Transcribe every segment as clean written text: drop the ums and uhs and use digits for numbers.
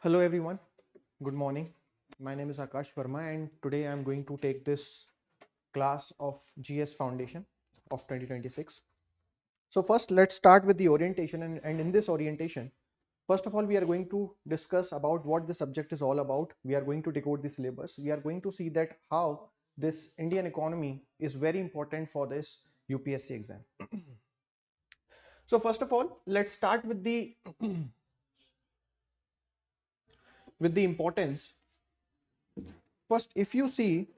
Hello everyone, good morning. My name is Akash Verma and today I am going to take this class of GS Foundation of 2026. So first let's start with the orientation and in this orientation, first of all we are going to discuss about what the subject is all about. We are going to decode the syllabus. We are going to see that how this Indian economy is very important for this UPSC exam. So first of all, let's start with the with the importance. First, if you see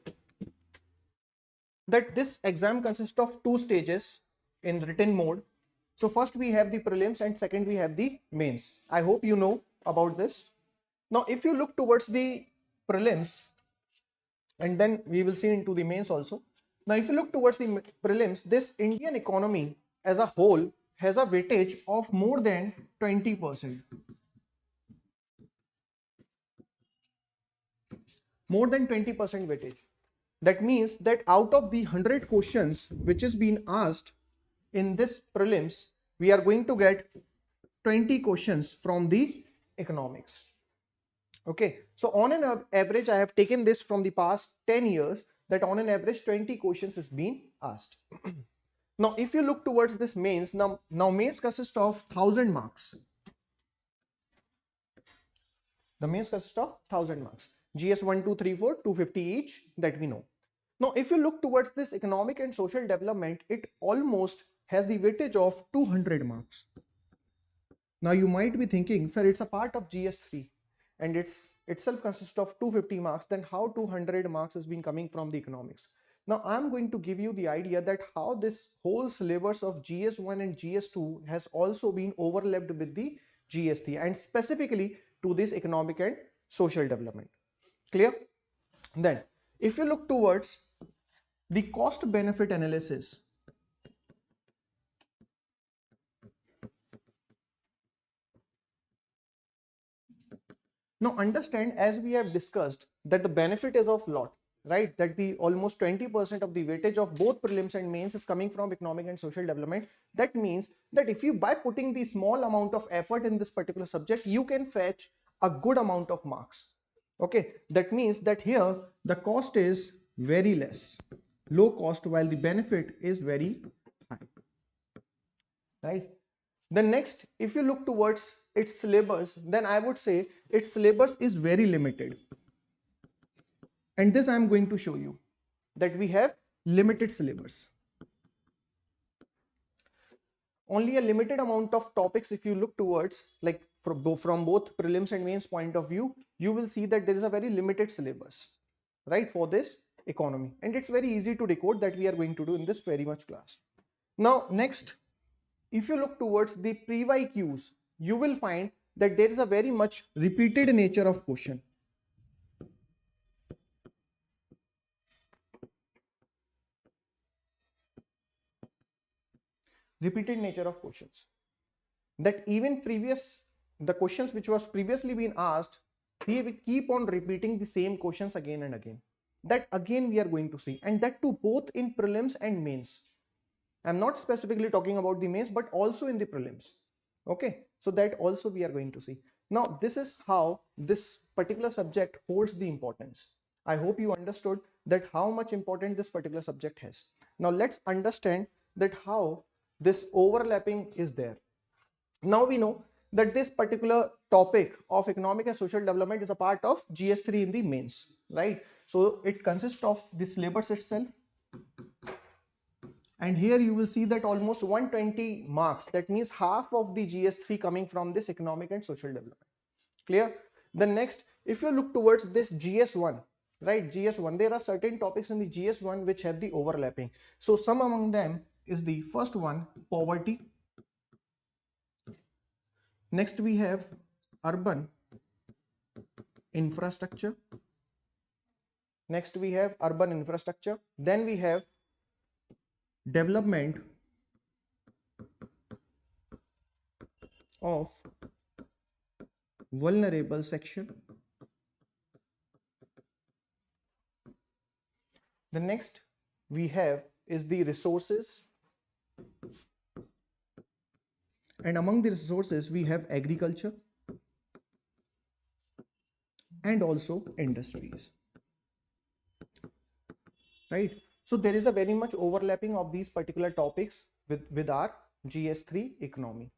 that this exam consists of two stages in written mode. So first we have the prelims and second we have the mains. I hope you know about this. Now if you look towards the prelims and then we will see into the mains also. Now if you look towards the prelims, this Indian economy as a whole has a weightage of more than 20%. More than 20% weightage. That means that out of the 100 questions which is being asked in this prelims, we are going to get 20 questions from the economics. Okay, so on an average, I have taken this from the past 10 years that on an average 20 questions is being asked. Now, if you look towards this mains, now mains consists of 1000 marks. The mains consists of 1000 marks. GS 1, 2, 3, 4, 250 each, that we know. Now, if you look towards this economic and social development, it almost has the weightage of 200 marks. Now, you might be thinking, sir, it's a part of GS3 and it's itself consists of 250 marks. Then how 200 marks has been coming from the economics? Now, I'm going to give you the idea that how this whole syllabus of GS1 and GS2 has also been overlapped with the GS3 and specifically to this economic and social development. Clear? Then, if you look towards the cost benefit analysis, now understand, as we have discussed, that the benefit is of lot, right? That the almost 20% of the weightage of both prelims and mains is coming from economic and social development. That means that if you, by putting the small amount of effort in this particular subject, you can fetch a good amount of marks. Okay, that means that here the cost is very less, low cost, while the benefit is very high, right? The next, if you look towards its syllabus, then I would say its syllabus is very limited. And this I am going to show you that we have limited syllabus. Only a limited amount of topics, if you look towards, like from both prelims and mains point of view, you will see that there is a very limited syllabus, right, for this economy. And it's very easy to decode, that we are going to do in this very much class. Now, next, if you look towards the PyQs, you will find that there is a very much repeated nature of question. Repeated nature of questions. That even the questions which was previously been asked, he will keep on repeating the same questions again and again. That again we are going to see, and that too both in prelims and mains. I'm not specifically talking about the mains, but also in the prelims. Okay, so that also we are going to see. Now, this is how this particular subject holds the importance. I hope you understood that how much important this particular subject has. Now, let's understand that how this overlapping is there. Now we know that this particular topic of economic and social development is a part of GS3 in the mains, right? So it consists of the syllabus itself. And here you will see that almost 120 marks, that means half of the GS3 coming from this economic and social development. Clear? The next, if you look towards this GS1, right, GS1, there are certain topics in the GS1 which have the overlapping. So some among them is the first one, poverty. Next we have urban infrastructure. Next we have urban infrastructure. Then we have development of vulnerable section. The next we have is the resources. And among the resources we have agriculture. and also industries, right? So there is a very much overlapping of these particular topics with our GS3 economy.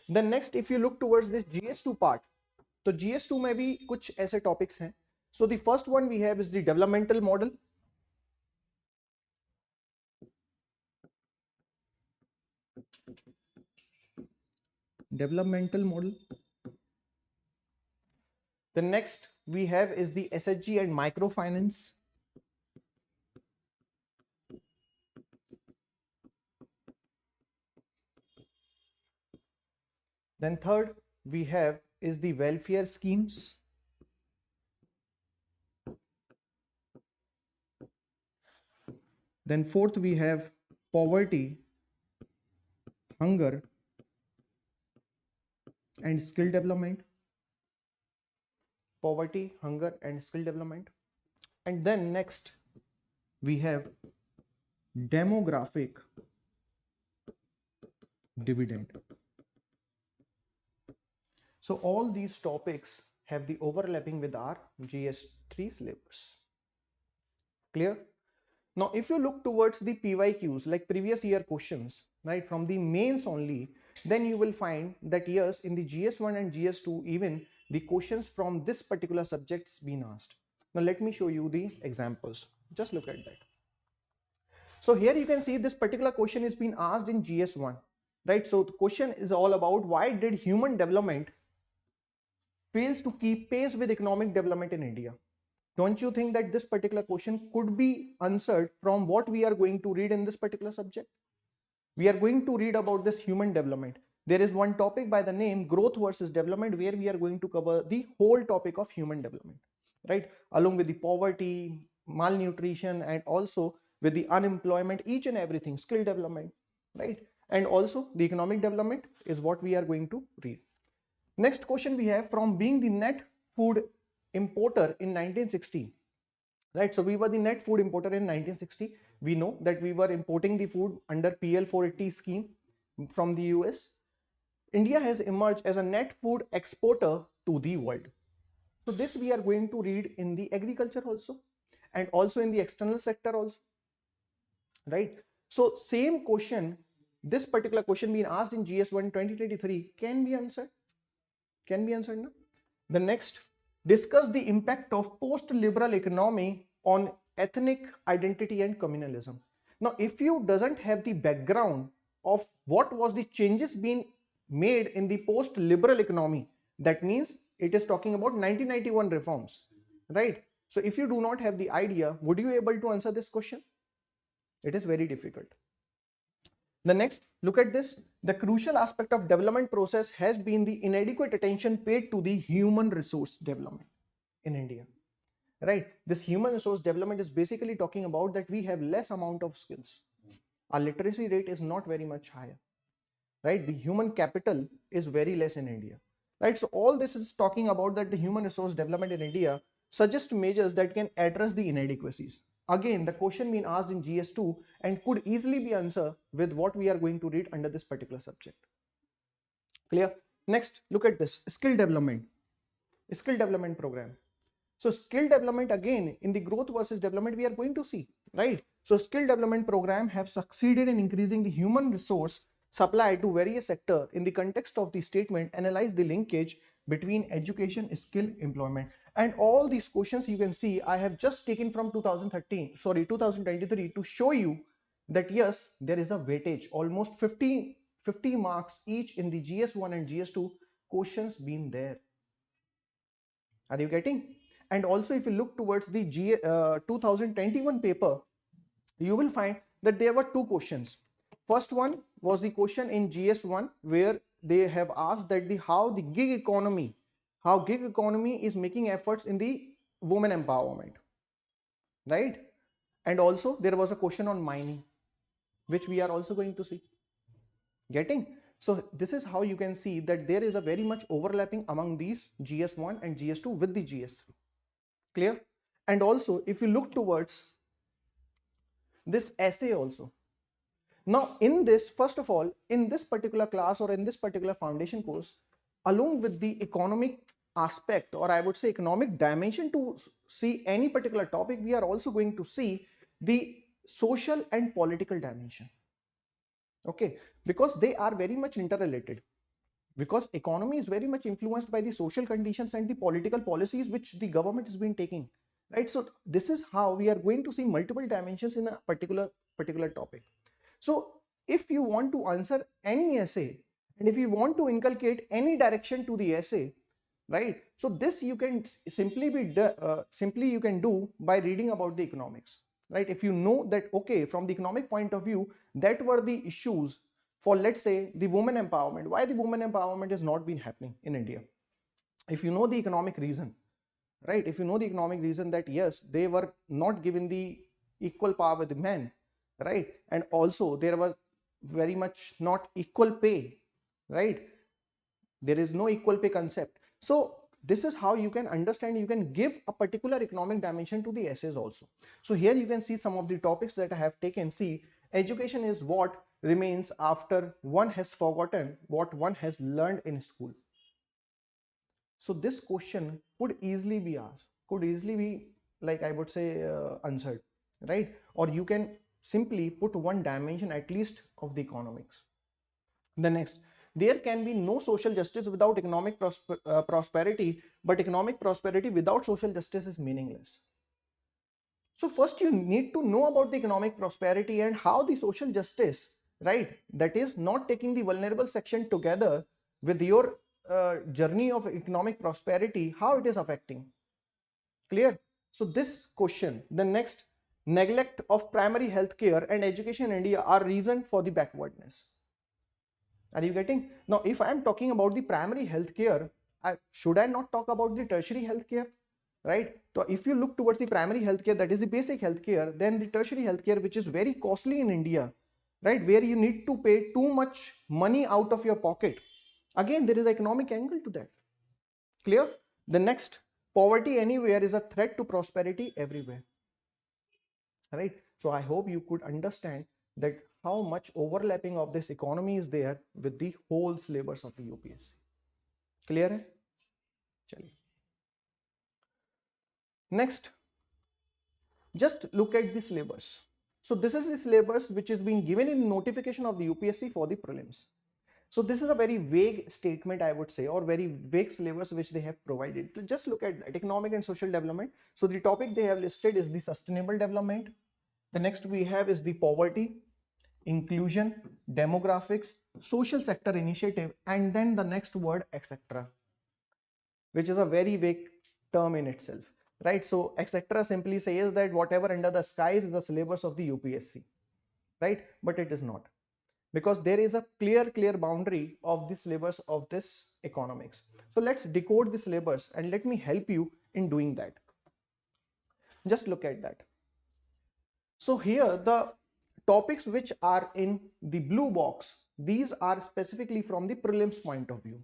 Then next, if you look towards this GS2 part, तो GS2 में भी कुछ ऐसे topics हैं. So the first one we have is the developmental model. Developmental model. The next we have is the SHG and microfinance. Then third we have is the welfare schemes. Then fourth we have poverty, hunger and skill development. Poverty, hunger and skill development. And then next we have demographic dividend. So all these topics have the overlapping with our GS3 syllabus. Clear? Now, if you look towards the PYQs, like previous year questions, right, from the mains only, then you will find that yes, in the GS1 and GS2, even the questions from this particular subject is being asked. Now, let me show you the examples. Just look at that. So here you can see this particular question is being asked in GS1, right? So the question is all about why did human development fails to keep pace with economic development in India? Don't you think that this particular question could be answered from what we are going to read in this particular subject? We are going to read about this human development. There is one topic by the name growth versus development where we are going to cover the whole topic of human development, right? Along with the poverty, malnutrition, and also with the unemployment, each and everything, skill development, right? And also the economic development is what we are going to read. Next question we have, from being the net food importer in 1960, right? So we were the net food importer in 1960. We know that we were importing the food under PL 480 scheme from the US. India has emerged as a net food exporter to the world. So this we are going to read in the agriculture also and also in the external sector also, right? So same question, this particular question being asked in GS1 2023 can be answered. Can be answered now. The next, discuss the impact of post-liberal economy on ethnic identity and communalism. Now, if you doesn't have the background of what was the changes being made in the post-liberal economy, that means it is talking about 1991 reforms, right? So if you do not have the idea, would you be able to answer this question? It is very difficult. The next, look at this. The crucial aspect of development process has been the inadequate attention paid to the human resource development in India, right? This human resource development is basically talking about that we have less amount of skills. Our literacy rate is not very much higher, right? The human capital is very less in India, right? So all this is talking about that the human resource development in India suggests measures that can address the inadequacies. Again, the question being asked in GS2 and could easily be answered with what we are going to read under this particular subject. Clear? Next, look at this skill development program. So skill development, again in the growth versus development we are going to see, right? So skill development program have succeeded in increasing the human resource supply to various sectors. In the context of the statement, analyze the linkage between education, skill, employment. And all these questions you can see I have just taken from 2023 to show you that yes, there is a weightage, almost 50 marks each in the GS1 and GS2 questions been there. Are you getting? And also if you look towards the 2021 paper, you will find that there were two questions. First one was the question in GS1 where they have asked that how gig economy is making efforts in the women empowerment, right? And also there was a question on mining, which we are also going to see. Getting? So this is how you can see that there is a very much overlapping among these GS1 and GS2 with the GS3. Clear? And also if you look towards this essay also. Now in this, first of all, in this particular class or in this particular foundation course, along with the economic aspect, or I would say economic dimension to see any particular topic, we are also going to see the social and political dimension. Okay, because they are very much interrelated, because economy is very much influenced by the social conditions and the political policies which the government has been taking, right? So this is how we are going to see multiple dimensions in a particular topic. So if you want to answer any essay, and if you want to inculcate any direction to the essay, right, so this you can simply you can do by reading about the economics, right? If you know that, okay, from the economic point of view, that were the issues for, let's say, the women empowerment, why the women empowerment has not been happening in India. If you know the economic reason, right, if you know the economic reason that yes, they were not given the equal power with the men, right, and also there was very much not equal pay, right, there is no equal pay concept. So this is how you can understand, you can give a particular economic dimension to the essays also. So here you can see some of the topics that I have taken. See, education is what remains after one has forgotten what one has learned in school. So this question could easily be asked, could easily be, like I would say, answered, right? Or you can simply put one dimension at least of the economics. The next, there can be no social justice without economic prosperity, but economic prosperity without social justice is meaningless. So first you need to know about the economic prosperity and how the social justice, right, that is not taking the vulnerable section together with your journey of economic prosperity, how it is affecting. Clear? So this question, the next, neglect of primary health care and education in India are reason for the backwardness. Are you getting? Now, if I am talking about the primary healthcare, should I not talk about the tertiary healthcare? Right? So, if you look towards the primary healthcare, that is the basic healthcare, then the tertiary healthcare, which is very costly in India, right? Where you need to pay too much money out of your pocket. Again, there is an economic angle to that. Clear? The next, poverty anywhere is a threat to prosperity everywhere. Right? So I hope you could understand that how much overlapping of this economy is there with the whole syllabus of the UPSC. Clear hai? Chaliye. Next, just look at the syllabus. So this is the syllabus which is being given in notification of the UPSC for the prelims. So this is a very vague statement, I would say, or very vague syllabus which they have provided. Just look at that, economic and social development. So the topic they have listed is the sustainable development. The next we have is the poverty, inclusion, demographics, social sector initiative, and then the next word, etc., which is a very vague term in itself, right? So etc. simply says that whatever under the sky is the syllabus of the UPSC, right? But it is not, because there is a clear boundary of the syllabus of this economics. So let's decode the syllabus and let me help you in doing that. Just look at that. So here the topics which are in the blue box, these are specifically from the prelims point of view.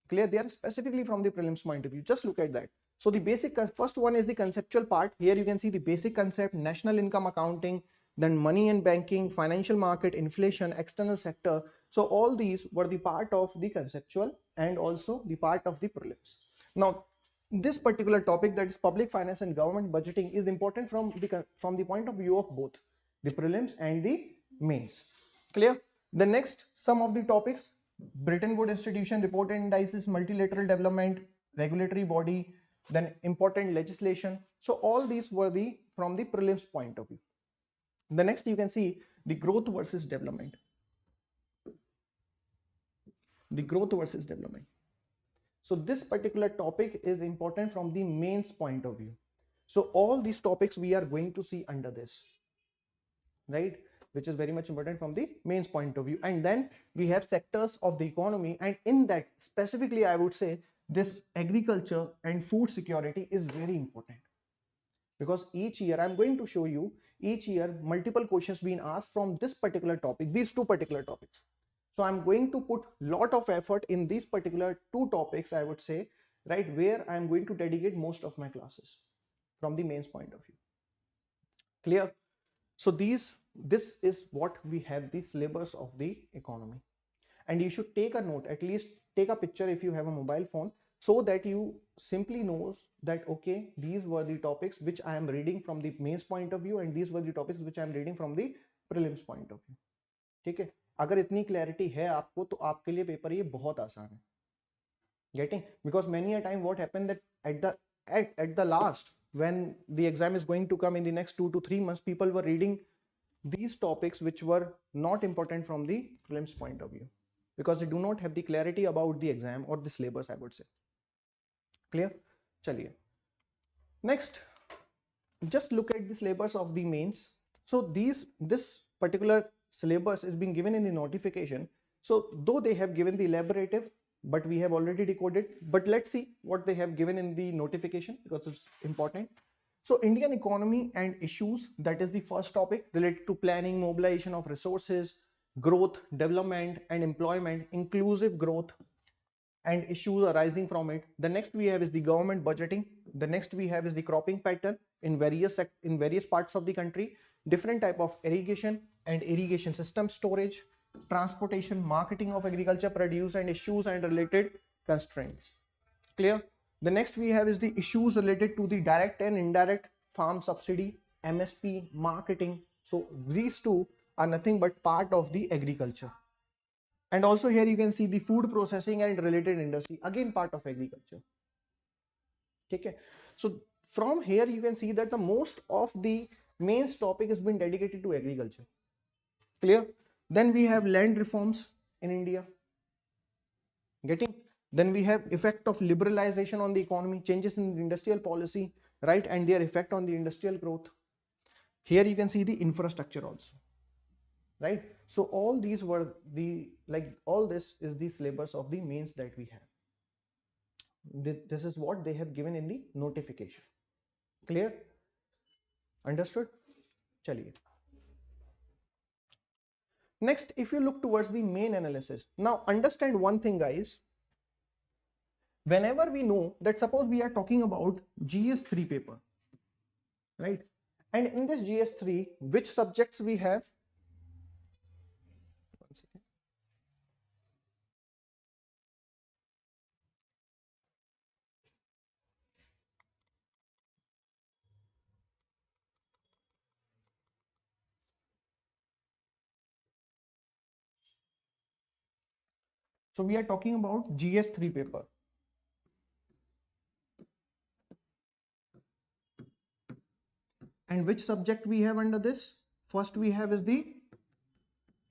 Clear? They are specifically from the prelims point of view. Just look at that. So the basic, first one is the conceptual part. Here you can see the basic concept, national income accounting, then money and banking, financial market, inflation, external sector. So all these were the part of the conceptual and also the part of the prelims. Now this particular topic, that is public finance and government budgeting, is important from the point of view of both the prelims and the mains. Clear? The next, some of the topics: Bretton Woods institution, report and indices, multilateral development, regulatory body, then important legislation. So all these were the from the prelims point of view. The next you can see the growth versus development. The growth versus development. So this particular topic is important from the mains point of view. So all these topics we are going to see under this, right, which is very much important from the mains point of view. And then we have sectors of the economy, and in that specifically I would say this agriculture and food security is very important, because each year I'm going to show you, each year multiple questions being asked from this particular topic, these two particular topics. So I'm going to put lot of effort in these particular two topics, I would say, right, where I'm going to dedicate most of my classes from the mains point of view. Clear? So this is what we have, the syllabus of the economy. And you should take a note, at least take a picture if you have a mobile phone, so that you simply knows that okay, these were the topics which I am reading from the mains point of view and these were the topics which I am reading from the prelims point of view. ठीक है, अगर इतनी clarity है आपको तो आपके लिए paper ये बहुत आसान है. Getting, because many a time what happened that at the last, when the exam is going to come in the next 2 to 3 months, people were reading these topics which were not important from the prelims point of view, because they do not have the clarity about the exam or the syllabus, I would say. Clear? Chaliye. Next, just look at the syllabus of the mains. So this particular syllabus is being given in the notification. So though they have given the elaborative, but we have already decoded, but let's see what they have given in the notification because it's important. So Indian economy and issues, that is the first topic related to planning, mobilization of resources, growth, development and employment, inclusive growth and issues arising from it. The next we have is the government budgeting. The next we have is the cropping pattern in various parts of the country, different type of irrigation and irrigation system storage, transportation, marketing of agriculture produce and issues and related constraints. Clear? The next we have is the issues related to the direct and indirect farm subsidy, MSP, marketing. So these two are nothing but part of the agriculture. And also here you can see the food processing and related industry, again part of agriculture. Okay. So from here you can see that the most of the main topic has been dedicated to agriculture. Clear? Then we have land reforms in India. Getting? Then we have effect of liberalization on the economy, changes in the industrial policy, right? And their effect on the industrial growth. Here you can see the infrastructure also. Right? So all these were all this is the syllabus of the mains that we have. This is what they have given in the notification. Clear? Understood? Chaliye. Next, if you look towards the main analysis, now understand one thing, guys. Whenever we know that, suppose we are talking about GS3 paper, right? And in this GS3, which subjects we have? One second. So we are talking about GS3 paper. And which subject we have under this? First we have is the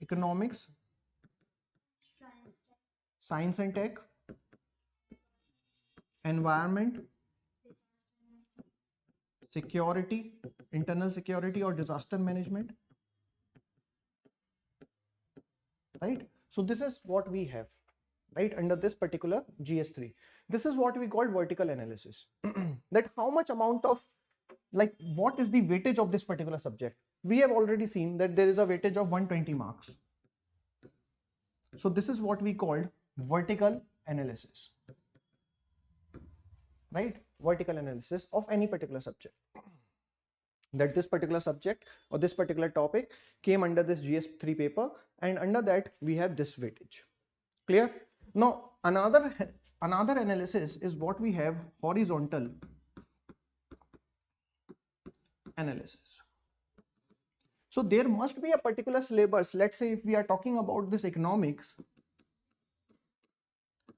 economics, science and tech, environment, security, internal security or disaster management, right? So this is what we have, right, under this particular GS3. This is what we call vertical analysis. That how much amount of, like, what is the weightage of this particular subject? We have already seen that there is a weightage of 120 marks. So this is what we called vertical analysis, right? Vertical analysis of any particular subject. That this particular subject or this particular topic came under this GS3 paper, and under that we have this weightage. Clear? Now another analysis is what we have, horizontal analysis. So there must be a particular syllabus. Let's say if we are talking about this economics,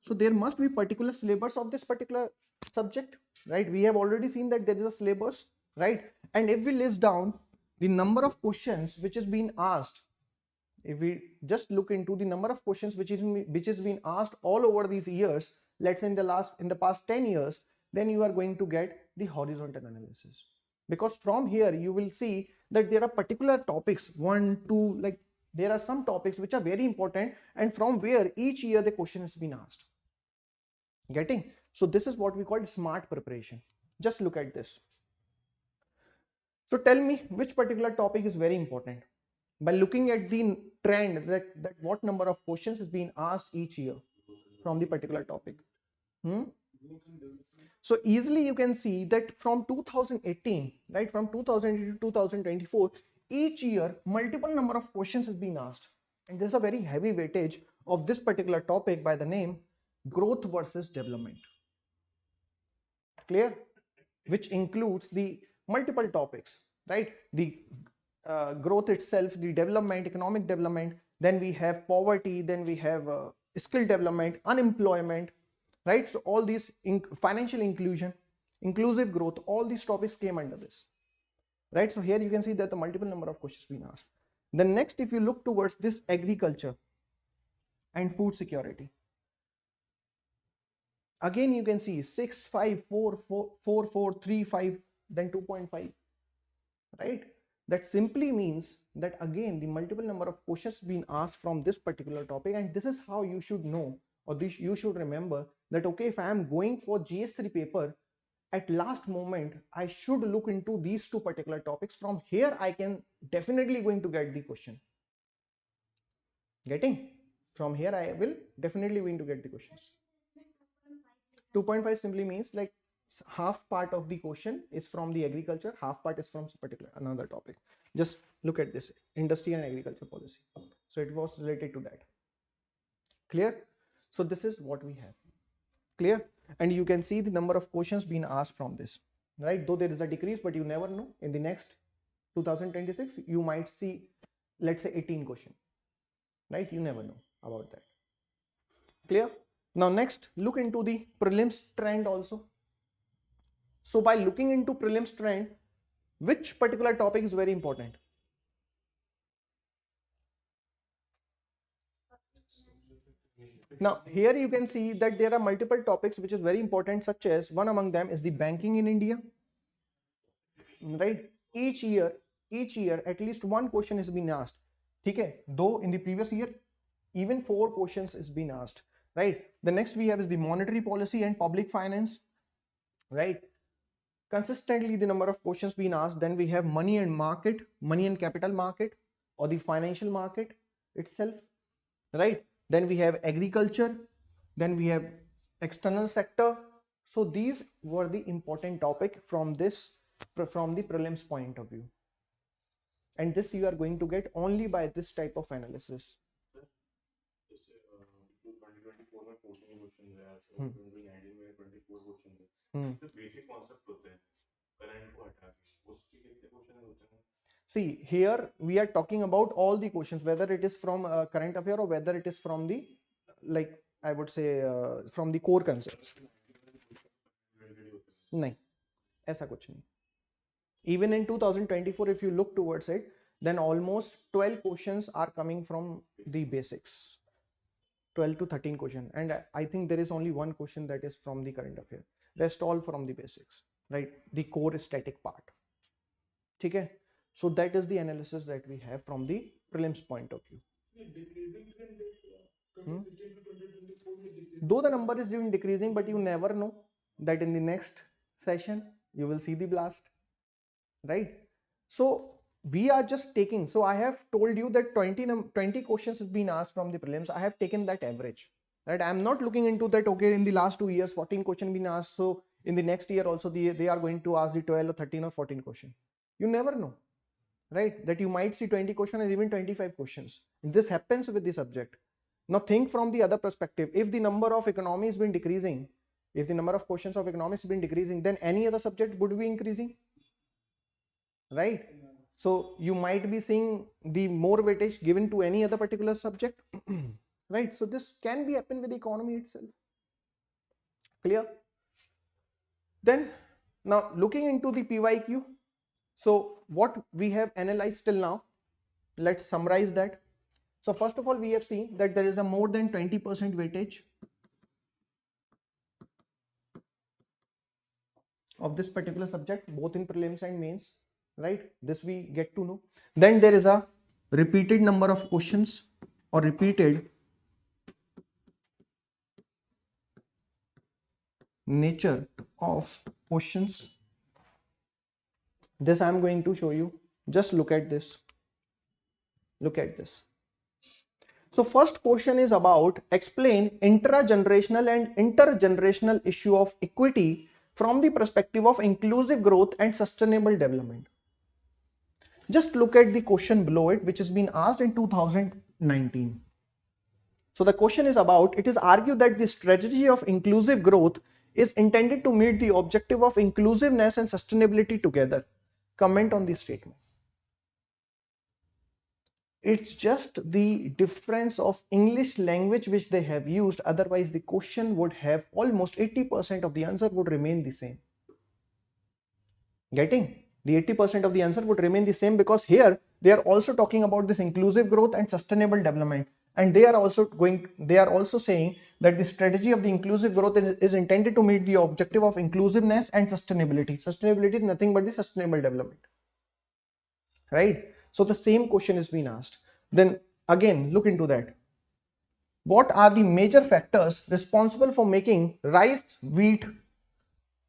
so there must be particular syllabus of this particular subject, right? We have already seen that there is a syllabus, right? And if we list down the number of questions which is being asked, if we just look into the number of questions which is being asked all over these years, let's say in the past 10 years, then you are going to get the horizontal analysis. Because from here you will see that there are particular topics, 1, 2, like there are some topics which are very important, and from where each year the question has been asked. Getting? So this is what we call smart preparation. Just look at this. So tell me which particular topic is very important. By looking at the trend, that what number of questions is being asked each year from the particular topic. So easily you can see that from 2018, right, from 2018 to 2024, each year multiple number of questions is being asked, and there's a very heavy weightage of this particular topic by the name growth versus development. Clear? Which includes the multiple topics, right? The growth itself, the development, economic development, then we have poverty, then we have skill development, unemployment, right? So all these financial inclusion, inclusive growth, all these topics came under this, right? So here you can see that the multiple number of questions being asked. Then next, if you look towards this agriculture and food security, again you can see 6, 5, 4, 4, 4, 4, 3, 5, then 2.5, right? That simply means that again the multiple number of questions being asked from this particular topic, and this is how you should know, or this you should remember that okay, if I am going for GS3 paper, at last moment I should look into these two particular topics. From here I can definitely going to get the question. Getting? From here I will definitely going to get the questions. 2.5 simply means like half part of the question is from the agriculture, half part is from particular another topic. Just look at this, industry and agriculture policy. So it was related to that. Clear? So this is what we have. Clear? And you can see the number of questions being asked from this, right? Though there is a decrease, but you never know. In the next 2026, you might see, let's say 18 questions, right? You never know about that. Clear? Now next, look into the prelims trend also. So by looking into prelims trend, which particular topic is very important? Now here you can see that there are multiple topics which is very important, such as one among them is the banking in India, right? Each year at least one question is being asked. Okay, though in the previous year even 4 questions is being asked, right? The next we have is the monetary policy and public finance, right? Consistently the number of questions being asked. Then we have money and market, money and capital market, or the financial market itself, right? Then we have agriculture, then we have external sector. So these were the important topic from the prelims point of view, and this you are going to get only by this type of analysis. See, here we are talking about all the questions, whether it is from current affair or whether it is from the, like I would say, from the core concepts. नहीं, ऐसा कुछ नहीं. Even in 2024, if you look towards it, then almost 12 questions are coming from the basics. 12 to 13 question, and I think there is only one question that is from the current affair. Rest all from the basics, right? The core static part. Okay, so that is the analysis that we have from the prelims point of view. Though the number is even decreasing, but you never know that in the next session you will see the blast, right? So we are just taking, so I have told you that 20 questions has been asked from the prelims. I have taken that average, right? I'm not looking into that, okay, in the last 2 years 14 question been asked, so in the next year also they are going to ask the 12 or 13 or 14 question. You never know, right? That you might see 20 questions or even 25 questions. This happens with the subject. Now think from the other perspective. If the number of economy has been decreasing, if the number of questions of economics has been decreasing, then any other subject would be increasing, right? So you might be seeing the more weightage given to any other particular subject, right? So this can be happen with the economy itself. Clear? Then now looking into the PYQ. So what we have analyzed till now, let's summarize that. So first of all, we have seen that there is a more than 20% weightage of this particular subject, both in prelims and mains, right? This we get to know. Then there is a repeated number of questions or repeated nature of questions. This I am going to show you. Just look at this. Look at this. So first question is about explain intragenerational and intergenerational issue of equity from the perspective of inclusive growth and sustainable development. Just look at the question below it, which has been asked in 2019. So the question is about, it is argued that the strategy of inclusive growth is intended to meet the objective of inclusiveness and sustainability together. Comment on this statement. It's just the difference of English language which they have used. Otherwise, the question would have almost 80% of the answer would remain the same. Getting? The 80% of the answer would remain the same, because here they are also talking about this inclusive growth and sustainable development. And they are also saying that the strategy of the inclusive growth is intended to meet the objective of inclusiveness and sustainability. Sustainability is nothing but the sustainable development. Right? So the same question is being asked. Then again, look into that. What are the major factors responsible for making rice wheat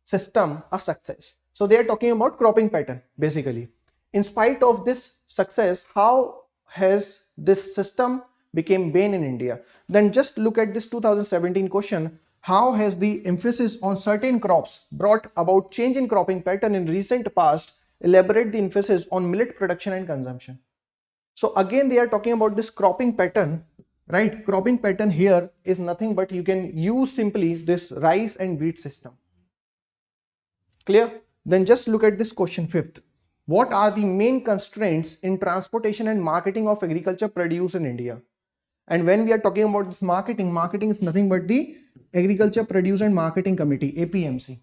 system a success? So they are talking about cropping pattern basically. In spite of this success, how has this system became bane in India? Then just look at this 2017 question. How has the emphasis on certain crops brought about change in cropping pattern in recent past? Elaborate the emphasis on millet production and consumption. So again, they are talking about this cropping pattern, right? Cropping pattern here is nothing but you can use simply this rice and wheat system. Clear? Then just look at this question 5th. What are the main constraints in transportation and marketing of agriculture produce in India? And when we are talking about this marketing is nothing but the Agriculture Produce and Marketing Committee, APMC.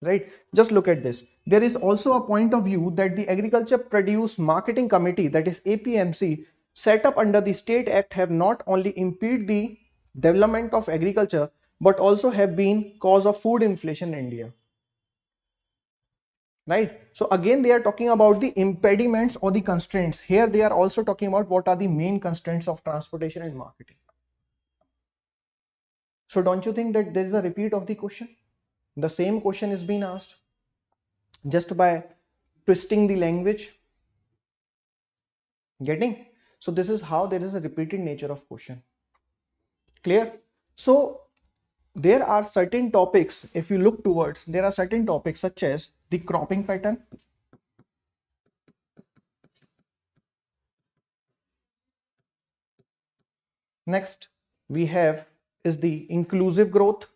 Right? Just look at this. There is also a point of view that the Agriculture Produce Marketing Committee, that is APMC, set up under the State Act have not only impeded the development of agriculture but also have been cause of food inflation in India. Right? So again, they are talking about the impediments or the constraints. Here they are also talking about what are the main constraints of transportation and marketing. So don't you think that there is a repeat of the question? The same question is being asked just by twisting the language. Getting? So this is how there is a repeated nature of question. Clear? So there are certain topics, if you look towards, there are certain topics such as the cropping pattern, next we have is the inclusive growth,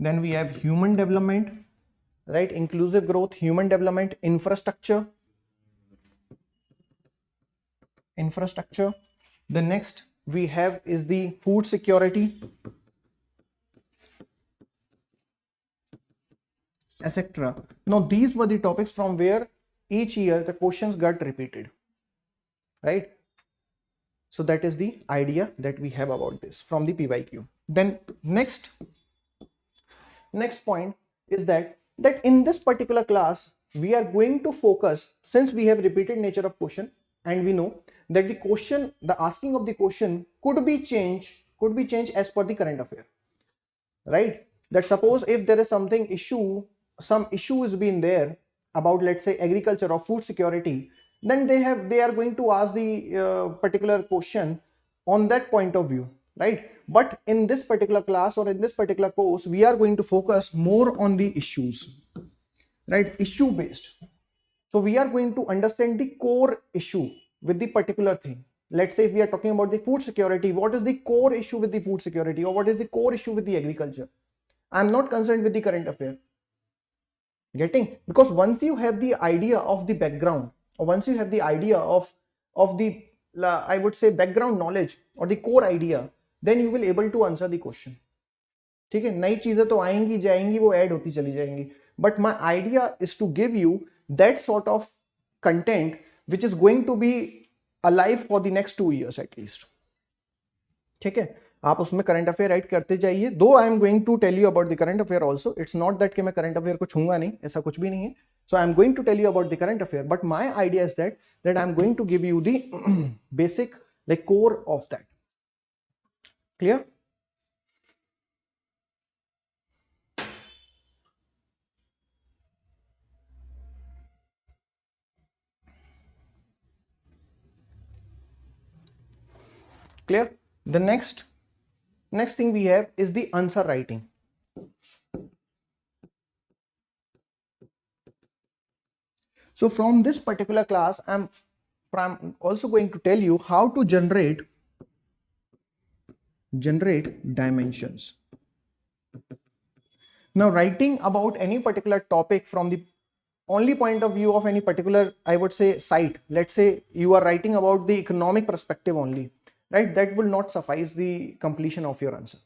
then we have human development, right? Inclusive growth, human development, infrastructure. The next we have is the food security, etc. Now these were the topics from where each year the questions got repeated, right? So that is the idea that we have about this from the PYQ. Then next point is that in this particular class we are going to focus, since we have repeated nature of question and we know that the asking of the question could be changed as per the current affair, right? That suppose if there is some issue is been there about, let's say, agriculture or food security, then they are going to ask the particular question on that point of view, right? But in this particular class or in this particular course, we are going to focus more on the issues, right? Issue based. So we are going to understand the core issue with the particular thing. Let's say if we are talking about the food security, what is the core issue with the food security, or what is the core issue with the agriculture? I'm not concerned with the current affair. Getting? Because once you have the idea of the background, or once you have the idea of the I would say background knowledge or the core idea, then you will able to answer the question. ठीक है? नई चीजें तो आएंगी जाएंगी, वो add होती चली जाएंगी, but my idea is to give you that sort of content which is going to be alive for the next 2 years at least. ठीक है? आप उसमें करंट अफेयर ऐड करते जाइए. Though I am going to tell you about the current affair also. It's not that कि मैं current affair को छूंगा नहीं, ऐसा कुछ भी नहीं है. So I am going to tell you about the current affair, but my idea is that I am going to give you the basic, like, core of that. Clear? Clear? The next thing we have is the answer writing. So from this particular class, I'm also going to tell you how to generate generate dimensions. Now, writing about any particular topic from the only point of view of any particular, I would say, site. Let's say you are writing about the economic perspective only, right? That will not suffice the completion of your answer,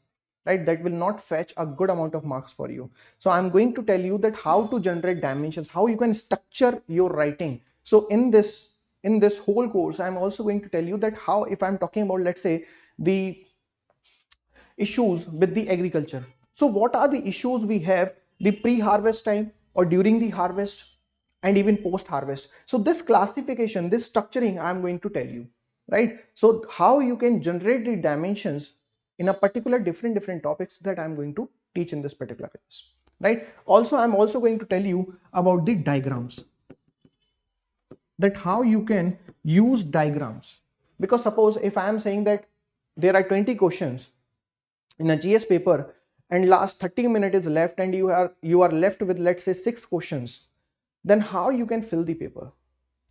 right? That will not fetch a good amount of marks for you. So I'm going to tell you that how to generate dimensions, how you can structure your writing. So in this whole course, I'm also going to tell you that how, if I'm talking about, let's say, the issues with the agriculture. So what are the issues we have the pre-harvest time or during the harvest and even post-harvest? So this classification, this structuring, I'm going to tell you, right? So how you can generate the dimensions in a particular different topics that I'm going to teach in this particular class, right? Also, I'm also going to tell you about the diagrams, that how you can use diagrams. Because suppose if I am saying that there are 20 questions in a GS paper and last 30 minutes is left and you are left with, let's say, 6 questions, then how you can fill the paper?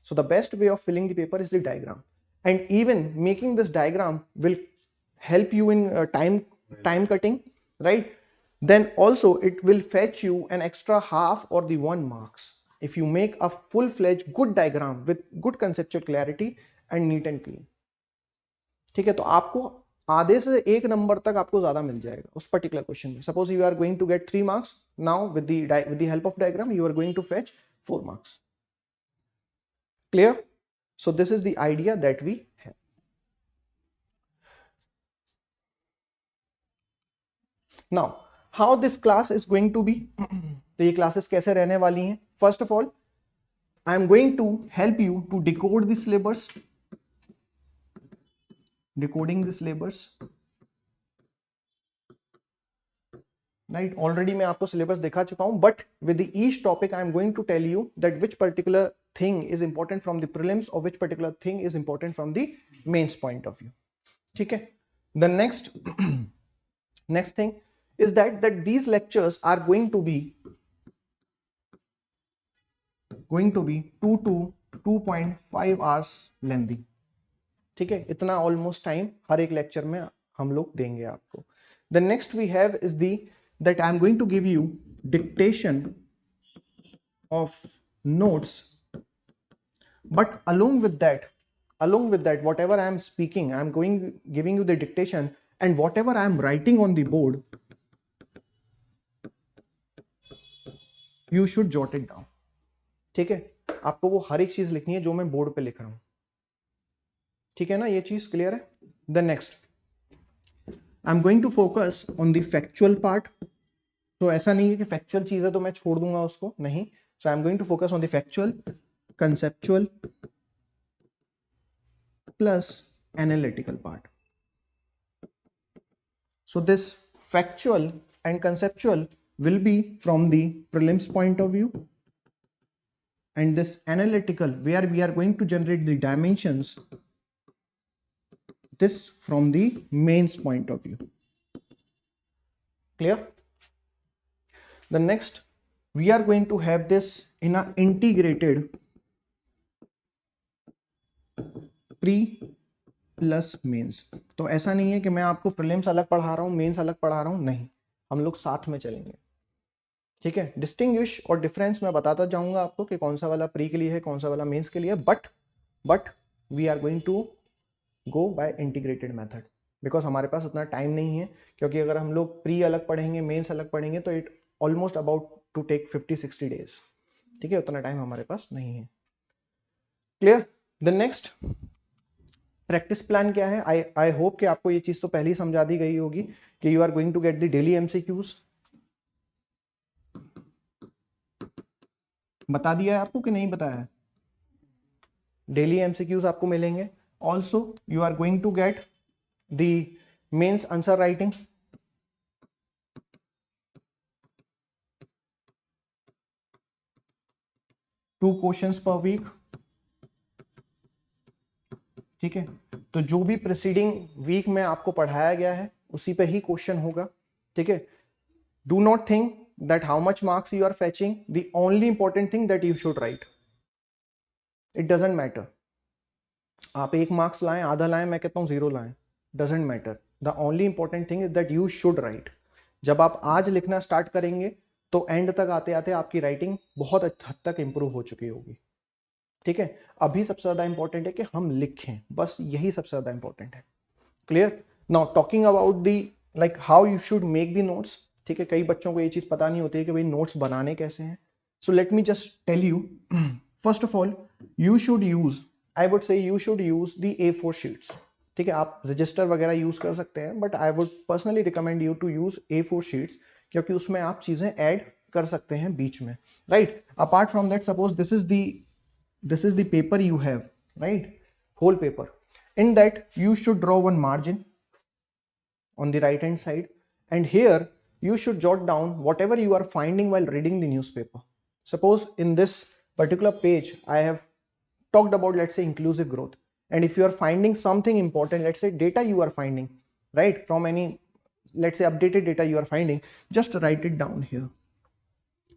So the best way of filling the paper is the diagram, and even making this diagram will help you in time cutting, right? Then also it will fetch you an extra half or the 1 marks if you make a full-fledged good diagram with good conceptual clarity and neat and clean. ठीक है, तो आपको आधे से 1 number तक आपको ज्यादा मिल जाएगा उस पर्टिकुलर क्वेश्चन में. Suppose you are going to get 3 marks, now with the help of diagram you are going to fetch 4 marks. Clear? So this is the idea that we have. Now how this class is going to be? तो ये classes कैसे रहने वाली हैं? First of all, I am going to help you to decode the syllabus, decoding the syllabus, right? Already मैं आपको syllabus दिखा चुका हूं, but with the each topic I am going to tell you that which particular thing is important from the prelims or which particular thing is important from the mains point of view. ठीक है? The next next thing is that these lectures are going to be 2 to 2.5 hours lengthy. ठीक है, इतना almost time हर एक lecture में हम लोग देंगे आपको. The next we have is that I am going to give you dictation of notes, but along with that whatever I am speaking, I am giving you the dictation, and whatever I am writing on the board you should jot it down. ठीक है, आपको वो हर एक चीज लिखनी है जो मैं बोर्ड पे लिख रहा हूं. ठीक है ना, ये चीज क्लियर है? The next I am going to focus on the factual part. तो ऐसा नहीं है कि फैक्चुअल चीज है तो मैं छोड़ दूंगा उसको, नहीं. So I am going to focus on the factual, conceptual plus analytical part. So this factual and conceptual will be from the prelims point of view, and this analytical where we are going to generate the dimensions, this from the mains point of view. Clear? The next we are going to have this in an integrated pre plus mains. तो ऐसा नहीं है कि मैं आपको prelims अलग पढ़ा रहा हूँ, मेंस अलग पढ़ा रहा हूँ, नहीं, हम लोग साथ में चलेंगे. ठीक है, डिस्टिंग्विश और डिफरेंस मैं बताता जाऊंगा आपको कि कौन सा वाला प्री के लिए है, कौन सा वाला मेंस के लिए, but we are going to go by integrated method, because हमारे पास उतना टाइम नहीं है. क्योंकि अगर हम लोग प्री अलग पढ़ेंगे, मेंस अलग पढ़ेंगे, तो it almost about to take 50-60 days. ठीक है, उतना टाइम हमारे पास नहीं है. Clear? The next practice plan क्या है? आई होप कि आपको ये चीज तो पहले ही समझा दी गई होगी कि you are going to get the daily MCQs. बता दिया है आपको कि नहीं बताया है? डेली एमसीक्यूज आपको मिलेंगे. Also you are going to get the mains answer writing. Two questions per week. ठीक है, तो जो भी प्रीसीडिंग वीक में आपको पढ़ाया गया है उसी पे ही क्वेश्चन होगा. ठीक है, do not think that how much marks you are fetching. The only important thing that you should write. It doesn't matter. आप 1 मार्क्स लाएं, आधा लाएं, मैं कहता हूं 0 लाएं, doesn't matter. The only important thing is that you should write. जब आप आज लिखना स्टार्ट करेंगे तो एंड तक आते आते आपकी राइटिंग बहुत हद तक इंप्रूव हो चुकी होगी. ठीक है, अभी सबसे ज्यादा इंपॉर्टेंट है कि हम लिखें, बस यही सबसे ज्यादा इंपॉर्टेंट है. Clear. Now talking about the like how you should make the notes. ठीक है, कई बच्चों को ये चीज पता नहीं होती है कि भाई नोट्स बनाने कैसे हैं. So let me just tell you. First of all you should use, I would say you should use the A4 sheets. ठीक है, आप रजिस्टर वगैरह यूज कर सकते हैं, but I would personally recommend you to use A4 sheets, क्योंकि उसमें आप चीजें ऐड कर सकते हैं बीच में. Right. Apart from that, suppose this is the paper you have, right, whole paper. In that you should draw one margin on the right hand side, and here you should jot down whatever you are finding while reading the newspaper. Suppose in this particular page I have talked about, let's say, inclusive growth, and if you are finding something important, let's say data you are finding, right, from any, let's say, updated data you are finding, just write it down here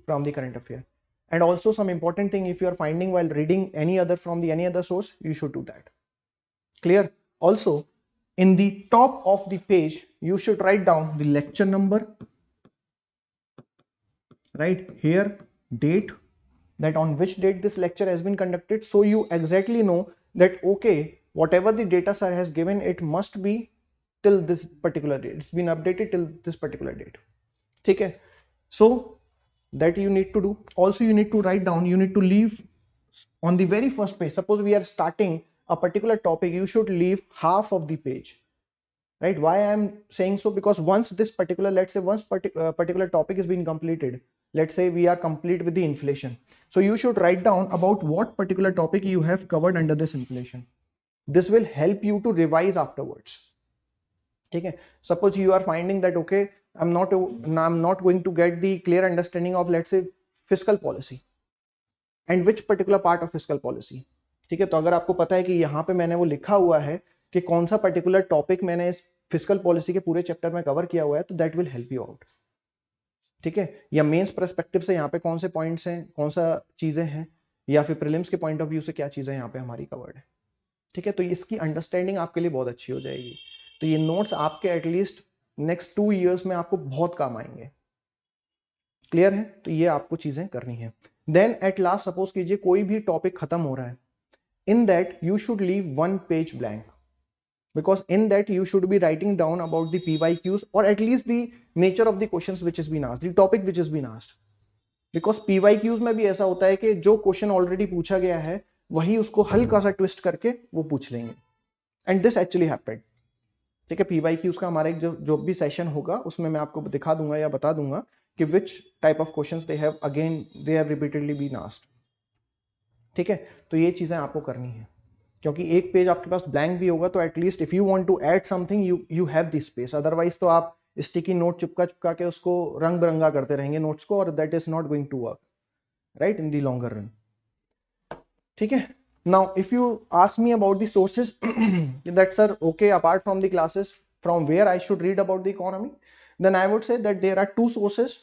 from the current affair. And also some important thing, if you are finding while reading any other from the any other source, you should do that. Clear. Also in the top of the page you should write down the lecture number, right here, date, that on which date this lecture has been conducted, so you exactly know that okay, whatever the data sir has given, it must be till this particular date, it's been updated till this particular date. Okay, so that you need to do. Also you need to write down, you need to leave on the very first page, suppose we are starting a particular topic, you should leave half of the page, right? Why I am saying so, because once this particular, let's say, once particular topic is being completed, let's say we are complete with the inflation, so you should write down about what particular topic you have covered under this inflation. This will help you to revise afterwards. Okay, suppose you are finding that okay, I'm not going to get the clear understanding of, let's say, fiscal policy, and which particular part of fiscal policy. ठीक है, तो अगर आपको पता है कि यहाँ पे मैंने वो लिखा हुआ है कि कौन सा पर्टिकुलर टॉपिक मैंने इस फिस्कल पॉलिसी के पूरे चैप्टर में कवर किया हुआ है, तो that will help you out. ठीक है, या मेंस पर्सपेक्टिव से यहाँ पे कौन से पॉइंट्स हैं, कौन सा चीजें हैं, या फिर प्रीलिम्स के पॉइंट ऑफ व्यू से क्या चीजें यहाँ पे हमारी कवर्ड है. ठीक है, तो इसकी अंडरस्टैंडिंग आपके लिए बहुत अच्छी हो जाएगी. तो ये नोट्स आपके एटलीस्ट नेक्स्ट 2 years में आपको बहुत काम आएंगे. क्लियर है, तो ये आपको चीजें करनी है. देन एट लास्ट सपोज कीजिए कोई भी टॉपिक खत्म हो रहा है, in that you should leave 1 page blank, because in that you should be writing down about the PYQs, or at least the nature of the questions which has been asked, the topic which has been asked. Because PYQs में भी ऐसा होता है कि जो question already पूछा गया है वही उसको हल्का सा ट्विस्ट करके वो पूछ लेंगे, एंड दिस एक्चुअली हैपेंड. ठीक है, PYQs का हमारा एक जो भी सेशन होगा उसमें मैं आपको दिखा दूंगा या बता दूंगा कि which type of questions they have repeatedly been asked. ठीक है, तो ये चीजें आपको करनी है, क्योंकि एक पेज आपके पास ब्लैंक भी होगा तो at least if you want to add something you have this space. Otherwise तो आप स्टिकी नोट चिपका के उसको रंग बिरंगा करते रहेंगे नोट्स को, और that is not going to work right in the longer run. ठीक है, now if you ask me about the sources that sir okay, apart from the classes from where I should read about the economy, then I would say that there are 2 sources.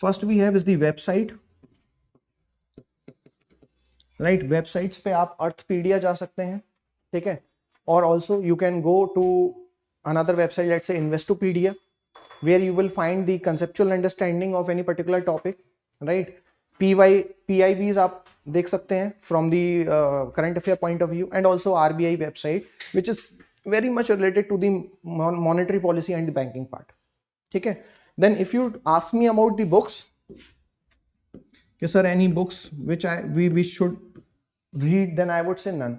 First we have is the website, right. Websites पे आप अर्थपीडिया जा सकते हैं. ठीक है, और also you can go to another website, let's say Investopedia, where you will find the conceptual understanding of any particular topic, right. PIBs आप देख सकते हैं from the current affair point of view, and also RBI website which is very much related to the monetary policy and the banking part. ठीक है, then if you ask me about the books, sir, any books which we should read, then I would say none,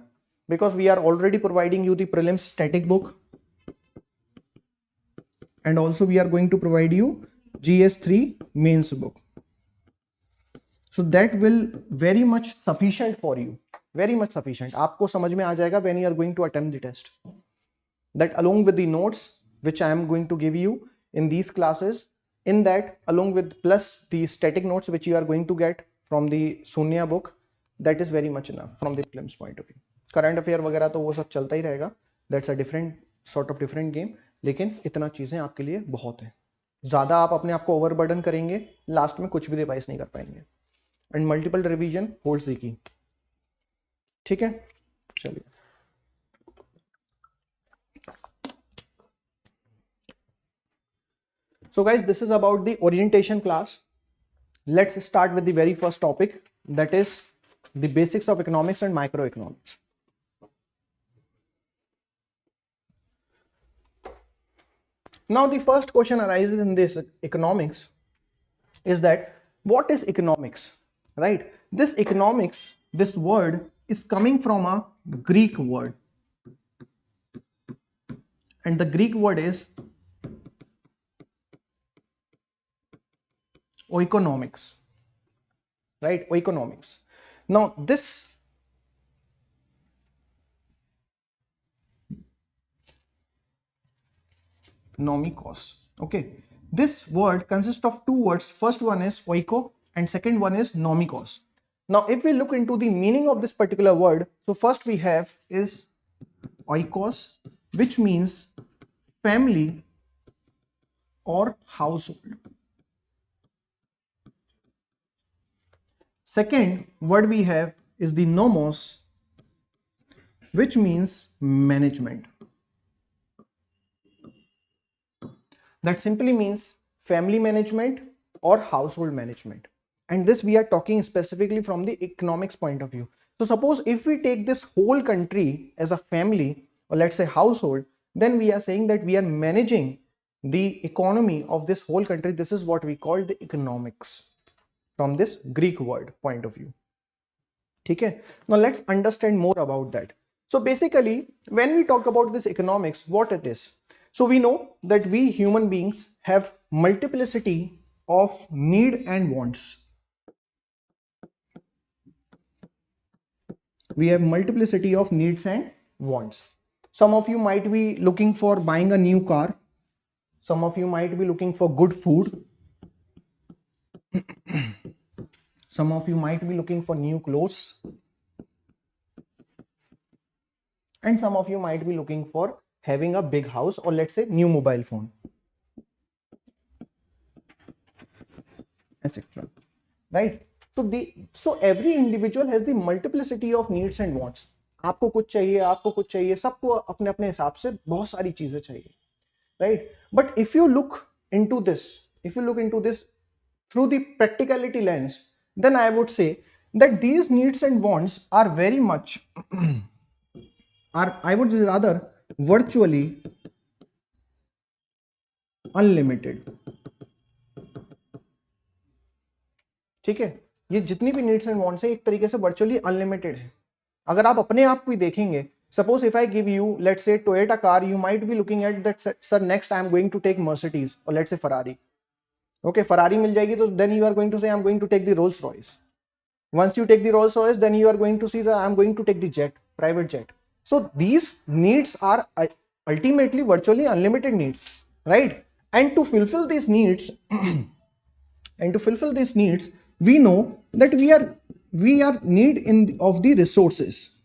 because we are already providing you the prelims static book, and also we are going to provide you GS3 mains book. So that will very much sufficient for you, very much sufficient. आपको समझ में आ जाएगा when you are going to attempt the test. That along with the notes which I am going to give you in these classes, in that along with plus the static notes which you are going to get from the Sunya book, that is very much enough from the prelims point of view. Current affair वगैरह तो वो सब चलता ही रहेगा, that's a different sort of different game, लेकिन इतना चीजें आपके लिए बहुत है. ज्यादा आप अपने आप को ओवरबर्डन करेंगे, लास्ट में कुछ भी रिवाइज नहीं कर पाएंगे, and multiple revision holds the key. ठीक है, चलिए. So guys, this is about the orientation class. Let's start with the very first topic, that is the basics of economics and microeconomics. Now the first question arises in this economics is that what is economics, right? This economics, this word is coming from a Greek word, and the Greek word is oikonomics, right? Oikonomics. Now this nomikos, okay, this word consists of two words. First one is oiko and second one is nomikos. Now if we look into the meaning of this particular word, so first we have is oikos, which means family or household. Second word we have is the nomos, which means management. That simply means family management or household management. And this we are talking specifically from the economics point of view. So suppose if we take this whole country as a family, or let's say household, then we are saying that we are managing the economy of this whole country. This is what we call the economics from this Greek word point of view. Okay, now let's understand more about that. So basically, when we talk about this economics, what it is, so we know that we human beings have multiplicity of need and wants. We have multiplicity of needs and wants. Some of you might be looking for buying a new car. Some of you might be looking for good food. Some of you might be looking for new clothes. And some of you might be looking for having a big house, or let's say new mobile phone, etc. Right? So every individual has the multiplicity of needs and wants. आपको कुछ चाहिए, सबको अपने अपने हिसाब से बहुत सारी चीजें चाहिए, right? But if you look into this through the practicality lens, then I would say that these needs and wants are very much are, I would rather, virtually unlimited. ठीक है, ये जितनी भी नीड्स एंड वांट्स है एक तरीके से virtually unlimited है. अगर आप अपने आप को देखेंगे, suppose if I give you let's say Toyota car, you might be looking at that sir next I am going to take Mercedes, और let's say Ferrari. Okay, Ferrari मिल जाएगी तो then you are going to say I am going to take the Rolls Royce. Once you take the Rolls Royce, then you are going to see that I am going to take the jet, private jet. So these needs are ultimately virtually unlimited needs, right? And to fulfill these needs, we know that we are need in of the resources.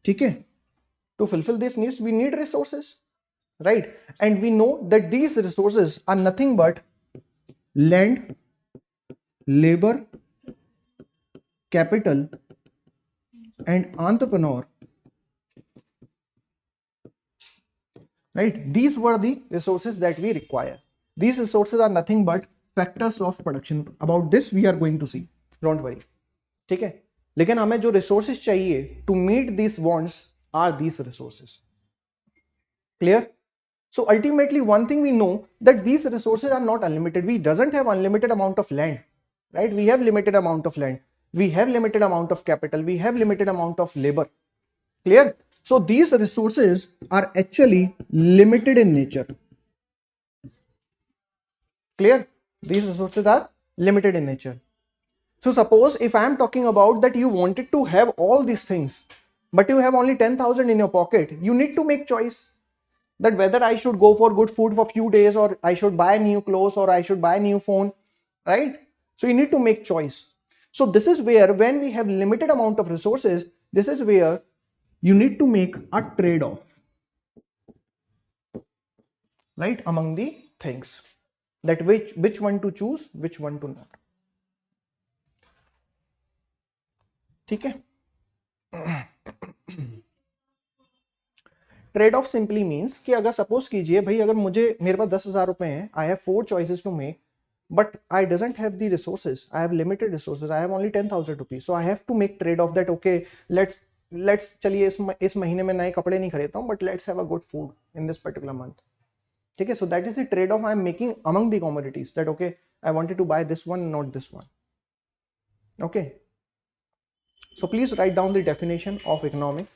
Okay, to fulfill these needs, we need resources, right? And we know that these resources are nothing but land, labor, capital, and entrepreneur, right? These were the resources that we require. These resources are nothing but factors of production. About this we are going to see, don't worry. ठीक है, लेकिन हमें जो resources चाहिए to meet these wants are these resources. Clear? So ultimately one thing we know that these resources are not unlimited. We doesn't have unlimited amount of land, right? We have limited amount of land, we have limited amount of capital, we have limited amount of labor. Clear? So these resources are actually limited in nature. Clear? These resources are limited in nature. So suppose if I am talking about that you wanted to have all these things, but you have only 10,000 in your pocket, you need to make choice that whether I should go for good food for few days, or I should buy new clothes, or I should buy new phone, right? So you need to make choice. So this is where, when we have limited amount of resources, this is where you need to make a trade-off, right, among the things, that which one to choose, which one to not. ठीक है. Trade off simply means कि अगर suppose कीजिए भाई अगर मुझे मेरे पास 10,000 रुपए हैं, I have 4 choices to make, but I doesn't have the resources, I have limited resources, I have only 10,000 rupees, so I have to make trade off that okay, let's चलिए इस महीने में नए कपड़े नहीं खरीदता हूँ, but let's have a good food in this particular month. ठीक है, so that is the trade off I am making among the commodities, that okay, I wanted to buy this one, not this one. Okay, so please write down the definition of economics.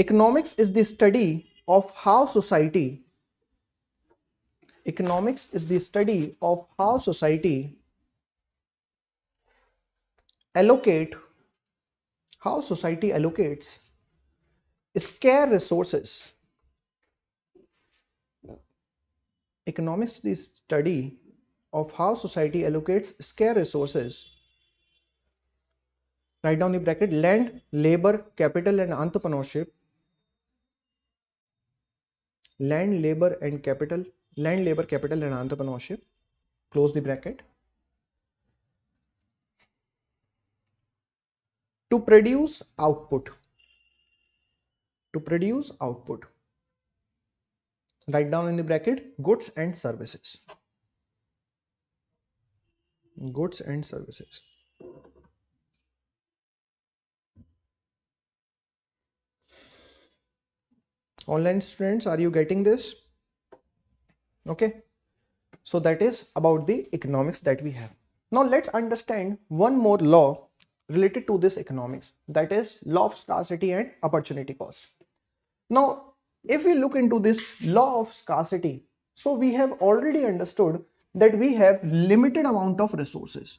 Economics is the study of how society Economics is the study of how society allocates scarce resources. Economics is the study of how society allocates scarce resources. Write down the bracket: land, labor, capital and entrepreneurship. Land, labor, capital and entrepreneurship. Close the bracket. To produce output. Write down in the bracket: goods and services. Online students, are you getting this? Okay, so that is about the economics that we have. Now let's understand one more law related to this economics, that is law of scarcity and opportunity cost. Now if we look into this law of scarcity, so we have already understood that we have limited amount of resources.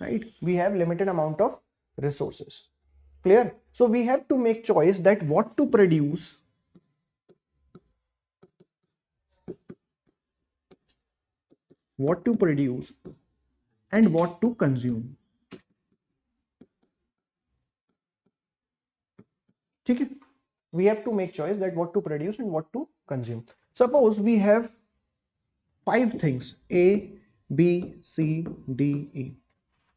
Right, we have limited amount of resources. Clear? So we have to make choice that what to produce and what to consume. Okay, we have to make choice that what to produce and what to consume. Suppose we have 5 things: A, B, C, D, E,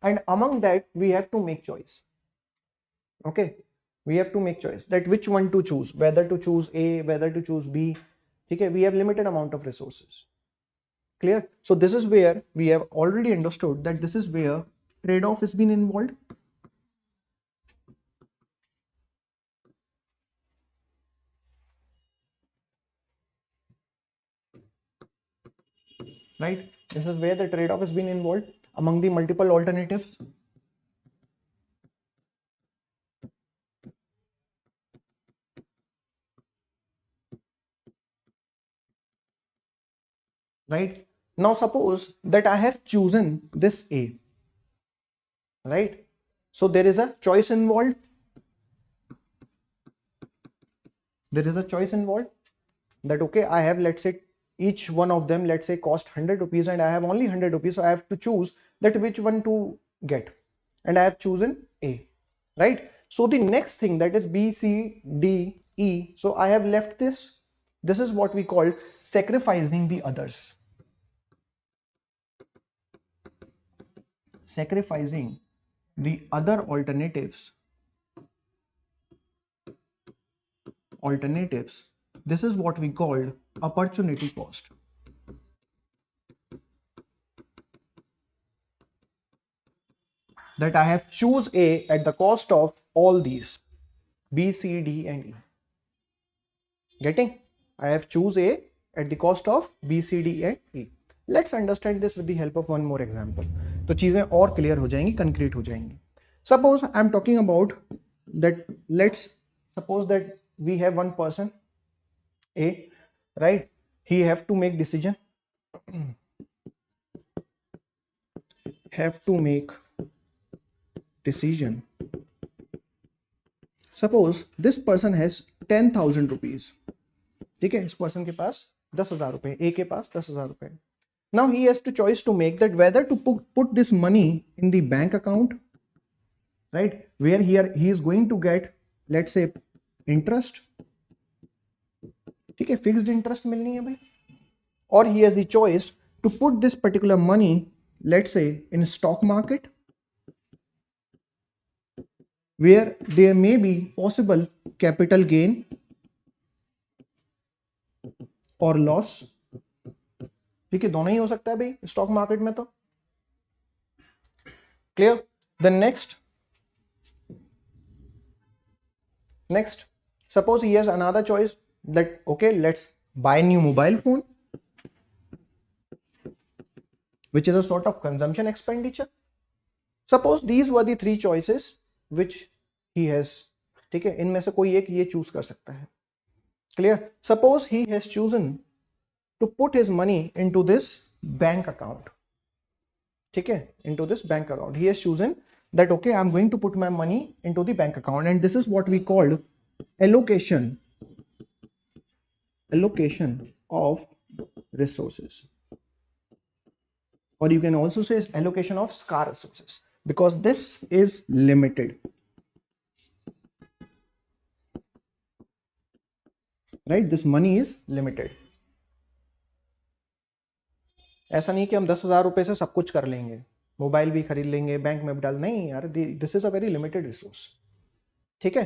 and among that we have to make choice. Okay, we have to make choice that which one to choose, whether to choose A, whether to choose B. Okay, we have limited amount of resources. Clear? So this is where we have already understood that this is where trade-off has been involved. Right? This is where the trade-off has been involved among the multiple alternatives. Right? Now suppose that I have chosen this A. Right? So there is a choice involved. That okay, I have, let's say, each one of them, let's say, cost 100 rupees and I have only 100 rupees, so I have to choose that which one to get, and I have chosen A. Right? So the next thing, that is B, C, D, E, so I have left this. This is what we call sacrificing the others. Sacrificing the other alternatives. This is what we call opportunity cost. That I have choose A at the cost of all these B, C, D and E. Getting? I have choose A at the cost of B, C, D and E. Let's understand this with the help of one more example. तो चीजें और clear हो जाएंगी, concrete हो जाएंगी. Suppose I am talking about that. Let's suppose that we have one person A, right? He have to make decision. Suppose this person has 10,000 rupees. ठीक है, इस पर्सन के पास 10,000 रुपए, ए के पास 10,000 रुपए. Now he has to choice to make that whether to put this money in the bank account, right, where here he is going to get, let's say, interest. ठीक है, fixed interest मिलनी है भाई. Or he has the choice to put this particular money, let's say in stock market, where there may be possible capital gain or loss. ठीक है, दोनों ही हो सकता है भाई स्टॉक मार्केट में तो. Clear. The next suppose he has another choice that okay, let's buy new mobile phone, which is a sort of consumption expenditure. Suppose these were the three choices which he has. ठीक है, इनमें से कोई एक ये choose कर सकता है. Clear. Suppose he has chosen to put his money into this bank account. ठीक है, into this bank account. He has chosen that okay, I'm going to put my money into the bank account, and this is what we called allocation of resources, or you can also say allocation of scarce resources, because this is limited, right? This money is limited. ऐसा नहीं कि हम 10,000 रुपए से सब कुछ कर लेंगे, मोबाइल भी खरीद लेंगे, बैंक में भी डाल, नहीं यार, this is a very limited resource. ठीक है.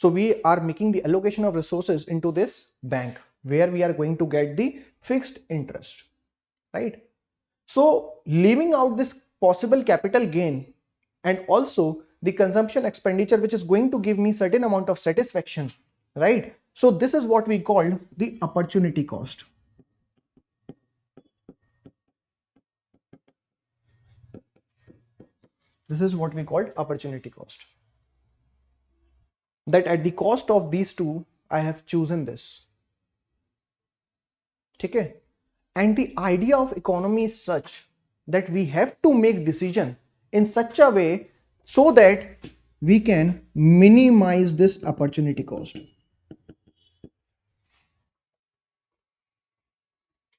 So we are making the allocation of resources into this bank where we are going to get the fixed interest, right? So leaving out this possible capital gain and also the consumption expenditure, which is going to give me certain amount of satisfaction, right? So this is what we call the opportunity cost. This is what we called opportunity cost. That at the cost of these two, I have chosen this. Okay. And the idea of economy is such that we have to make decision in such a way so that we can minimize this opportunity cost.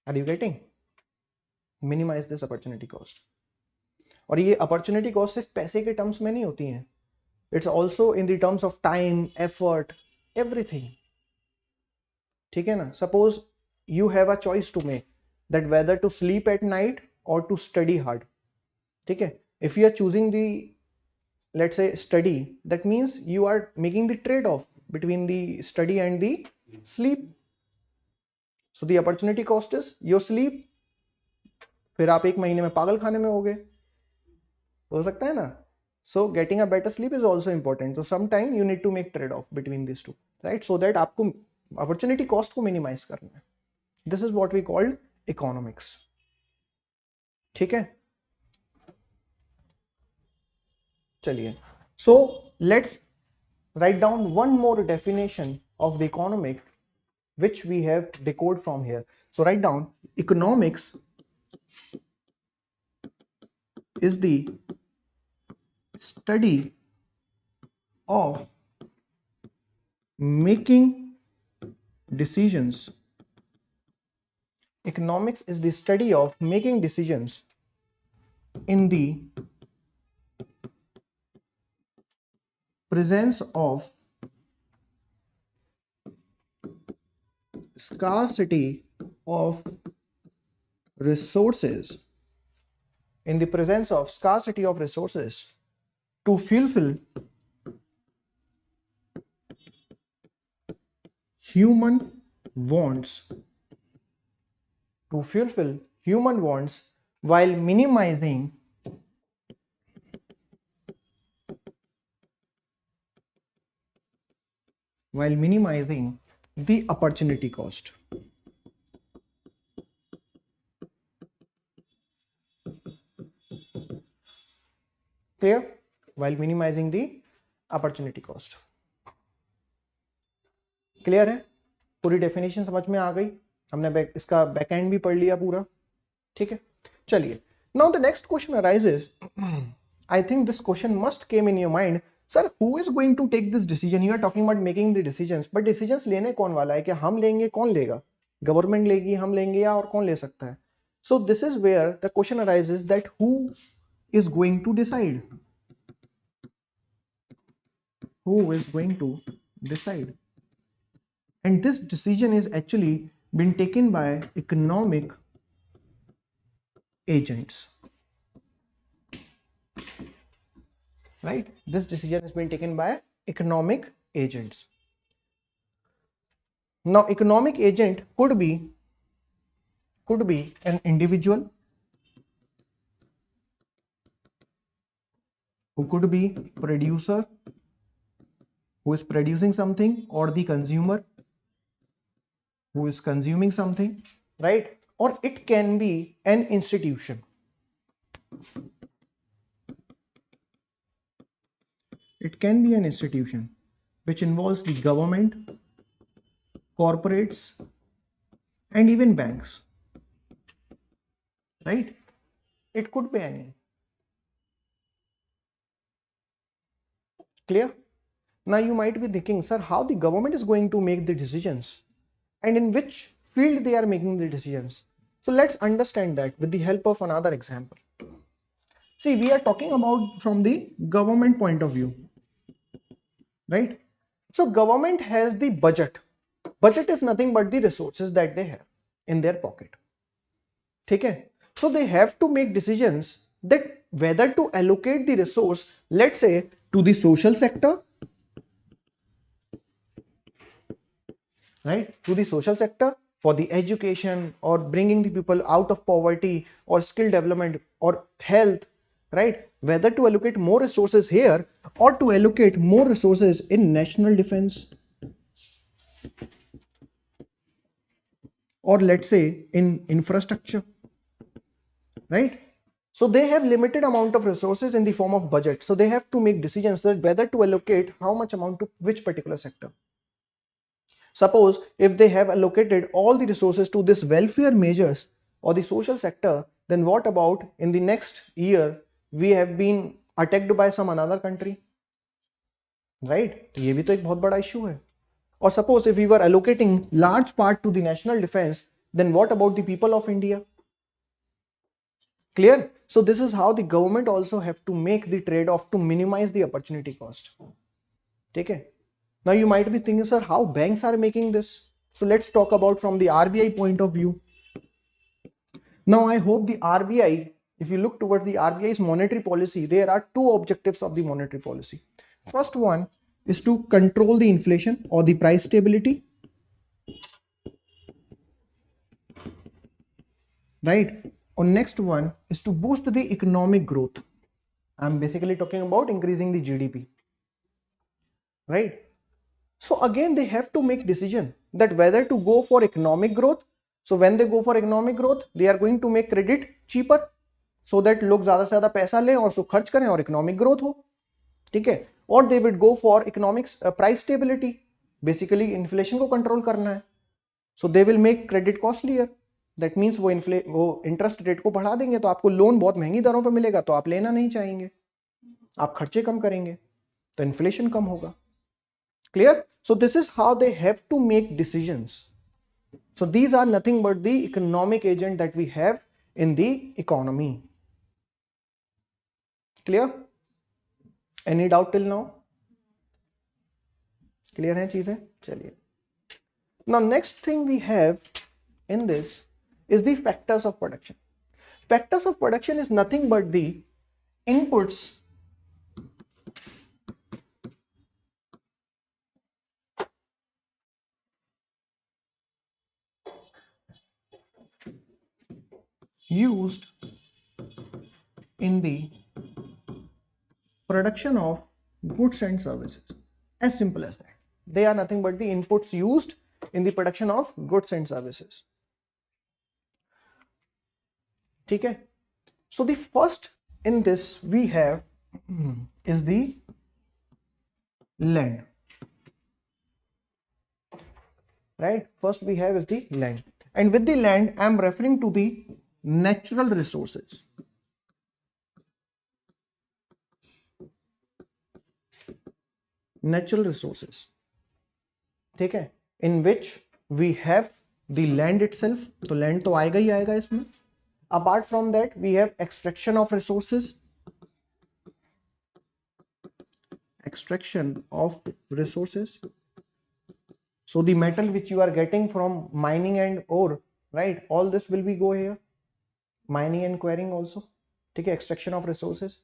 Are you getting? Minimize this opportunity cost. और ये opportunity cost सिर्फ पैसे के terms में नहीं होती हैं. It's also in the terms of time, effort, everything. ठीक है ना? Suppose you have a choice to make that whether to sleep at night or to study hard. ठीक है? If you are choosing the, let's say, study, that means you are making the trade-off between the study and the sleep. So the opportunity cost is your sleep. फिर आप एक महीने में पागल खाने में हो सकता है ना? So getting a better sleep is also important. So sometime you need to make trade-off between these two, right? So that आपको opportunity cost को minimize करना है. This is what we call economics. ठीक है? चलिए. So let's write down one more definition of the economic which we have decoded from here. So write down economics is the study of making decisions. Economics is the study of making decisions in the presence of scarcity of resources, in the presence of scarcity of resources to fulfill human wants, while minimizing the opportunity cost. Clear? While minimizing the opportunity cost. Clear है? पूरी definition समझ में आ गई? हमने इसका backend भी पढ़ लिया पूरा. ठीक है, चलिए. Now the next question arises. I think this question must came in your mind. Sir, who is going to take this decision? You are talking about making the decisions, but decisions लेने कौन वाला है? क्या हम लेंगे? कौन लेगा? Government लेगी, हम लेंगे, या और कौन ले सकता है? So this is where the question arises that who is going to decide? Who is going to decide? And this decision is actually been taken by economic agents, right? This decision has been taken by economic agents. Now economic agent could be an individual, who could be producer who is producing something, or the consumer who is consuming something, right? Or it can be an institution. It can be an institution which involves the government, corporates, and even banks, right? It could be any. Clear? Now you might be thinking, sir, how the government is going to make the decisions and in which field they are making the decisions. So let's understand that with the help of another example. See, we are talking about from the government point of view, right? So government has the budget. Budget is nothing but the resources that they have in their pocket. Okay? So they have to make decisions that whether to allocate the resource, let's say, to the social sector, right? To the social sector for the education or bringing the people out of poverty or skill development or health, right? Whether to allocate more resources here or to allocate more resources in national defense, or let's say in infrastructure, right? So they have limited amount of resources in the form of budget. So they have to make decisions that whether to allocate how much amount to which particular sector. Suppose if they have allocated all the resources to this welfare measures or the social sector, then what about in the next year we have been attacked by some another country, right? ये भी तो एक बहुत बड़ा issue है. Or suppose if we were allocating large part to the national defense, then what about the people of India? Clear? So this is how the government also have to make the trade-off to minimize the opportunity cost. Okay? Now you might be thinking, sir, how banks are making this? So let's talk about from the RBI point of view. Now I hope the RBI, if you look towards the RBI's monetary policy, there are two objectives of the monetary policy. First one is to control the inflation or the price stability, right? Or next one is to boost the economic growth. I'm basically talking about increasing the GDP, right? So again, they have to make decision that whether to go for economic growth. So when they go for economic growth, they are going to make credit cheaper so that लोग ज़्यादा से ज़्यादा पैसा लें और उसको खर्च करें और economic growth हो, ठीक है? Or they would go for economics price stability, basically inflation को control करना है. So they will make credit costlier. That means वो interest rate को बढ़ा देंगे तो आपको लोन बहुत महंगी दरों पर मिलेगा तो आप लेना नहीं चाहेंगे, आप खर्चे कम करेंगे तो इन्फ्लेशन कम होगा. Clear? So this is how they have to make decisions. So these are nothing but the economic agent that we have in the economy. Clear? Any doubt till now? Clear hai cheezein? Chaliye. Now next thing we have in this is the factors of production. Factors of production is nothing but the inputs used in the production of goods and services. As simple as that. They are nothing but the inputs used in the production of goods and services. Okay? So the first in this we have is the land. Right? First we have is the land. And with the land, I am referring to the natural resources. Natural resources. Okay? In which we have the land itself. तो land तो आएगा ही आएगा इसमें. Apart from that, we have extraction of resources. Extraction of resources. So the metal which you are getting from mining and ore, right? All this will be go here. Mining and quarrying also, ठीक है, extraction of resources,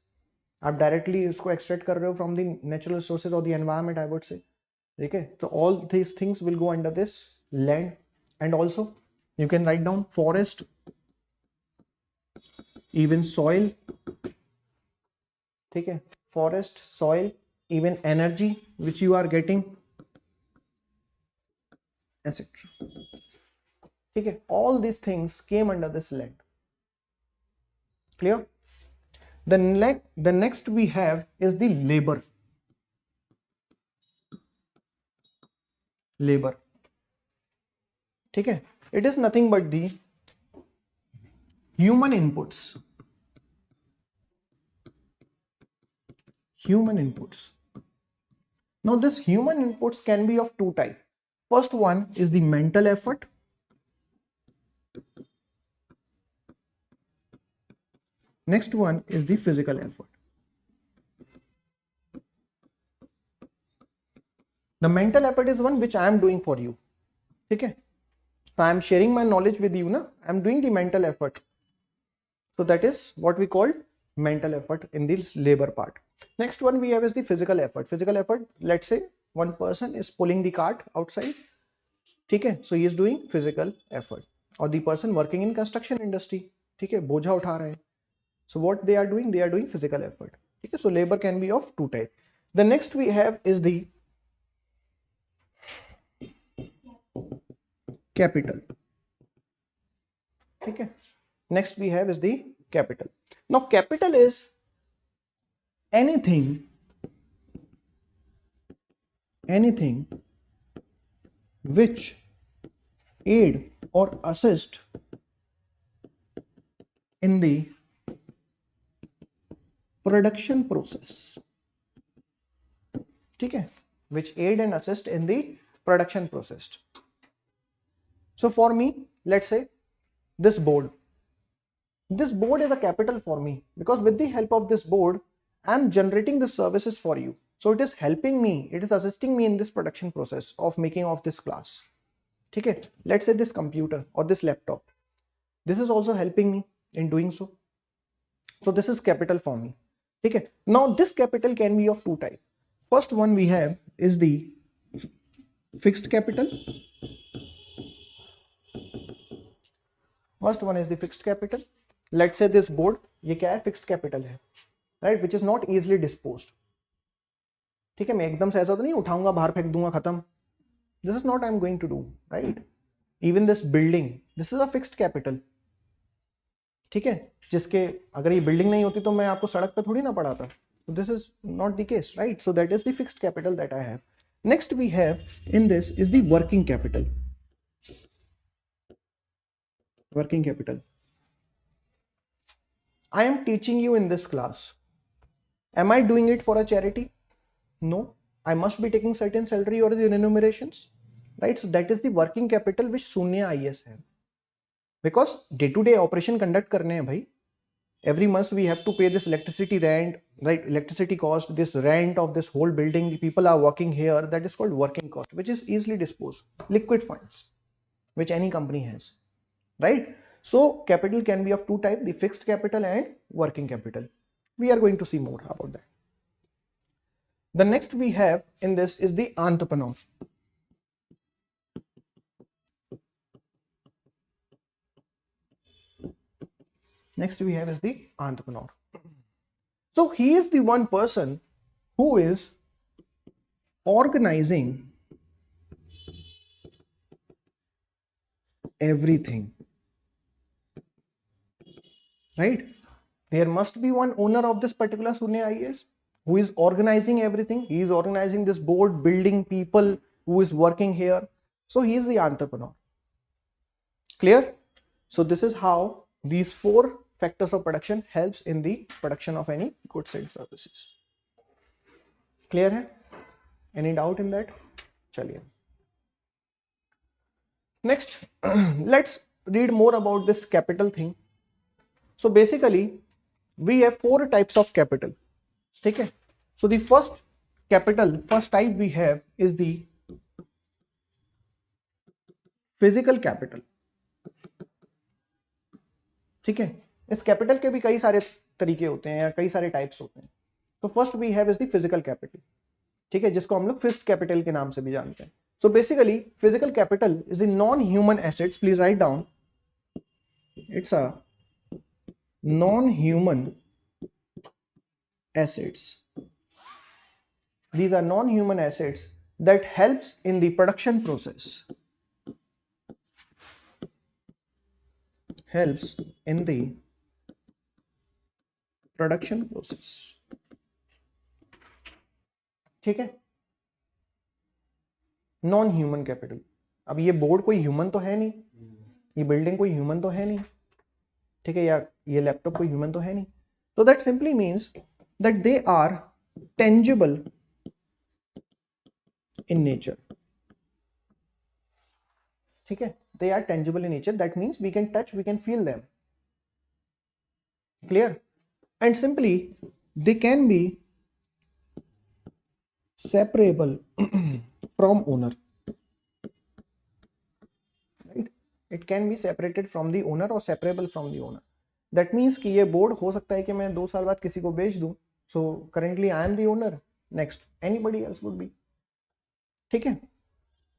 आप directly उसको extract कर रहे हो from the natural resources और the environment I would से, ठीक है. तो all these things will go under this land. And also you can write down forest, even soil, ठीक है, forest, soil, even energy which you are getting, etc. ठीक है, all these things came under this land. Clear? The next we have is the labor. Labor, ठीक है, it is nothing but the human inputs. Human inputs. Now this human inputs can be of two types. First one is the mental effort. Next one is the physical effort. The mental effort is one which I am doing for you. ठीक है, so I am sharing my knowledge with you, na? I am doing the mental effort. So that is what we call mental effort in this labor part. Next one we have is the physical effort. Physical effort, let's say one person is pulling the cart outside. ठीक है, so he is doing physical effort. Or the person working in construction industry, ठीक है, बोझा उठा रहे हैं. So what they are doing? They are doing physical effort. Okay, so labor can be of two types. The next we have is the capital. Okay. Next we have is the capital. Now capital is anything which aid or assist in the production process. ठीक है, which aid and assist in the production process. So for me, let's say this board is a capital for me, because with the help of this board I am generating the services for you. So it is helping me, it is assisting me in this production process of making of this class. ठीक है, let's say this computer or this laptop, this is also helping me in doing so. So this is capital for me. ठीक है, now this capital can be of two types. First one we have is the fixed capital. First one is the fixed capital. Let's say this board, ये क्या है, fixed capital है, right, which is not easily disposed. ठीक है, मैं एकदम से ऐसा तो नहीं उठाऊंगा बाहर फेंक दूंगा खत्म. This is not I am going to do, right? Even this building, this is a fixed capital. ठीक है, जिसके अगर ये बिल्डिंग नहीं होती तो मैं आपको सड़क पे थोड़ी ना पढ़ाता. So this is not the case, right? So that is the fixed capital that I have. Next we have in this is the working capital. Working capital. I am teaching you in this class. Am I doing it for a charity? No. I must be taking certain salary or the remunerations, right? So that is the working capital which Sunya IAS have. Because day-to-day operation conduct करने हैं भाई. Every month we have to pay this electricity rent, right? Electricity cost, this rent of this whole building. The people are working here. That is called working cost, which is easily disposed. Liquid funds, which any company has, right? So capital can be of two types: the fixed capital and working capital. We are going to see more about that. The next we have in this is the entrepreneur. Next we have is the entrepreneur. So he is the one person who is organizing everything, right? There must be one owner of this particular Sunya IAS who is organizing everything. He is organizing this board, building, people who is working here. So he is the entrepreneur. Clear? So this is how these four factors of production helps in the production of any goods and services. Clear hai? Any doubt in that? Chaliye. Next, let's read more about this capital thing. So basically, we have four types of capital. Okay. So the first type we have is the physical capital. ठीक है, इस capital के भी कई सारे तरीके होते हैं या कई सारे टाइप्स होते हैं। तो first we have is the physical capital, ठीक है, जिसको हम लोग फिक्स्ड कैपिटल के नाम से भी जानते हैं। So basically physical capital is the non human assets, please write down, it's a non human assets. These are non-human assets that helps in the production process. Helps in the production process. ठीक है, non human capital. अब ये board कोई human तो है नहीं, ये building कोई ह्यूमन तो है नहीं, ठीक है, या ये लैपटॉप कोई ह्यूमन तो है नहीं। So that simply means that they are tangible in nature. ठीक है, they are tangible in nature, that means we can touch, we can feel them. Clear? And simply they can be separable from owner, right? It can be separated from the owner or separable from the owner. That means कि ये board हो सकता है कि मैं 2 साल बाद किसी को बेच दूं, so currently I am the owner, next anybody else would be, ठीक है,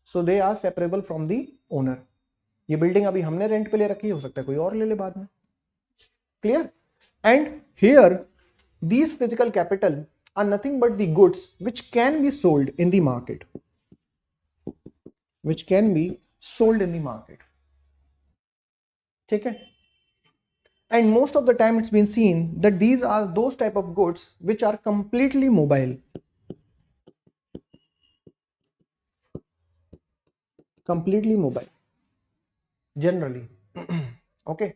so they are separable from the owner. ये बिल्डिंग अभी हमने रेंट पे ले रखी है, हो सकता है कोई और ले ले बाद में। Clear? And here these physical capital are nothing but the goods which can be sold in the market, which can be sold in the market, ठीक है, and most of the time it's been seen that these are those type of goods which are completely mobile, completely mobile generally. Okay,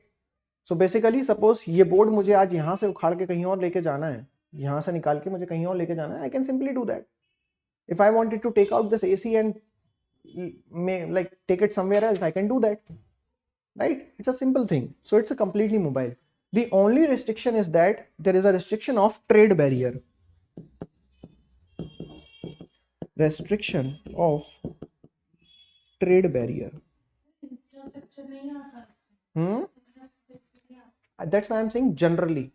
so basically suppose ये board मुझे आज यहाँ से उखाड़ के कहीं और लेके जाना है, यहाँ से निकाल के मुझे कहीं और लेके जाना है, I can simply do that. If I wanted to take out this AC and may like take it somewhere else, I can do that, right? It's a simple thing. So it's a completely mobile. The only restriction is that there is a restriction of trade barrier. Restriction of trade barrier. That's why I'm saying generally.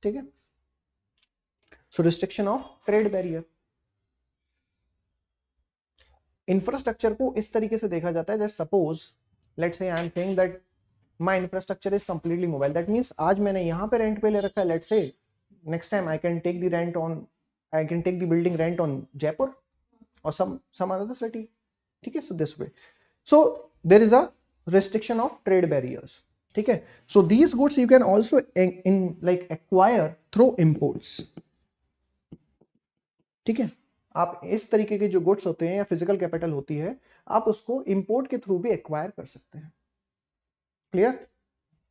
ठीक है? So restriction of trade barrier. Infrastructure को इस तरीके से देखा जाता है that suppose let's say I am saying that my infrastructure is completely mobile. That means आज मैंने यहाँ पे रेंट पे ले रखा है, let's say next time I can take the rent on, I can take the building rent on Jaipur or some other city. ठीक है, so this way. So there is a restriction of trade barriers. ठीक है, so these goods you can also in like acquire through imports. ठीक है, आप इस तरीके के जो गुड्स होते हैं या फिजिकल कैपिटल होती है, आप उसको इंपोर्ट के थ्रू भी एक्वायर कर सकते हैं। क्लियर?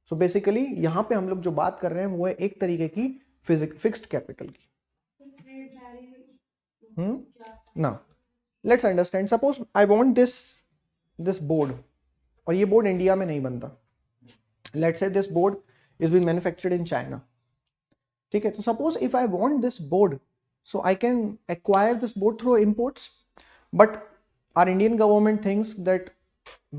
सो बेसिकली यहां पे हम लोग जो बात कर रहे हैं वो है एक तरीके की फिक्स्ड कैपिटल की। ना let's understand, suppose I want this board, और ये बोर्ड इंडिया में नहीं बनता, let's say this board is been manufactured in China, ठीक है, तो suppose if I want this board, so I can acquire this board through imports, but our Indian government thinks that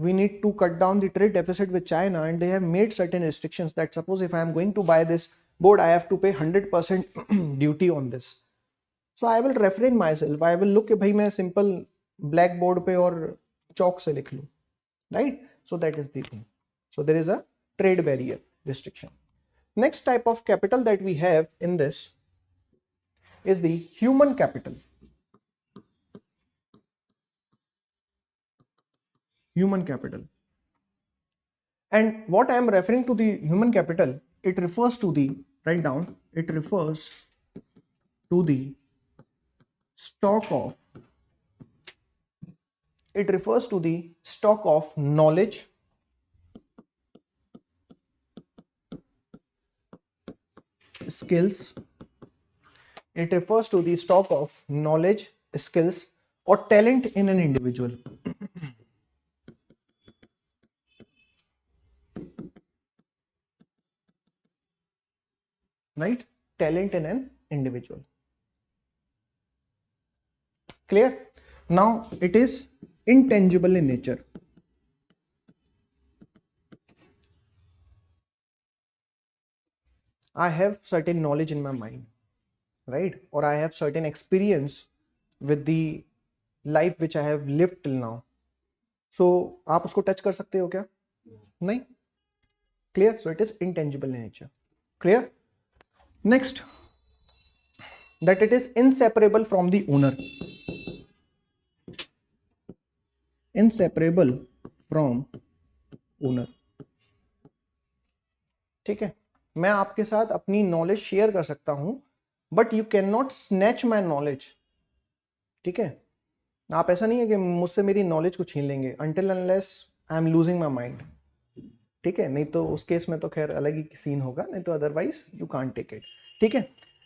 we need to cut down the trade deficit with China, and they have made certain restrictions that suppose if I am going to buy this board, I have to pay 100% duty on this. So I will refrain myself, I will look कि भाई मैं simple black board पे और chalk से लिख लूँ, right? So that is the thing. So there is a trade barrier restriction. Next type of capital that we have in this is the human capital. Human capital. And what I am referring to the human capital, it refers to the, write down, it refers to the stock of, it refers to the stock of knowledge, skills, it refers to the stock of knowledge, skills or talent in an individual. Right? Talent in an individual. Clear? Now it is intangible in nature. I have certain knowledge in my mind, right? Or I have certain experience with the life which I have lived till now. So आप उसको touch कर सकते हो क्या? नहीं. Clear? So it is intangible in nature. Clear? Next, that it is inseparable from the owner. Inseparable from owner. ठीक है, मैं आपके साथ अपनी नॉलेज शेयर कर सकता हूं, but you can not snatch my knowledge. ठीक है, आप ऐसा नहीं है कि मुझसे मेरी नॉलेज को छीन लेंगे until unless I am losing my mind. ठीक है, नहीं तो उस केस में तो खैर अलग ही सीन होगा, नहीं तो otherwise you can't take it. ठीक है,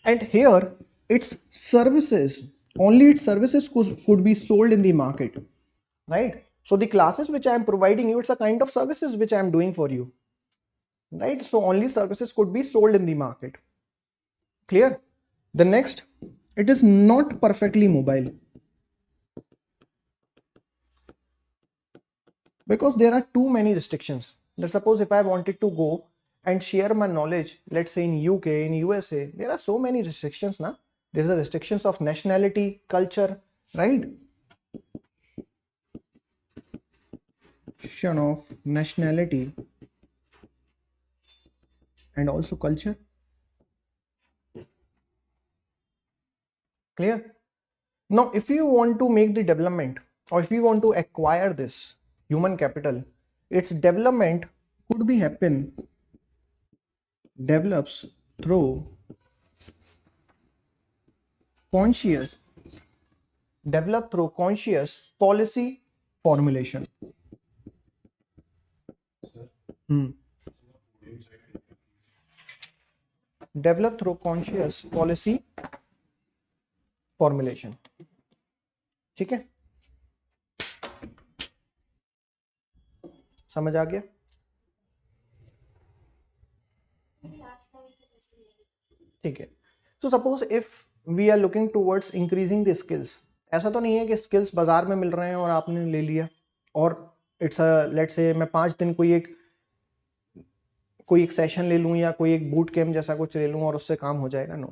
and here it's services, only its services could be sold in the market, right? So the classes which I am providing you, it's a kind of services which I am doing for you, right? So only services could be sold in the market. Clear? The next, it is not perfectly mobile, because there are too many restrictions. Let's suppose if I wanted to go and share my knowledge, let's say in UK, in USA, there are so many restrictions now. There's a restrictions of nationality, culture, right? Restriction of nationality and also culture. Clear? Now if you want to make the development, or if you want to acquire this human capital, its development could be develops through conscious policy formulation. Develop through conscious policy formulation. ठीक है, समझ आ गया? ठीक है. So suppose if we are looking towards increasing the skills, ऐसा तो नहीं है कि skills बाजार में मिल रहे हैं और आपने ले लिया, और it's a, let's say मैं 5 दिन कोई एक सेशन ले लूं या कोई एक बूट कैम्प जैसा कुछ ले लूं और उससे काम हो जाएगा. No,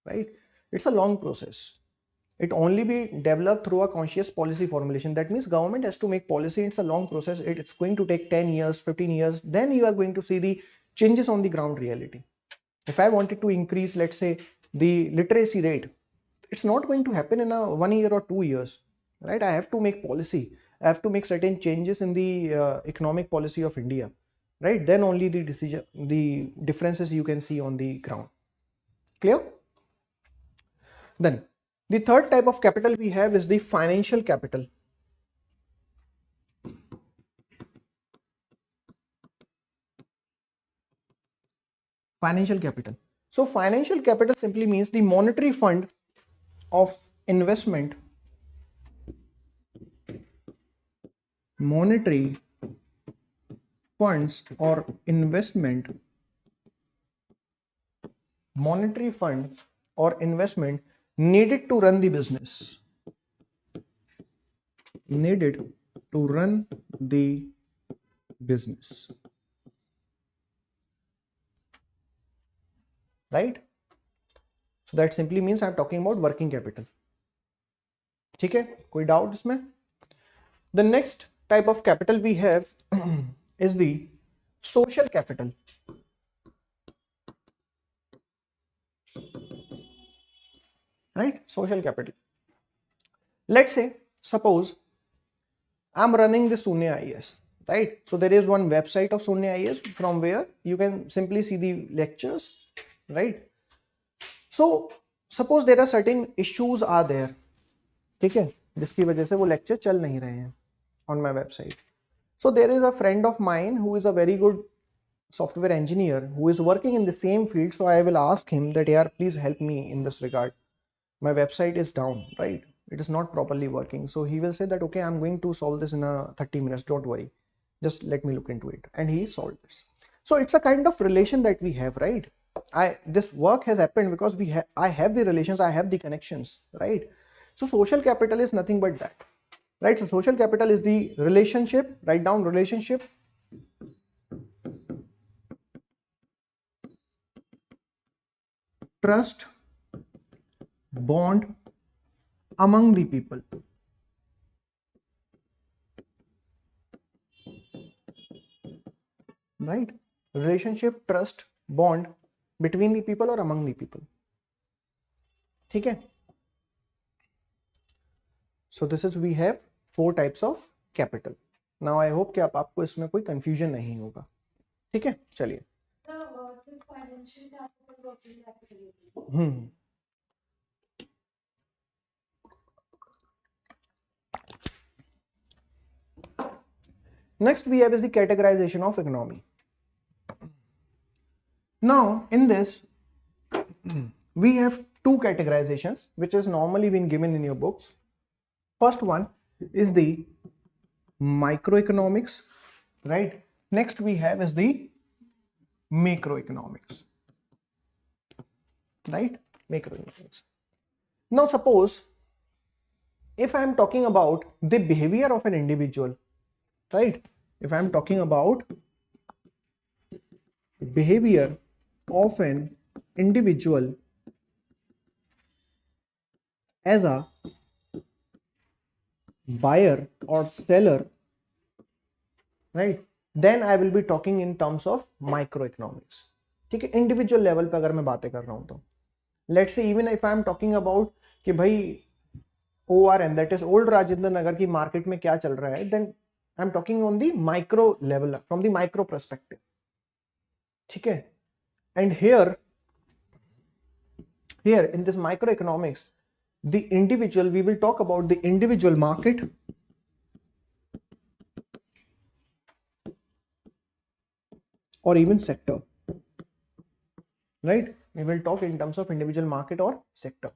right? It's a long process. It only be developed through a conscious policy formulation. That means government has to make policy. It's a long process. It's going to take 10 years, 15 years. Then you are going to see the changes on the ground reality. If I wanted to increase, let's say, the literacy rate, it's not going to happen in a 1 year or 2 years, right? I have to make policy. I have to make certain changes in the economic policy of India, right? Then only the differences you can see on the ground. Clear? Then the third type of capital we have is the financial capital. Financial capital. So financial capital simply means the monetary fund of investment. Monetary funds or investment. Monetary fund or investment needed to run the business. Needed to run the business. Right? So that simply means I'm talking about working capital. ठीक है, कोई doubt इसमें? The next type of capital we have is the social capital. Right? Social capital. Let's say, suppose I'm running the Sunya IAS, right? So there is one website of Sunya IAS from where you can simply see the lectures, right? So suppose there are certain issues are there, ठीक है, जिसकी वजह से वो lecture चल नहीं रहे हैं on my website. So there is a friend of mine who is a very good software engineer who is working in the same field. So I will ask him that, yeah, please help me in this regard. My website is down, right? It is not properly working. So he will say that, okay, I'm going to solve this in a 30 minutes. Don't worry. Just let me look into it. And he solved this. So it's a kind of relation that we have, right? This work has happened because I have the relations, I have the connections, right? So social capital is nothing but that, right? So social capital is the relationship. Write down relationship. trust bond among the people. Right? Relationship, trust, bond between the people or among the people. ठीक है? So this is we have 4 types of capital. Now I hope कि आपको इसमें कोई confusion नहीं होगा. ठीक है? चलिए. Next we have is the categorization of economy. Now in this we have 2 categorizations which is normally been given in your books. First one is the microeconomics, right? Next we have is the macroeconomics, right? Macroeconomics. Now suppose if I am talking about the behavior of an individual, right? If I am talking about behavior of an individual as a buyer or seller, right, then I will be talking in terms of microeconomics. ठीक है, individual level पे अगर मैं बातें कर रहा हूं तो let's say even if I am talking about कि भाई ORN that is old Rajendra Nagar की मार्केट में क्या चल रहा है, then I am talking on the micro level from the micro perspective. ठीक है, and here in this microeconomics the individual, we will talk about the individual market or even sector, right? We will talk in terms of individual market or sector.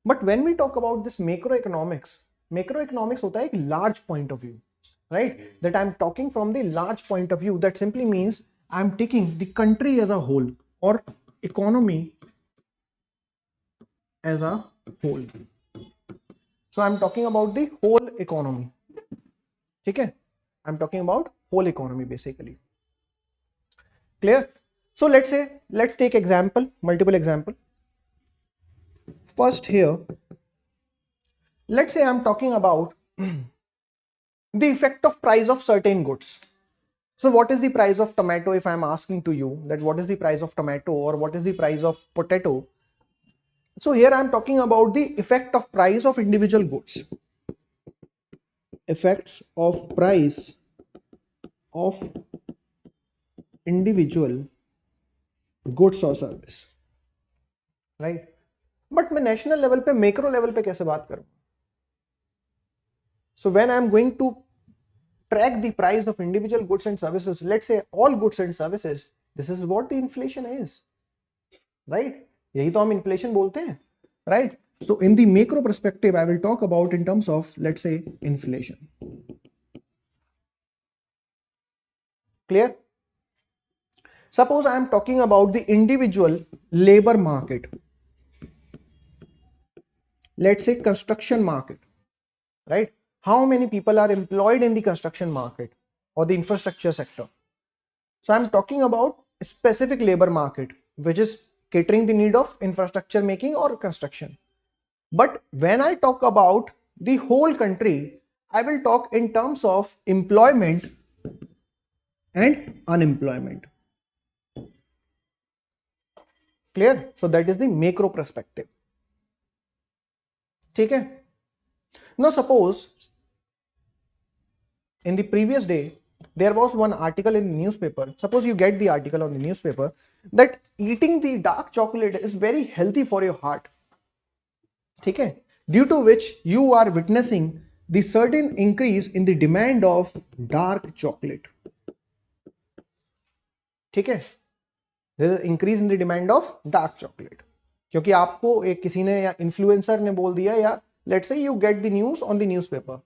But when we talk about this macroeconomics hota hai ek large point of view, right? That I'm talking from the large point of view. That simply means I'm taking the country as a whole or economy as a whole. So I'm talking about the whole economy. Okay, I'm talking about whole economy basically. Clear? So let's take example, multiple example. First here, let's say I'm talking about the effect of price of certain goods. So what is the price of tomato? If I'm asking to you that what is the price of tomato or what is the price of potato? So here I'm talking about the effect of price of individual goods. Effects of price of individual goods or service, right? But मैं national level पे, macro level पे कैसे बात करूं? So when I'm going to track the price of individual goods and services, let's say all goods and services, this is what the inflation is, right? यही तो हम inflation बोलते हैं, right? So in the macro perspective, I will talk about in terms of, let's say, inflation. Clear? Suppose I am talking about the individual labor market. Let's say construction market, right? How many people are employed in the construction market or the infrastructure sector? So I'm talking about a specific labor market, which is catering the need of infrastructure making or construction. But when I talk about the whole country, I will talk in terms of employment and unemployment. Clear? So that is the macro perspective. Okay? Now suppose in the previous day, there was one article in the newspaper. Suppose you get the article on the newspaper that eating the dark chocolate is very healthy for your heart. Okay? Due to which you are witnessing the certain increase in the demand of dark chocolate. Okay? There is increase in the demand of dark chocolate. क्योंकि आपको एक किसी ने या influencer ने बोल दिया या let's say you get the news on the newspaper.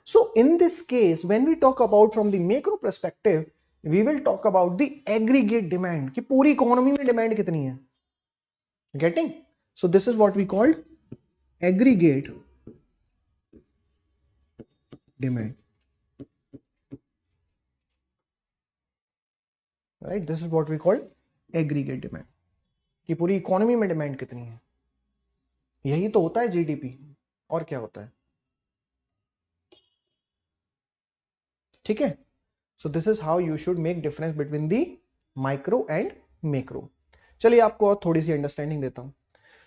So in this case, when we talk about from the macro perspective, we will talk about the aggregate demand कि पूरी इकोनॉमी में डिमांड कितनी है. Getting? So this is what we call aggregate demand. Right? This is what we call aggregate demand. कि पूरी economy में demand कितनी है। यही तो होता है जीडीपी, और क्या होता है। ठीक है, so this is how you should make difference between the micro and macro. चलिए आपको और थोड़ी सी अंडरस्टैंडिंग देता हूं।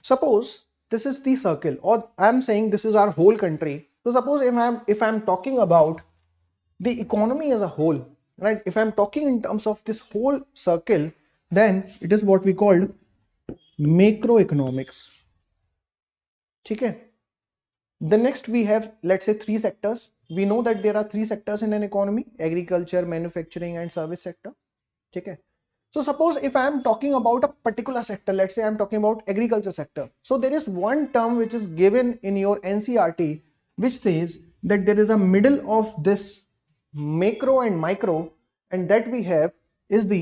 Suppose this is the circle, or I'm saying this is our whole country. So suppose if I'm talking about the economy as a whole, right? If I'm talking in terms of this whole circle, then it is what we called macroeconomics. ठीक है, the next we have, let's say, three sectors. We know that there are three sectors in an economy: agriculture, manufacturing and service sector. ठीक है, so suppose if I am talking about a particular sector, let's say I am talking about agriculture sector. So there is one term which is given in your NCERT which says that there is a middle of this macro and micro, and that we have is the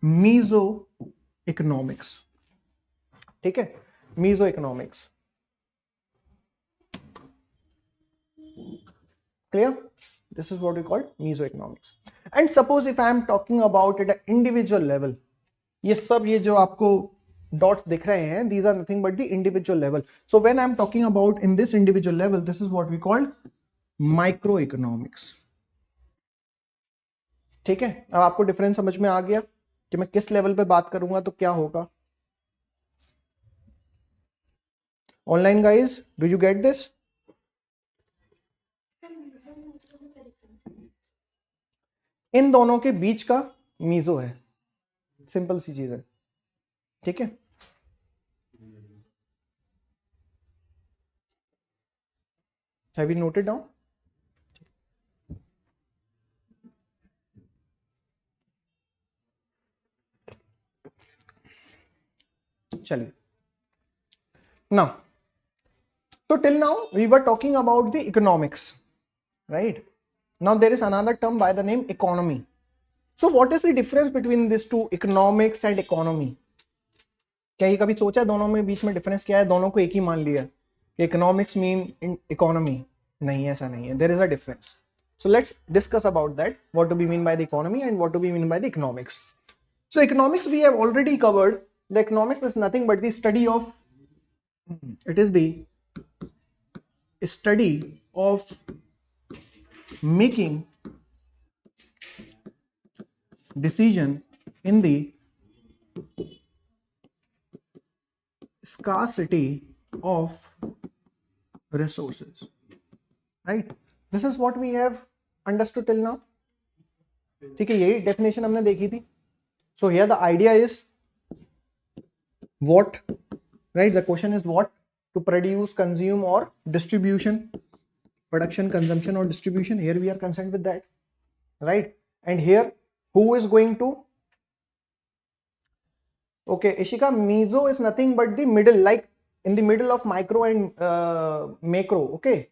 mesoeconomics. ठीक है, mesoeconomics. Clear? This is what we call mesoeconomics. And suppose if I am talking about at an individual level, ये सब ये जो आपको dots दिख रहे हैं, these are nothing but the individual level. So when I am talking about in this individual level, this is what we call microeconomics. ठीक है, अब आपको डिफरेंस समझ में आ गया कि मैं किस लेवल पे बात करूंगा तो क्या होगा। Online guys, do you get this? इन दोनों के बीच का मीजो है, सिंपल सी चीज है। ठीक है, हैव यू नोटेड डाउन? चलिए, now so till now we were talking about the economics, right? Now there is another term by the name economy. So what is the difference between these two, economics and economy? क्या ये कभी सोचा दोनों में बीच में difference क्या है? दोनों को एक ही मान लिया कि इकोनॉमिक्स मीन इकोनॉमी? नहीं, ऐसा नहीं है, there is a difference. So let's discuss about that, what do we mean by the economy and what do we mean by the economics. So economics we have already covered. The economics is nothing but the study of, it is the study of making decision in the scarcity of resources, right? This is what we have understood till now. ठीक है, यही definition हमने देखी थी. So here the idea is what, right? The question is what? To produce, consume or distribution. Production, consumption or distribution. Here we are concerned with that, right? And here who is going to, okay, Ishika, meso is nothing but the middle, like in the middle of micro and macro. Okay,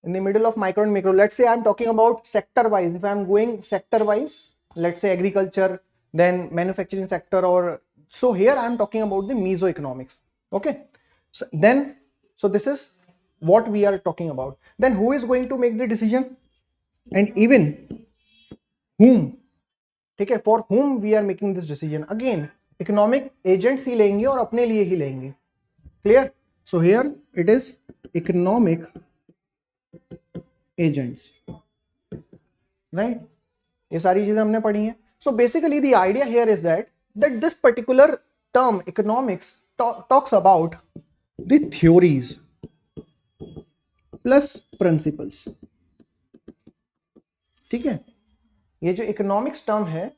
in the middle of micro and macro. Let's say I'm talking about sector wise. If I'm going sector wise, let's say agriculture, then manufacturing sector, or so here I'm talking about the mesoeconomics. Okay, so then, so this is what we are talking about. Then who is going to make the decision, and even whom? ठीक है, for whom we are making this decision? Again, economic agents ही लेंगे और अपने लिए ही लेंगे. Clear? So here it is economic agents, right? ये सारी चीजें हमने पढ़ी हैं. So basically the idea here is that this particular term economics talks about the theories plus principles. ठीक है, ये जो इकोनॉमिक्स टर्म है,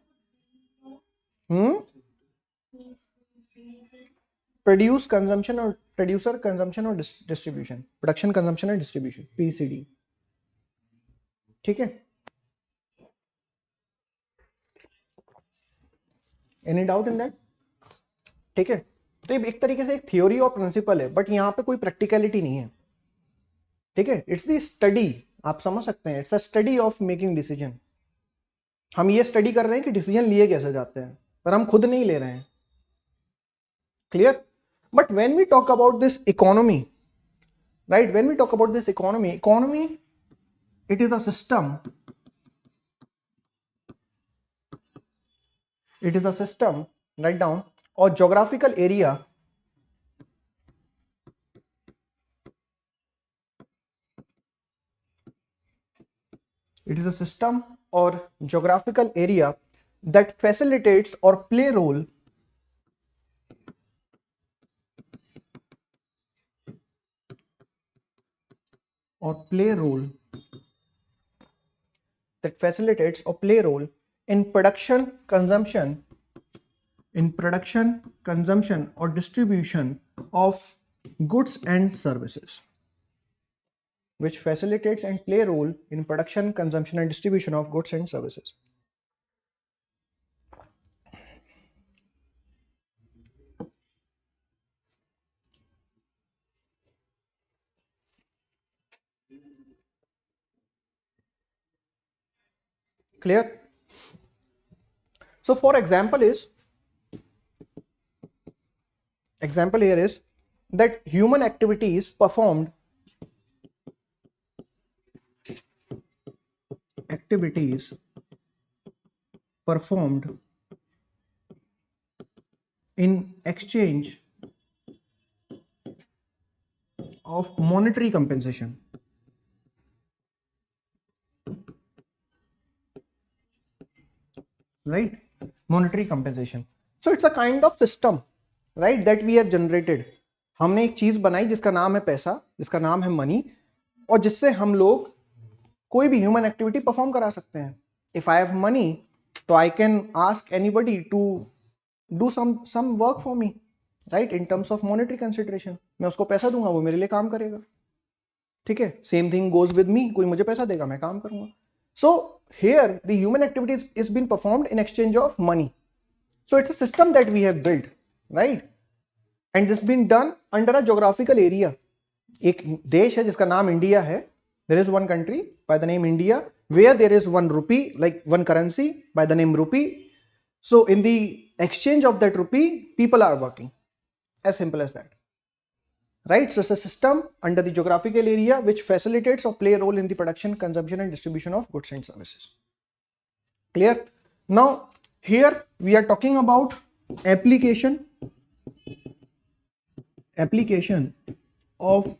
प्रोड्यूस, कंजम्पशन और प्रोड्यूसर, कंजम्पशन और डिस्ट्रीब्यूशन, प्रोडक्शन, कंजम्पशन और डिस्ट्रीब्यूशन, पीसीडी. ठीक है, एनी डाउट इन दैट? ठीक है, तो ये एक तरीके से एक थ्योरी और प्रिंसिपल है, बट यहाँ पे कोई प्रैक्टिकलिटी नहीं है. ठीक है, इट्स द स्टडी, आप समझ सकते हैं, it's a study of making decision. हम ये स्टडी कर रहे हैं कि डिसीजन लिए कैसे जाते हैं, पर हम खुद नहीं ले रहे हैं. Clear? But when we talk about this economy, right, when we talk about this economy, it is a system, write down, or geographical area it is a system or geographical area that facilitates or play role that facilitates or play role in production, consumption or distribution of goods and services, which facilitates and play a role in production, consumption and distribution of goods and services. Clear? So for example here is that human activities performed in exchange of monetary compensation. Right? Monetary compensation. So it's a kind of system, right, that we have generated. हमने एक चीज बनाई जिसका नाम है पैसा, जिसका नाम है मनी, और जिससे हम लोग कोई भी ह्यूमन एक्टिविटी परफॉर्म करा सकते हैं. इफ आई हैव मनी तो I can ask anybody to do some work for me, right, in terms of monetary consideration. मैं उसको पैसा दूंगा, वो मेरे लिए काम करेगा. ठीक है, same thing goes with me, कोई मुझे पैसा देगा, मैं काम करूंगा. So here the human activity is being performed in exchange of money. So it's a system that we have built, right? And this been done under a geographical area. एक देश है जिसका नाम इंडिया है. There is one country by the name India where there is one rupee, like one currency by the name rupee. So in the exchange of that rupee, people are working. As simple as that. Right? So it's a system under the geographical area which facilitates or play a role in the production, consumption and distribution of goods and services. Clear? Now here we are talking about application of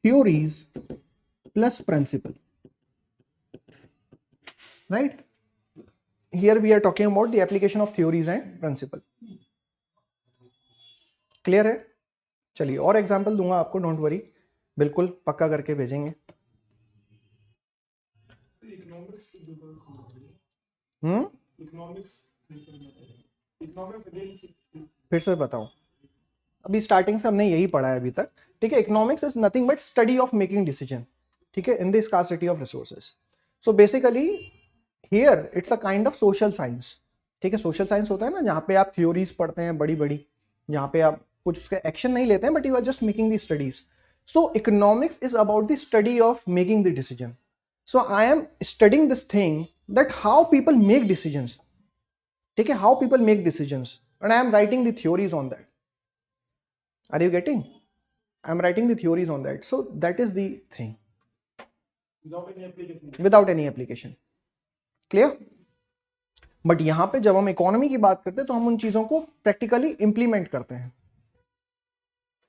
theories plus principle. Right? Here we are talking about the application of theories and principle. Clear है? चलिए और example दूंगा आपको, don't worry, बिल्कुल पक्का करके भेजेंगे. फिर से बताऊं, अभी स्टार्टिंग से हमने यही पढ़ा है अभी तक. ठीक है, economics is nothing but study of making decision. ठीक है, in the scarcity of resources. So basically here it's a kind of social science. ठीक है, सोशल साइंस होता है ना जहाँ पे आप थ्योरीज पढ़ते हैं बड़ी बड़ी, जहाँ पे आप कुछ उसका एक्शन नहीं लेते हैं but you are just making the studies. So economics is about the study of making the decision. So I am studing this thing that how people make decisions. ठीक है, how people make decisions and I am writing the theories on that. Are you getting? I'm writing the theories on that. So that is the thing. Without any application. Clear? But यहाँ पे जब हम economy की बात करते हैं तो हम उन चीजों को प्रैक्टिकली इंप्लीमेंट करते हैं.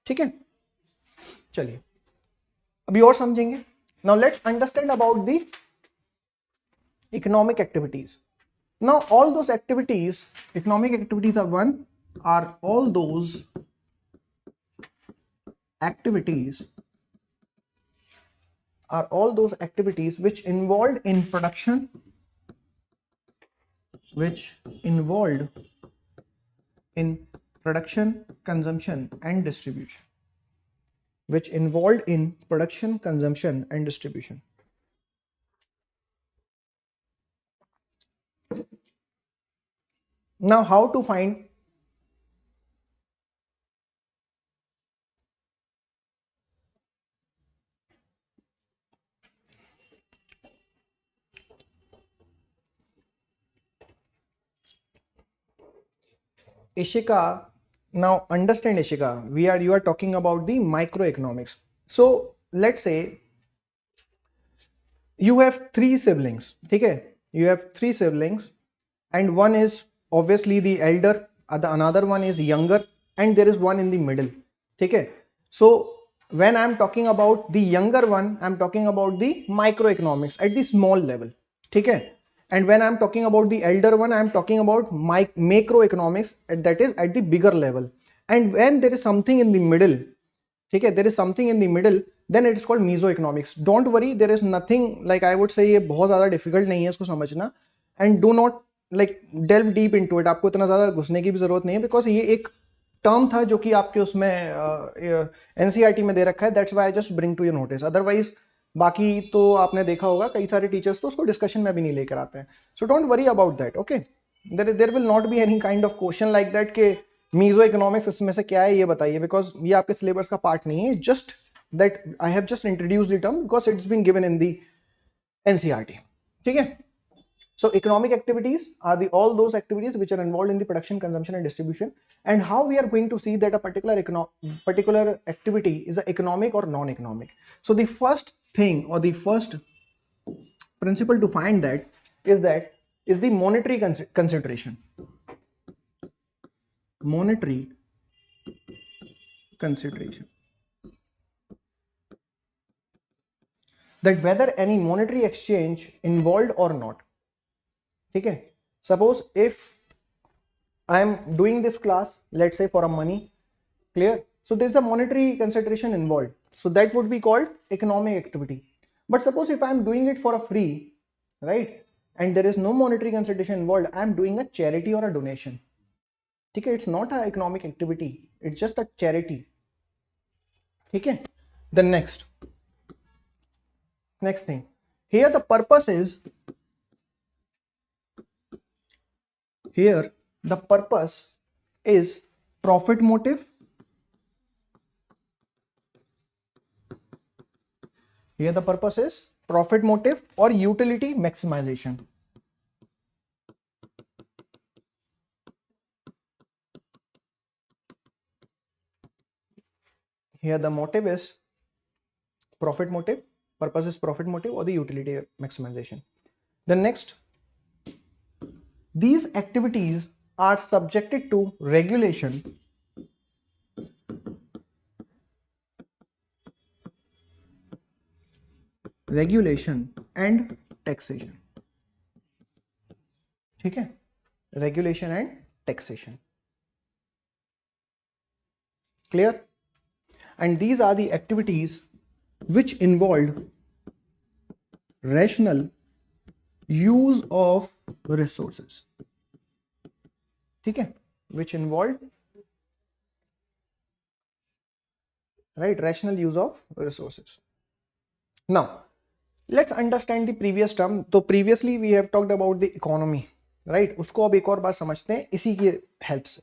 ठीक है, चलिए अभी और समझेंगे. Now let's understand about the economic activities. Now all those activities, economic activities are all those activities which involved in production, consumption and distribution. Now how to find Ishika? Now understand, Ishika, you are talking about the microeconomics. So let's say you have 3 siblings. ठीक है, you have 3 siblings and one is obviously the elder, another one is younger, and there is one in the middle. ठीक है? So when I am talking about the younger one, I am talking about the microeconomics at the small level. ठीक है? And when I am talking about the elder one, I am talking about macroeconomics, that is at the bigger level. And when there is something in the middle, ठीक है, there is something in the middle, then it is called mesoeconomics. Don't worry, there is nothing like, I would say ये बहुत ज़्यादा difficult नहीं है इसको समझना, and do not like delve deep into it. आपको इतना ज़्यादा घुसने की भी ज़रूरत नहीं है, because ये एक टर्म था जो कि आपके उसमें एनसीईआरटी में दे रखा है. That's why I just bring to your notice. Otherwise बाकी तो आपने देखा होगा कई सारे टीचर्स तो उसको डिस्कशन में भी नहीं लेकर आते हैं. So don't worry about that. Okay, there will not be any kind of question like that के मीजो इकोनॉमिक्स इसमें से क्या है ये बताइए, बिकॉज ये आपके सिलेबस का पार्ट नहीं है. Just that I have just introduced the term because it's been given in the NCERT. ठीक है. So economic activities are all those activities which are involved in the production, consumption and distribution, and how we are going to see that a particular activity is a economic or non-economic. So the first thing or the first principle to find that is the monetary consideration. Monetary consideration. That whether any monetary exchange involved or not. ठीक है. Suppose if I am doing this class, let's say for a money, clear? So there is a monetary consideration involved. So that would be called economic activity. But suppose if I am doing it for a free, right? And there is no monetary consideration involved, I am doing a charity or a donation. ठीक है. It's not an economic activity. It's just a charity. ठीक है. The next thing. Here the purpose is. Here the purpose is profit motive. Here the purpose is profit motive or utility maximization. Here the motive is profit motive, purpose is profit motive or the utility maximization. The next, these activities are subjected to regulation and taxation. ठीक है. Regulation and taxation. Clear? And these are the activities which involve rational use of resources. ठीक है. Which involve right rational use of resources. Now let's understand the previous term. तो previously we have talked about the economy, right? उसको अब एक और बार समझते हैं इसी की help से.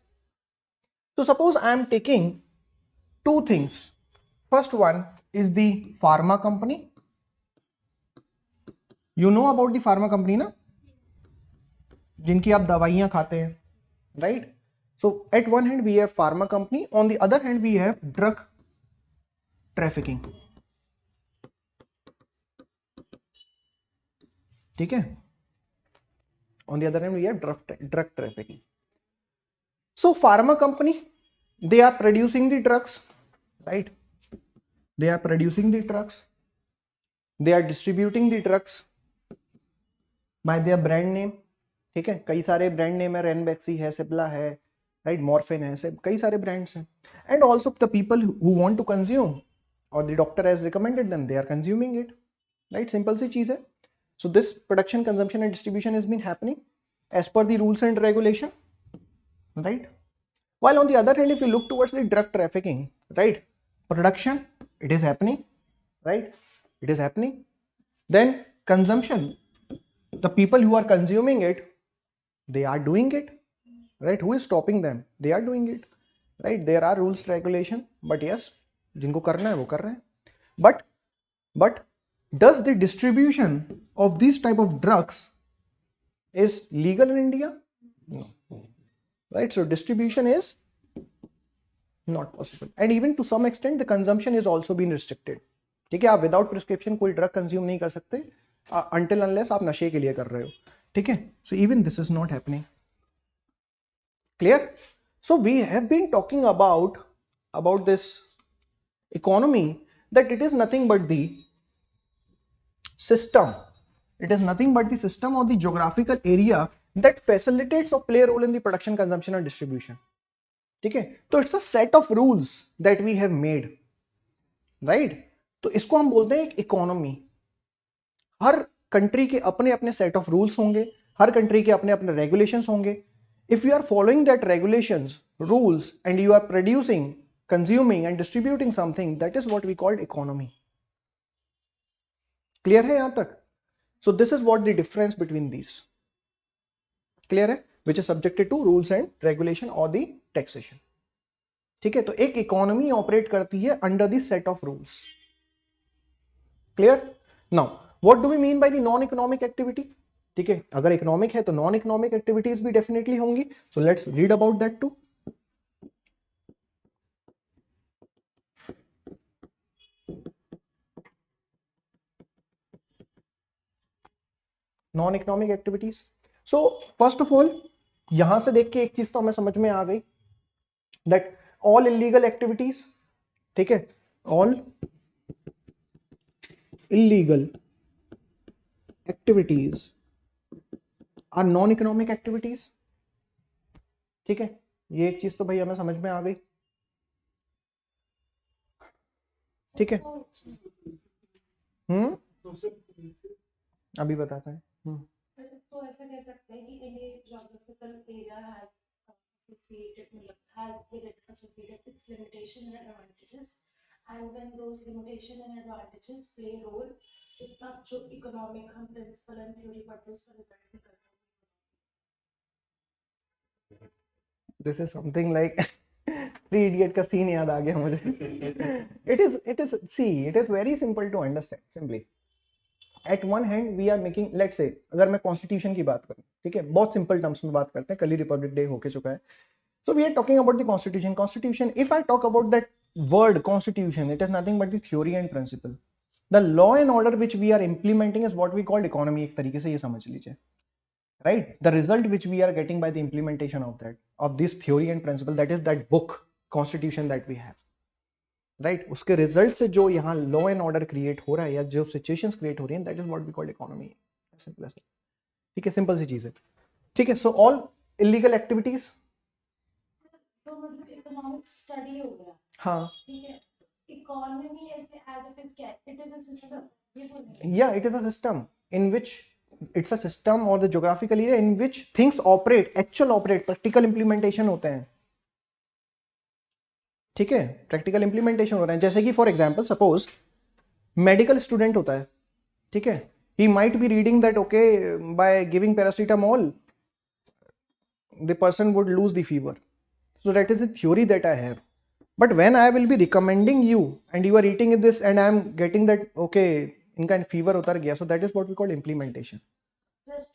So suppose I am taking two things. First one is the pharma company. You know about the pharma company ना, जिनकी आप दवाइयां खाते हैं, right? So at one hand we have pharma company, on the other hand we have drug trafficking. ठीक है. On the other hand we have drug trafficking. So pharma company, they are producing the drugs, right? They are producing the drugs, they are distributing the drugs by their brand name. ठीक है. कई सारे brand name है, रेनबैक्सी है, सिप्ला है, right, morphine है, सब कई सारे ब्रांड्स हैं. And also the people who want to consume और the doctor has recommended them, they are consuming it, right. Simple सी चीज है. So this production, consumption and distribution has been happening as per the rules and regulation, right. While on the other hand, if you look towards the drug trafficking, right, production, it is happening, right, it is happening. Then consumption, the people who are consuming it, they are doing it, right. Who is stopping them? They are doing it, right. There are rules, regulation, but yes, जिनको करना है वो कर रहे हैं. But does the distribution of these type of drugs is legal in India? No. Right, so distribution is not possible, and even to some extent the consumption is also been restricted. ठीक है. आप without prescription कोई drug consume नहीं कर सकते until unless आप नशे के लिए कर रहे हो. ठीक है. So even this is not happening. Clear? So we have been talking about this economy, that it is nothing but the system. It is nothing but the system or the geographical area that facilitates or play a role in the production, consumption and distribution. ठीक है, तो it's a set of rules that we have made, right. तो इसको हम बोलते हैं एक economy. हर country के अपने अपने सेट ऑफ रूल्स होंगे, हर कंट्री के अपने अपने रेगुलेशंस होंगे. If you are following that regulations, rules, and you are producing, consuming and distributing something, that is what we called economy. Clear है यहां तक? So this is what the difference between these. Clear है? Which is subjected to rules and regulation और the taxation. ठीक है, तो एक economy operate करती है under the set of rules. Clear? Now what do we mean by the non economic activity? ठीक है, अगर इकोनॉमिक है तो नॉन इकोनॉमिक एक्टिविटीज भी डेफिनेटली होंगी. So let's read about that too. Non economic activities. So first of all, यहां से देख के एक चीज तो हमें समझ में आ गई, दैट ऑल इलीगल एक्टिविटीज, ठीक है, all illegal activities are non economic activities. ठीक है, ये एक चीज तो भाई हमें समझ में आ गई. ठीक है, अभी बताते हैं. तो ऐसा कह सकते हैं कि any geographical area has with it associated its limitation and advantages, and when those limitation and advantages play a role, इतना जो economic हम principle and theory पढ़ते हैं उसका result भी करते हैं. This is something like three idiot का सीन याद आ गया मुझे. It is very simple to understand. Simply at one hand we are making, let's say अगर मैं कॉन्स्टिट्यूशन की बात करूं, ठीक है, बहुत सिंपल टर्म्स में बात करते हैं, कल ही रिपब्लिक डे होके चुका है. So we are talking about the constitution. Constitution, if I talk about that word constitution, it is nothing but the theory and principle. The law and order which we are implementing is what we called economy. एक तरीके से ये समझ लीजिए, right? The result which we are getting by the implementation of this theory and principle, that is that book constitution that we have, right? उसके result से जो यहाँ लॉ एंड ऑर्डर क्रिएट हो रहा है या जो सिचुएशंस क्रिएट हो रही हैं, that is what we called economy. Simple as. ठीक है, सिंपल सी चीज है. ठीक है, सो ऑल इलीगल एक्टिविटीज. तो मतलब इकोनॉमिक स्टडी हो गया. हाँ, ठीक है, इकोनॉमी ऐसे एज इट इज क्या, it is a system. yeah, it is a system in which it's a system or the geographical area in which things operate, actual operate, practical implementation होते हैं. ठीक है, प्रैक्टिकल इंप्लीमेंटेशन हो रहे हैं. जैसे कि for example suppose medical student होता है, ठीक है, he might be reading that okay by giving paracetamol the person would lose the fever. So that is the theory that I have. But when I will be recommending you and you are eating this and I am getting that okay इनका fever उतर गया, so that is what we call implementation. Just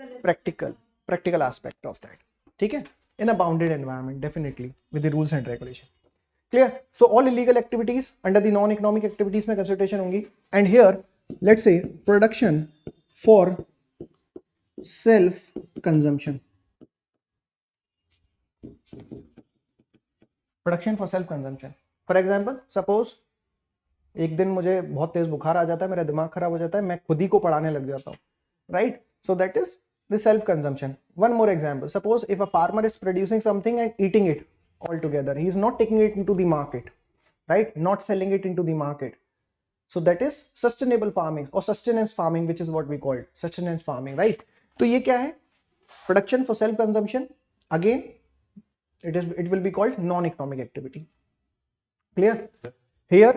a practical aspect of that. ठीक है, in a bounded environment, definitely with the rules and regulation. Clear? So all illegal activities under the non-economic activities में consideration होंगी. And here let's say production for self consumption. Production for self consumption. For example suppose एक दिन मुझे बहुत तेज बुखार आ जाता है, मेरा दिमाग खराब हो जाता है, मैं खुद ही को पढ़ाने लग जाता हूँ, right? So that is the self consumption. One more example, suppose if a farmer is producing something and eating it all together, he is not taking it into the market, right, not selling it into the market. So that is sustainable farming और sustenance farming, which is what we called sustenance farming, right? तो ये क्या है? Production for self consumption. Again it will be called non-economic activity. Clear? Here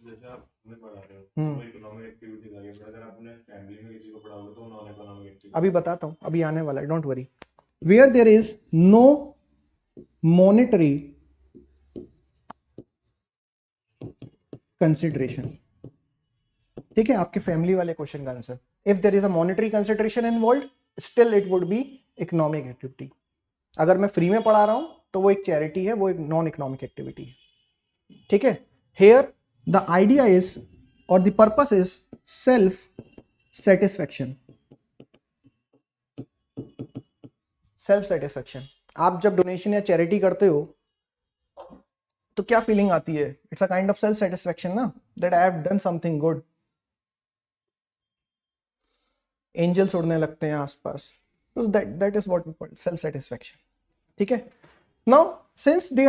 जैसे आप हमें पढ़ा रहे हो वो इकोनॉमिक एक्टिविटीज आ गई, अगर आपने फैमिली में किसी को पढ़ाओगे तो नॉन इकोनॉमिक एक्टिविटी. अभी बताता हूं, अभी आने वाला है, don't worry. Where there is no monetary consideration. ठीक है, आपके फैमिली वाले क्वेश्चन का answer. If there is a monetary consideration involved, still it would be economic activity. अगर मैं फ्री में पढ़ा रहा हूं तो वो एक चैरिटी है, वो एक नॉन इकोनॉमिक एक्टिविटी है. ठीक है, हेयर द आइडिया इज और the purpose is self satisfaction. Self satisfaction. आप जब डोनेशन या चैरिटी करते हो तो क्या फीलिंग आती है? It's a kind of self satisfaction ना, that I have done something good. Angels उड़ने लगते हैं आसपास, तो that is what we call self satisfaction. ठीक है। Now, since they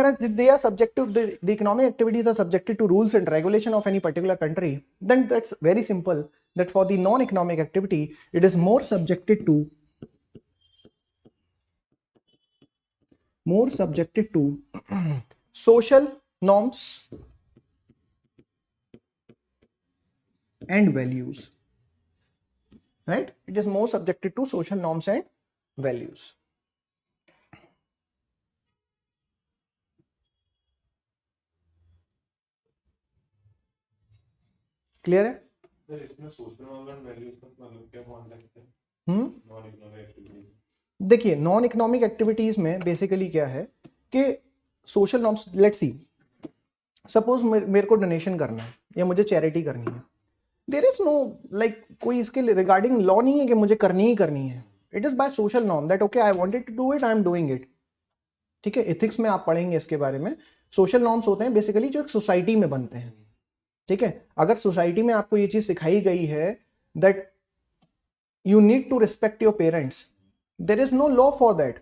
are subjected, the economic activities are subjected to rules and regulation of any particular country, then that's very simple. That for the non-economic activity, it is more subjected to social norms and values. Right? It is more subjected to social norms and values. Clear है? Sir इसमें social norm and values का मतलब क्या context है? Non economic activities. देखिए, non economic activities में basically क्या है कि social norms, let's see, suppose मेरे को डोनेशन करना है या मुझे चैरिटी करनी है, देयर इज नो लाइक कोई इसके रिगार्डिंग लॉ नहीं है कि मुझे करनी ही करनी है। It is by social norm that okay I wanted to do it, I am doing it. ठीक है, एथिक्स में आप पढ़ेंगे इसके बारे में। सोशल नॉर्म्स होते हैं बेसिकली जो एक सोसाइटी में बनते हैं। ठीक है, अगर सोसाइटी में आपको ये चीज सिखाई गई है that you need to respect your parents, there is no law for that.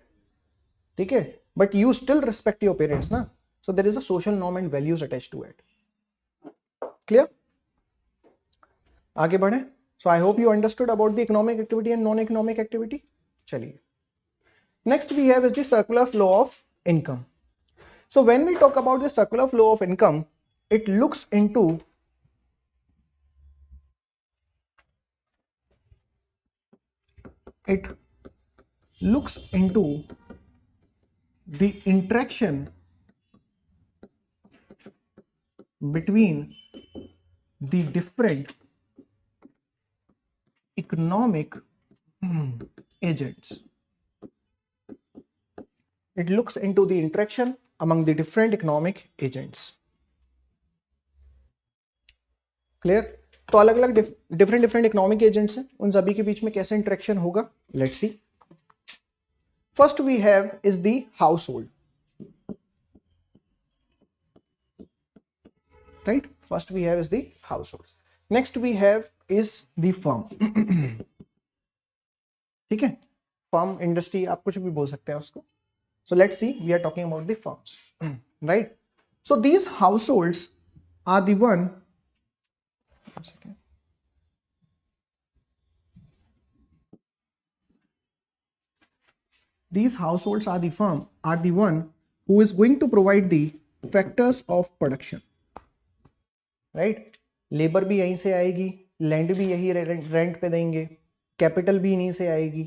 ठीक है, but you still respect your parents ना, so there is a social norm and values attached to it. Clear? आगे बढ़े। So I hope you understood about the economic activity and non economic activity. चलिए, next we have is the circular flow of income. So when we talk about the circular flow of income, it looks into the interaction between the different economic agents. It looks into the interaction among the different economic agents. Clear? तो अलग अलग different economic agents हैं, उन सभी के बीच में कैसे interaction होगा, let's see. First we have is the household. Right? First we have is the households. Next we have is the firm. ठीक है, फर्म इंडस्ट्री आप कुछ भी बोल सकते हैं उसको. So let's see, we are talking about the firms. Right? So these households are the one second. These households are the firm are the one who is going to provide the factors of production. Right? Labour भी यहीं से आएगी, land भी यही rent पे देंगे, capital भी इन्हीं से आएगी.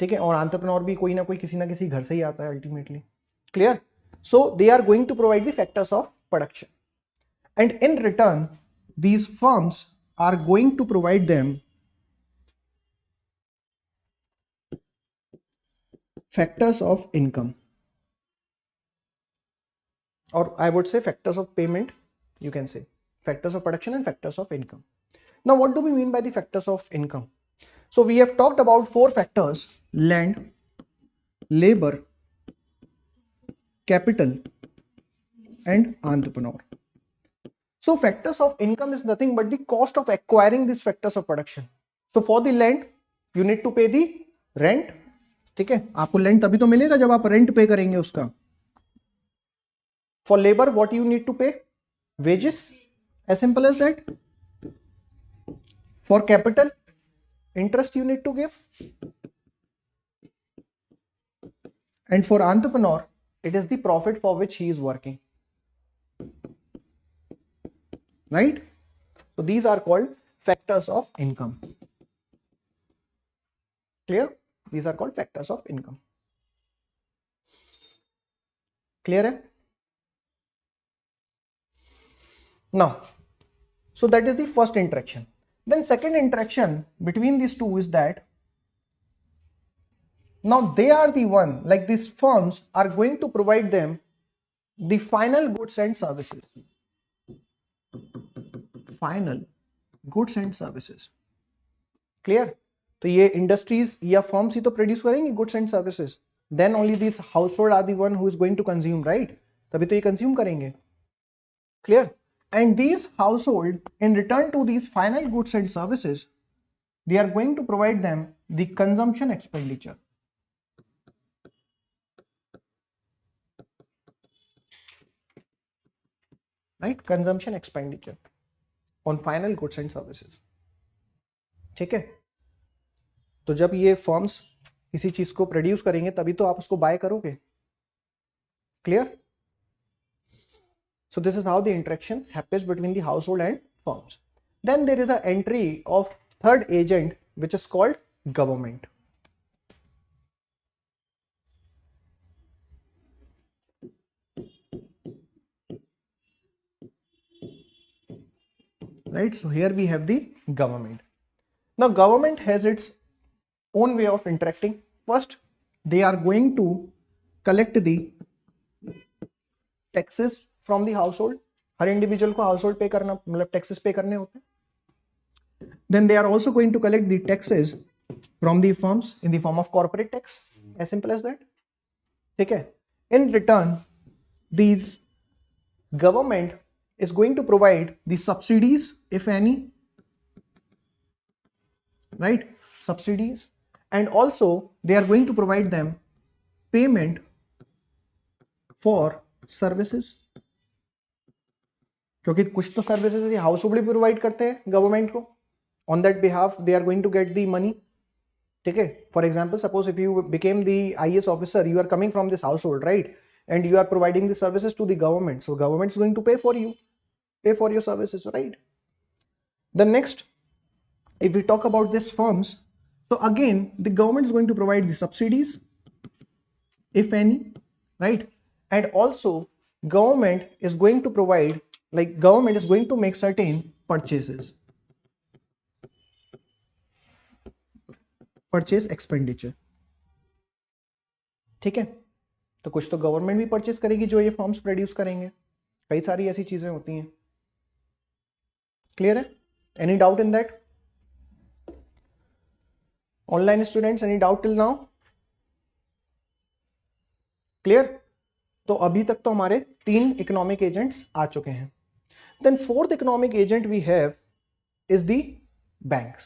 ठीक है, और एंटरप्रेन्योर भी कोई ना कोई किसी ना किसी घर से ही आता है ultimately. Clear? So they are going to provide the factors of production and in return these firms are going to provide them factors of income, or I would say factors of payment, you can say factors of production and factors of income. Now what do we mean by the factors of income? So we have talked about 4 factors: land, labor, capital and entrepreneur. So factors of income is nothing but the cost of acquiring these factors of production. So for the land you need to pay the rent. ठीक है, आपको land तभी तो मिलेगा जब आप rent पे करेंगे उसका. For labor, what you need to pay? Wages, as simple as that. For capital, interest you need to give. And for entrepreneur, it is the profit for which he is working. Right? So these are called factors of income. Clear? These are called factors of income. Clear? Now, so that is the first interaction. Then second interaction between these two is that now they are the one, like these firms are going to provide them the final goods and services. Final goods and services. Clear? तो ये industries या firms ही तो produce करेंगे goods and services. then only these household are the one who is going to consume, right? तभी तो ये consume करेंगे. Clear? And these household, in return to these final goods and services, they are going to provide them the consumption expenditure. Right? Consumption expenditure on final goods and services. ठीक है? तो जब ये firms किसी चीज को produce करेंगे तभी तो आप उसको बाय करोगे. Clear? So this is how the interaction happens between the household and firms. Then there is an entry of third agent which is called government. Right? So here we have the government. Now government has its own way of interacting. First, they are going to collect the taxes from the household. Her individual को household पे करना मतलब taxes पे करने होते हैं. Then they are also going to collect the taxes from the firms in the form of corporate tax. As simple as that. ठीक है? In return, these government is going to provide the subsidies, if any, right? Subsidies, and also they are going to provide them payment for services. क्योंकि कुछ तो services ये house hold भी provide करते हैं government को. On that behalf they are going to get the money. ठीक है? For example, suppose if you became the IAS officer, you are coming from this household, right? And you are providing the services to the government, so government is going to pay for you, pay for your services, right? The next, if we talk about these firms, so again the government is going to provide the subsidies, if any, right? And also government is going to provide, like government is going to make certain purchases, purchase expenditure. ठीक है? तो कुछ तो government भी purchase करेगी जो ये forms produce करेंगे. कई सारी ऐसी चीजें होती हैं. क्लियर है? Any doubt in that? Online students, any doubt till now? Clear? तो अभी तक तो हमारे 3 इकोनॉमिक एजेंट्स आ चुके हैं. Then fourth economic agent we have is the banks,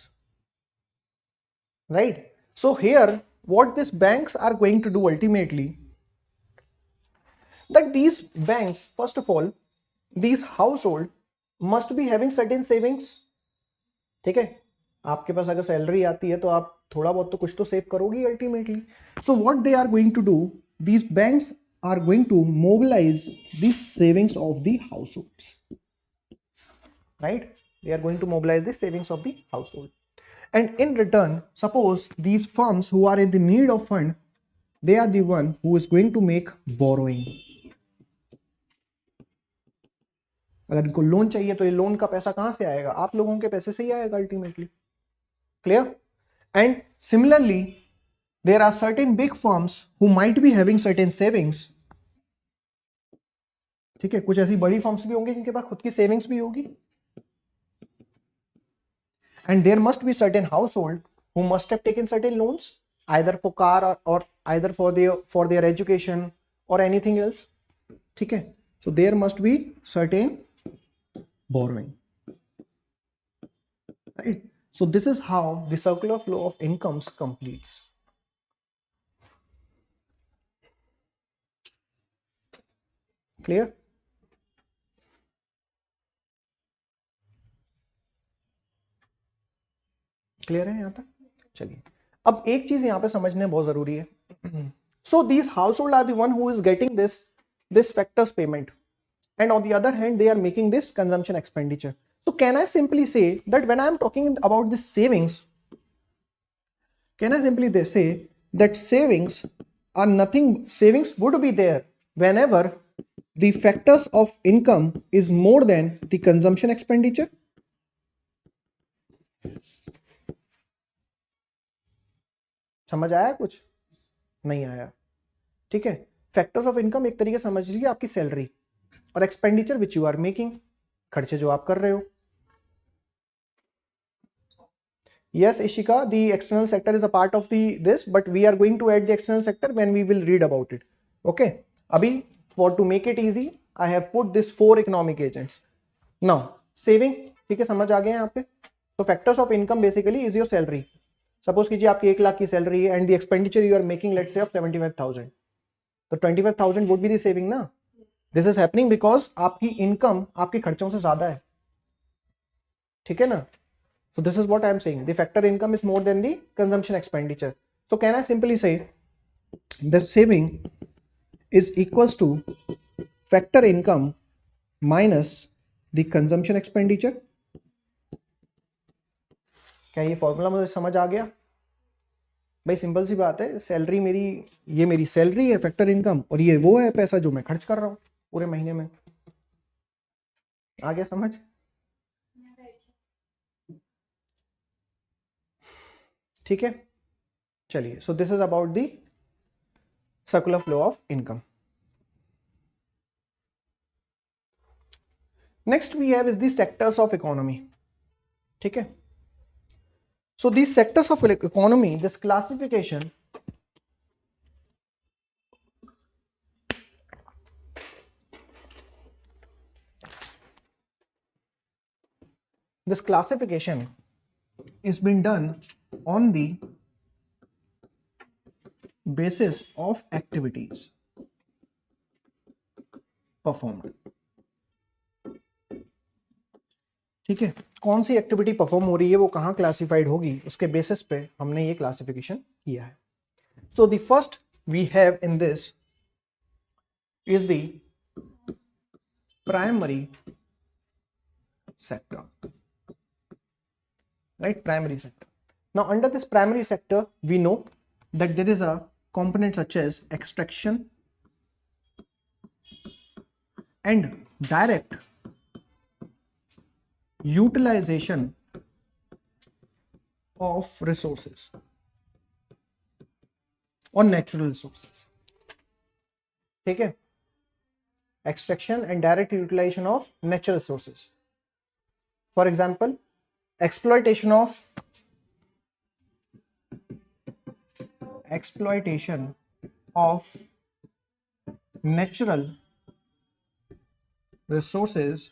right? So here what these banks are going to do ultimately, that these banks, first of all, these household must be having certain savings. ठीक है? आपके पास अगर salary आती है तो आप थोड़ा बहुत तो कुछ तो सेव करोगी ultimately. So what they are going to do, these banks are going to mobilize these savings of the households. Right? They are going to mobilize the savings of the household. And in return, suppose these firms who are in the need of fund, they are the one who is going to make borrowing. अगर इनको loan चाहिए तो ये loan का पैसा कहां से आएगा? आप लोगों के पैसे से ही आएगा ultimately. Clear? And similarly, there are certain big firms who might be having certain savings. ठीक है? कुछ ऐसी बड़ी फर्म्स भी होंगी जिनके पास खुद की सेविंग्स भी होगी. And there must be certain household who must have taken certain loans, either for car or either for their education or anything else. ठीक है? So there must be certain borrowing. Right? So this is how the circular flow of incomes completes. Clear? Clear है यहां तक? चलिए, अब एक चीज यहां पे समझने बहुत जरूरी है. So these household are the one who is getting this factors payment, and on the other hand they are making this consumption expenditure. So can I simply say that when I am talking about this savings, can I simply say that savings are nothing, savings would be there whenever the factors of income is more than the consumption expenditure? समझ आया? कुछ नहीं आया? ठीक है? Factors of income एक तरीके से समझ लीजिए आपकी सैलरी, और expenditure which you are making, खर्चे जो आप कर रहे हो. Yes, Ishika, the external sector is a part of this, but we are going to add the external sector when we will read about it. Okay. Abhi, to make it easy, I have put this 4 economic agents. Now, saving, ठीक है, समझ आ गए यहाँ पे. So factors of income basically is your salary. Suppose कीजिए आपकी 1 लाख की salary है and the expenditure you are making, let's say, of 75,000. तो 25,000 would be the saving ना. This is happening because आपकी income आपके खर्चों से ज्यादा है. ठीक है ना. So this is what I am saying. The factor income is more than the consumption expenditure. So can I simply say the saving is equals to factor income minus the consumption expenditure? क्या ये formula मुझे समझ आ गया? भाई simple सी बात है, salary मेरी, ये मेरी सैलरी है फैक्टर इनकम, और ये वो है पैसा जो मैं खर्च कर रहा हूँ पूरे महीने में. आ गया समझ? ठीक है, चलिए. So this is about the circular flow of income. Next we have is the sectors of economy. ठीक है. सो these sectors of economy, this classification is been done on the basis of activities performed. ठीक है, कौन सी activity perform हो रही है, वो कहां क्लासिफाइड होगी, उसके बेसिस पे हमने ये क्लासिफिकेशन किया है. So the first we have in this is the primary sector, right? Primary sector. Now under this primary sector we know that there is a component such as extraction and direct utilization of resources or natural resources. ठीक है, extraction and direct utilization of natural resources. For example, exploitation of natural resources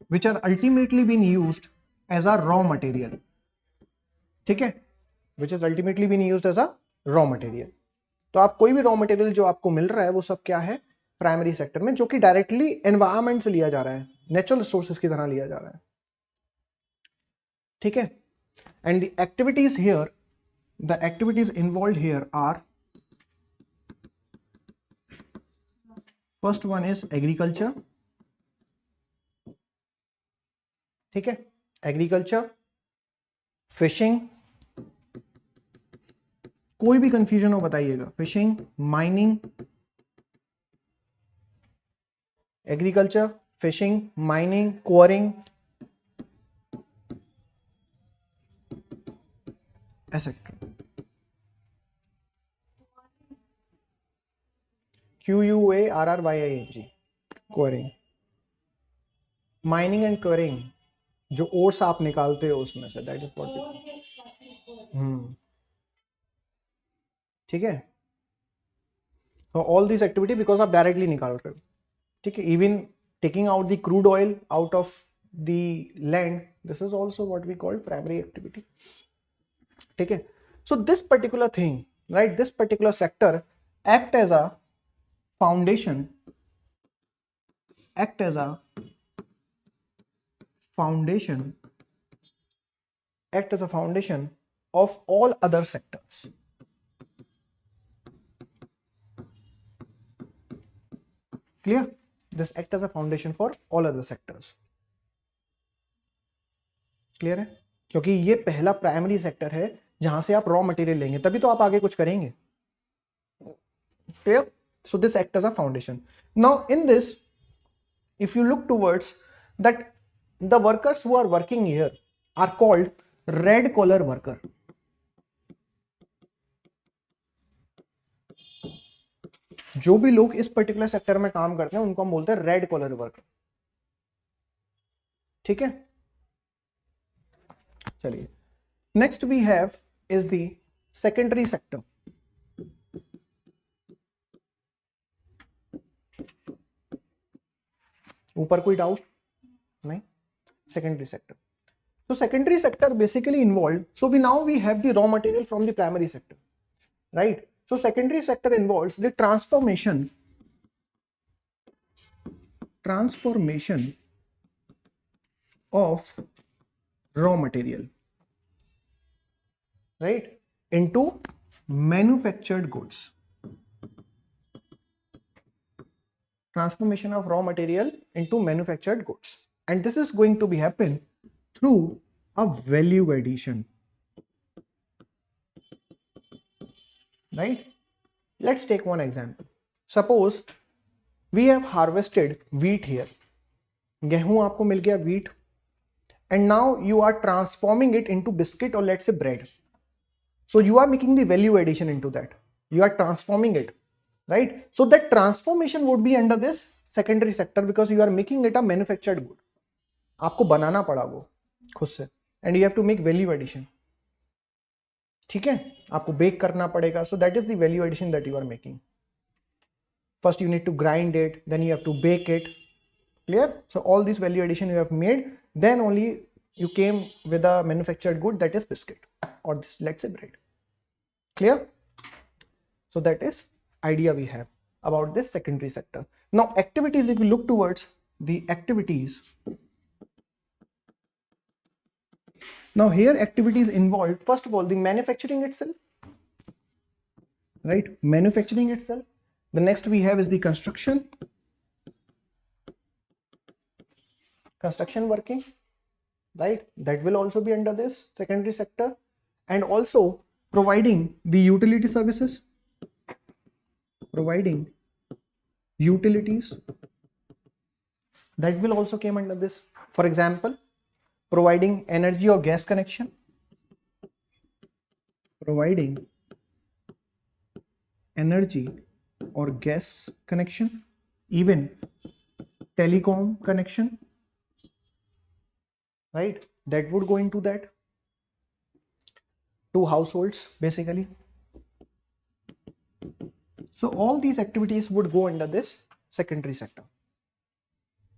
which are ultimately being used as a raw material. ठीक है, which is ultimately being used as a raw material. तो आप कोई भी raw material जो आपको मिल रहा है वो सब क्या है, प्राइमरी सेक्टर में, जो कि डायरेक्टली एनवायरमेंट से लिया जा रहा है, नेचुरल रिसोर्सेज की तरह लिया जा रहा है. ठीक है. And the activities here, the activities involved here are, first one is agriculture. ठीक है, एग्रीकल्चर, फिशिंग, कोई भी कंफ्यूजन हो बताइएगा, fishing, mining, agriculture, fishing, mining, quarrying, etcetera. QUARRYING, quarrying. Mining and quarrying, जो ओर्स आप निकालते हो उसमें से, दैट इज व्हाट. ठीक है. तो ऑल दिस एक्टिविटी बिकॉज आप डायरेक्टली निकाल रहे हो. ठीक है, even taking out the crude oil out of the land, this is also what we call primary activity. ठीक है. So this particular thing, right, this particular sector act as a foundation of all other sectors. Clear? This act as a foundation for all other sectors. Clear है? क्योंकि ये पहला primary sector है जहां से आप रॉ मटेरियल लेंगे, तभी तो आप आगे कुछ करेंगे. Clear? So this act as a foundation. Now in this, if you look towards that, the workers who are working here are called red collar worker. जो भी लोग इस पर्टिकुलर सेक्टर में काम करते हैं उनको हम बोलते हैं रेड कॉलर वर्कर. ठीक है, चलिए. Next we have is the secondary sector. ऊपर कोई डाउट नहीं? Secondary sector. So secondary sector basically involved, so now we have the raw material from the primary sector, right? So secondary sector involves the transformation of raw material, right, into manufactured goods. Transformation of raw material into manufactured goods, and this is going to be happen through a value addition, right? Let's take one example. Suppose we have harvested wheat here. गेहूं आपको मिल गया wheat, and now you are transforming it into biscuit or let's say bread. So you are making the value addition into that. You are transforming it, right? So that transformation would be under this secondary sector because you are making it a manufactured good. आपको बनाना पड़ा वो खुद से, and you have to make value addition. ठीक है, आपको bake करना पड़ेगा. So that is the value addition that you are making. First you need to grind it, then you have to bake it. Clear? So all this value addition you have made, then only you came with a manufactured good, that is biscuit or this, let's say, bread. Clear? So that is idea we have about this secondary sector. Now activities, if you look towards the activities, now here activities involved, first of all, the manufacturing itself, right? Manufacturing itself. The next we have is the construction working, right? That will also be under this secondary sector, and also providing the utility services, providing utilities, that will also came under this. For example, providing energy or gas connection, providing energy or gas connection, even telecom connection, right? That would go into that, to households basically. So all these activities would go under this secondary sector.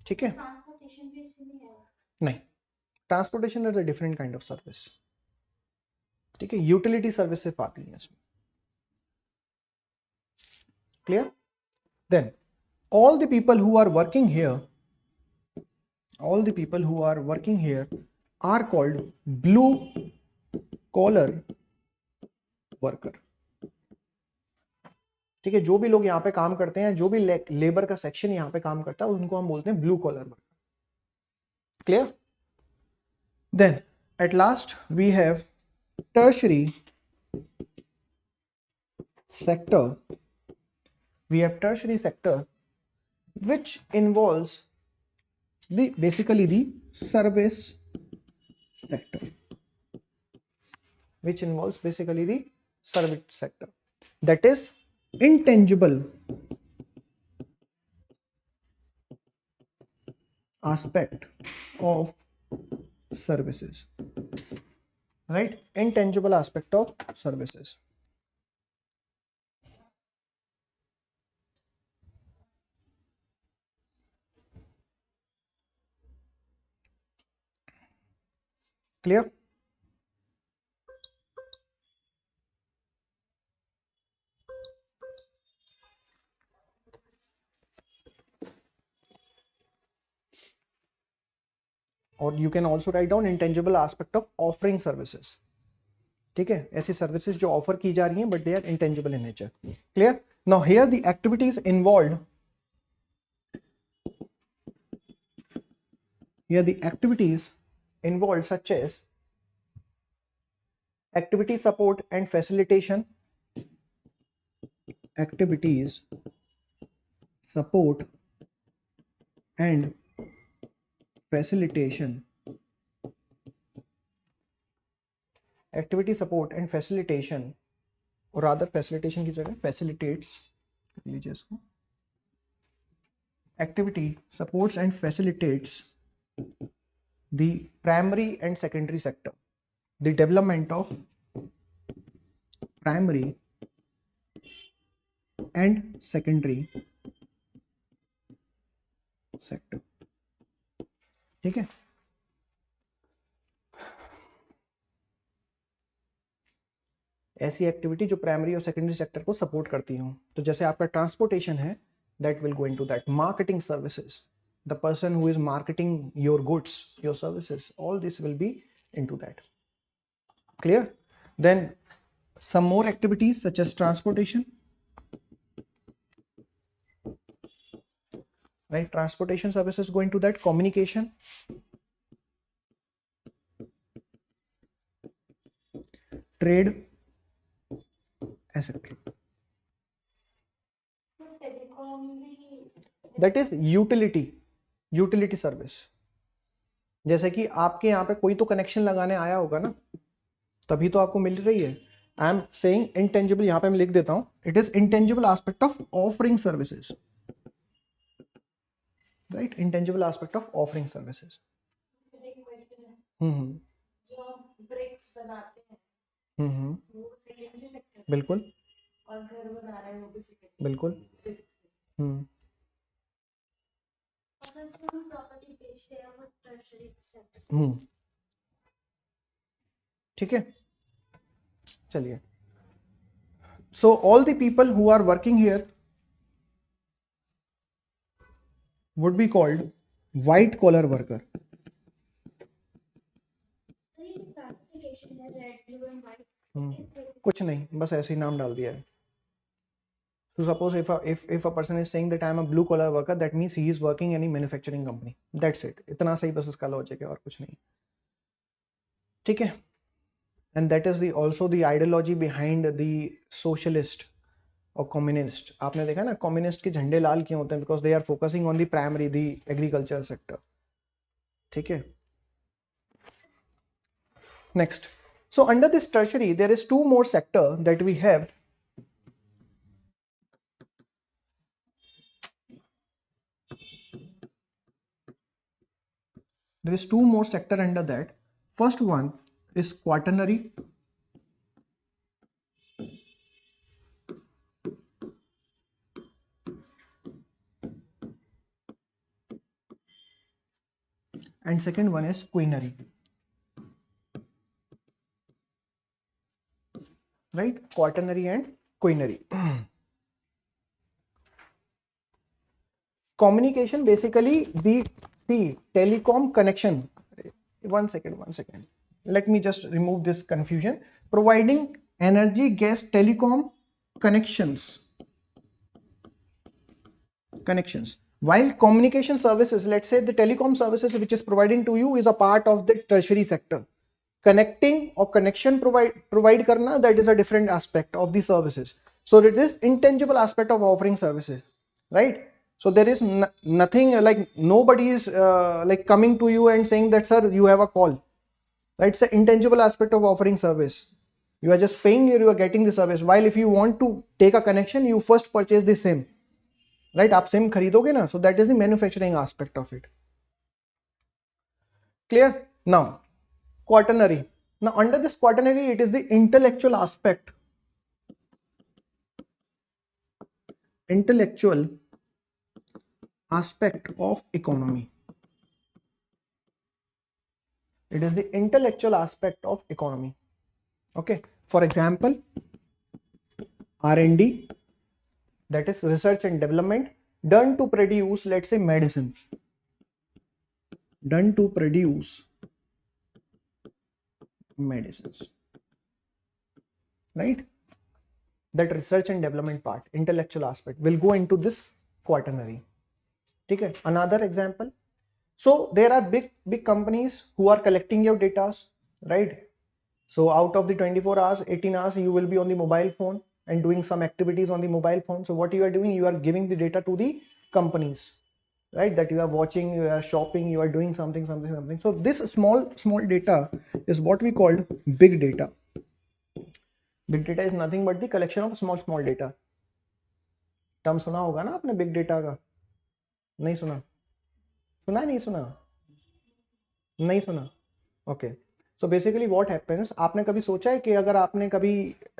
ठीक है? Transportation भी इसमें नहीं है. नहीं, transportation is a different kind of service. ठीक है, utility service सिर्फ आती है इसमें. Clear? Then all the people who are working here, are called blue collar worker. ठीक है, जो भी लोग यहाँ पे काम करते हैं, जो भी लेबर का सेक्शन यहाँ पे काम करता है, उनको हम बोलते हैं blue collar worker. Clear? Then at last we have tertiary sector. We have tertiary sector, which involves basically the service sector, that is intangible aspect of services, right? Intangible aspect of services. Clear? Or you can also write down intangible aspect of offering services. ठीक है, ऐसी services जो offer की जा रही हैं but they are intangible in nature. Clear? Now here the activities involved, here the activities involved such as activity support and facilitation, activities support and facilitation, activity support and facilitation, or rather facilitation की जगह facilitates लीजिए इसको, activity supports and facilitates the primary and secondary sector. the development of primary and secondary sector. ठीक है, ऐसी activity जो primary और secondary sector को सपोर्ट करती हो. तो जैसे आपका ट्रांसपोर्टेशन है, that will go into that. Marketing services, the person who is marketing your goods, your services, all this will be into that. Clear? Then some more activities such as transportation, right? Transportation services go into that. Communication, trade, etc. Telecom भी That is utility service. जैसे कि आपके यहाँ पे कोई तो connection लगाने आया होगा ना, तभी तो आपको मिल रही है. आई एम सेइंग इंटेंजिबल, यहाँ पे मैं लिख देता हूँ, it is intangible aspect of offering services, right? Intangible aspect of offering services. एक क्वेश्चन है, हम्म जो हम ब्रिक्स बनाते हैं हम्म वो सेकेंडरी सेक्टर, बिल्कुल और घर बना रहे हैं वो भी सेकेंडरी. बिल्कुल. हम्म अगर हम प्रॉपर्टी बेचते हैं वो टर्शरी सेक्टर. ठीक है, चलिए. So all the people who are working here would be called white collar worker. Classification है रेड ब्लू एंड व्हाइट. कुछ नहीं, बस ऐसे ही नाम डाल दिया है. So suppose if a person is saying that I am a blue collar worker, that means he is working in any manufacturing company. That's it. इतना सही बस इसका लॉजिक है और कुछ नहीं. ठीक है. And that is the also the ideology behind the socialist और कम्युनिस्ट. आपने देखा ना कम्युनिस्ट के झंडे लाल क्यों होते हैं? Because they are focusing on the primary, the agriculture sector. ठीक है. Next, so under this tertiary there is two more sector that we have. There is two more sector under that. First one is quaternary. And second one is quinary. Right? Quaternary and quinary. Communication, basically the telecom connection. One second. Let me just remove this confusion. Providing energy, gas, telecom connections. While communication services, let's say the telecom services which is providing to you is a part of the tertiary sector. Connecting or connection provide karna, that is a different aspect of the services. So it is intangible aspect of offering services, right? So there is nothing like nobody is like coming to you and saying that sir you have a call, right? It's an intangible aspect of offering service. You are just paying or you are getting the service. While if you want to take a connection, you first purchase the SIM, right? आप SIM खरीदोगे ना, so that is the manufacturing aspect of it. Clear? Now quaternary. Now under this quaternary, it is the intellectual aspect of economy. It is the intellectual aspect of economy. Okay, for example, R&D, that is research and development, done to produce, let's say, medicine, done to produce medicines, right? That research and development part, intellectual aspect, will go into this quaternary. Okay, another example. So there are big companies who are collecting your data, right? So out of the 24 hours, 18 hours you will be on the mobile phone and doing some activities on the mobile phone. So what you are doing, you are giving the data to the companies, right? That you are watching, you are shopping, you are doing something. So this small data is what we called big data. Big data is nothing but the collection of small data. Term सुना होगा ना आपने big data का? नहीं सुना? सुना नहीं सुना? नहीं सुना? Okay. So basically what happens, आपने कभी सोचा है कि अगर आपने कभी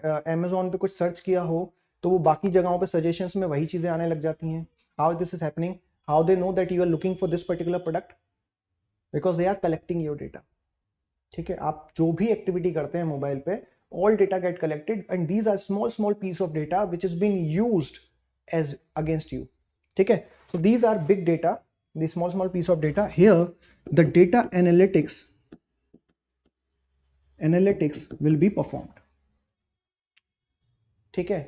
अमेजोन पे कुछ सर्च किया हो तो वो बाकी जगहों पे सजेशंस में वही चीजें आने लग जाती हैं? How this is happening, how they know that you are looking for this particular product? Because they are collecting your data. ठीक है, आप जो भी एक्टिविटी करते हैं मोबाइल पे, all data get collected and these are small piece of data which is being used as against you. ठीक है, so these are big data, the small piece of data. Here the data analytics will be performed. ठीक है,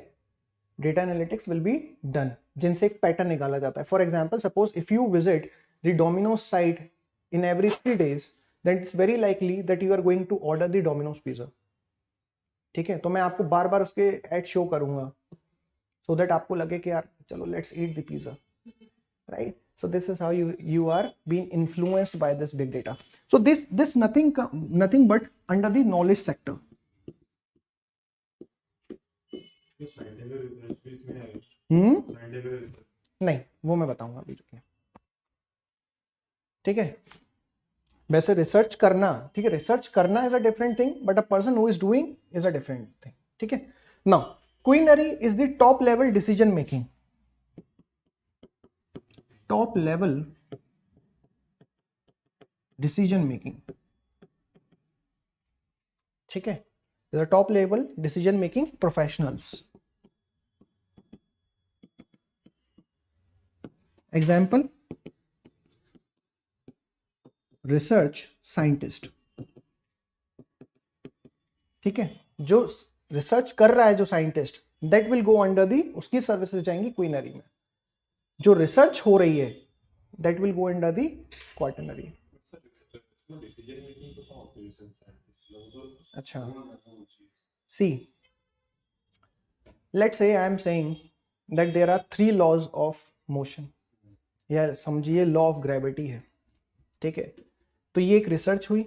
data analytics will be done, जिनसे एक pattern निकाला जाता है. For example, suppose if you visit the Domino's site in every 3 days, then it's very likely that you are going to order the Domino's pizza. ठीक है, तो मैं आपको बार बार उसके एड शो करूंगा so that आपको लगे कि यार चलो let's eat the pizza, right? So this is how you are being influenced by this big data. So this nothing but under the knowledge sector. नहीं, वो मैं बताऊंगा अभी, रुकिए. ठीक है, वैसे रिसर्च करना, ठीक है, रिसर्च करना is a different thing, but a person who is doing is a different thing. ठीक है, now quinary is the top level decision making. Top level decision making. ठीक है, the top level decision making professionals. Example, research scientist. ठीक है, जो research कर रहा है, जो scientist, that will go under the, उसकी सर्विसेज जाएंगी क्वीनरी में. जो रिसर्च हो रही है that will go under the quaternary. अच्छा, सी let's say I am saying that there are 3 laws of motion, या समझिए लॉ ऑफ ग्रेविटी है. ठीक है, तो ये एक रिसर्च हुई,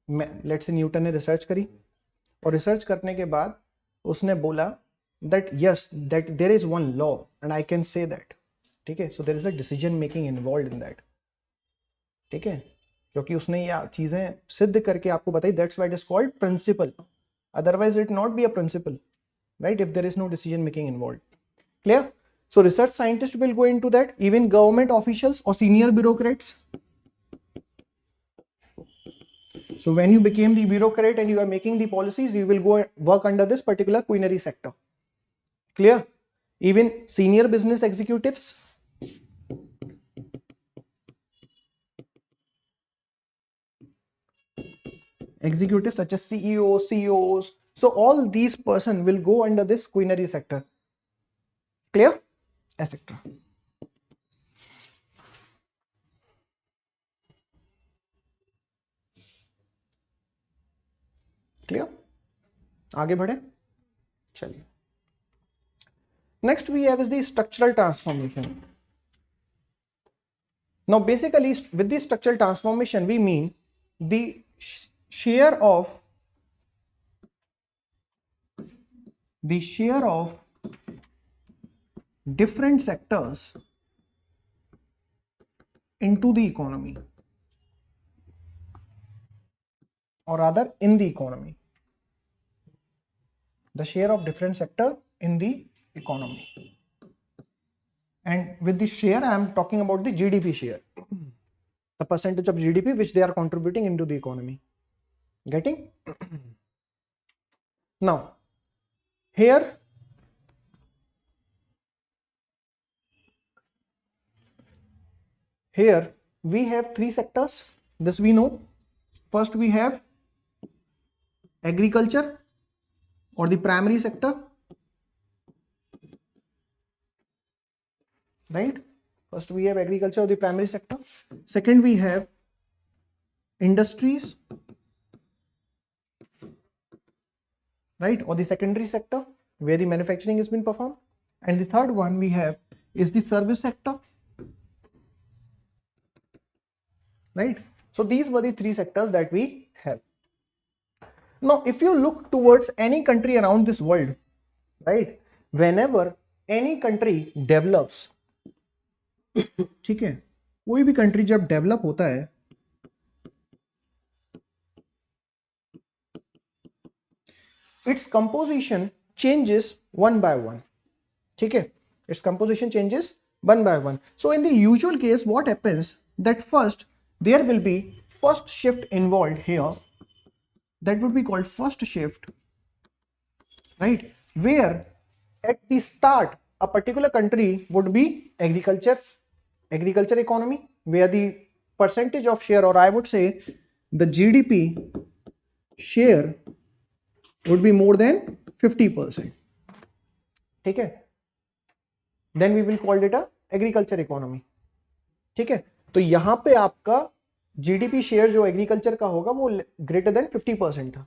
लेट्स से न्यूटन ने रिसर्च करी, और रिसर्च करने के बाद उसने बोला that yes, that there is one law and I can say that. ठीक है, so there is a decision making involved in that. ठीक है, क्योंकि उसने ये चीजें सिद्ध करके आपको बताई, that's why it is called principle. Otherwise it not be a principle, right, if there is no decision making involved. Clear? So research scientists will go into that, even government officials or senior bureaucrats. So when you became the bureaucrat and you are making the policies, you will go work under this particular queenary sector. Clear? Even senior business executives. Executives such as CEOs, CEOs. So all these person will go under this queenary sector. Clear? Etc. Clear? आगे बढ़े, चलिए. Next we have is the structural transformation. Now basically with the structural transformation we mean the share of different sectors into the economy, or rather in the economy, the share of different sector in the economy. And with the share I am talking about the GDP share, the percentage of GDP which they are contributing into the economy. Getting? Now here we have 3 sectors, this we know. First we have agriculture or the primary sector, right? First we have agriculture or the primary sector. Second we have industries, right, or the secondary sector where the manufacturing has been performed. And the third one we have is the service sector, right? So these were the 3 sectors that we have. Now if you look towards any country around this world, right, whenever any country develops, ठीक है, कोई भी country जब develop होता है its composition changes one by one. ठीक है, its composition changes one by one. So in the usual case, what happens that first there will be first shift involved here, that would be called first shift, right, where at the start a particular country would be agriculture economy, where the percentage of share, or I would say the GDP share would be more than 50%. ठीक है, then we will call it a agriculture economy. ठीक है, तो यहां पे आपका GDP share जो agriculture का होगा वो ग्रेटर देन 50% था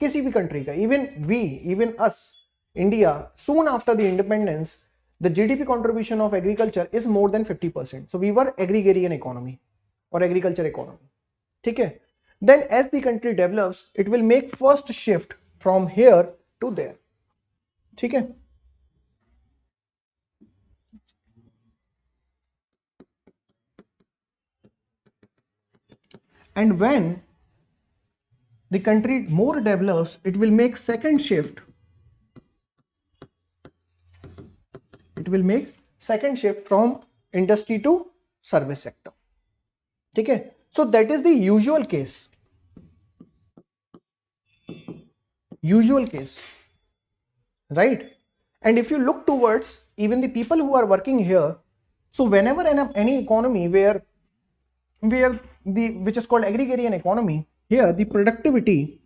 किसी भी कंट्री का. even us India, soon after the independence, the GDP contribution of agriculture is more than 50%. So we were agrarian economy or agriculture economy. ठीक है, then as the country develops, it will make first shift from here to there. ठीक है, and when the country more develops, it will make second shift. It will make second shift from industry to service sector. ठीक है, so that is the usual case. Right? And if you look towards even the people who are working here, so whenever any economy where which is called agrarian economy, here the productivity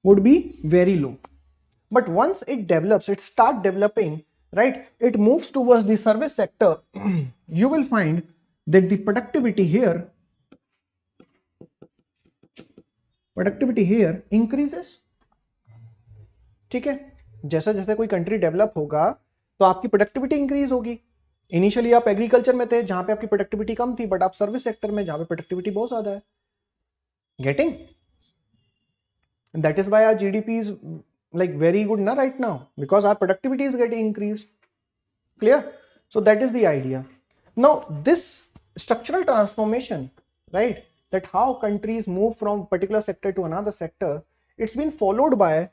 would be very low. But once it develops, it start developing, right, it moves towards the service sector, you will find that the productivity here increases. ठीक है, जैसा जैसे कोई country develop होगा तो आपकी productivity increase होगी. Initially आप एग्रीकल्चर में थे जहां पे आपकी प्रोडक्टिविटी कम थी, बट आप सर्विस सेक्टर में जहां पे प्रोडक्टिविटी बहुत ज्यादा है. Getting? That is why our GDP is like very good na right now, because our productivity is getting increased. Clear? So that is the idea. Now this structural transformation, right, that how countries move from particular sector to another sector, it's been followed by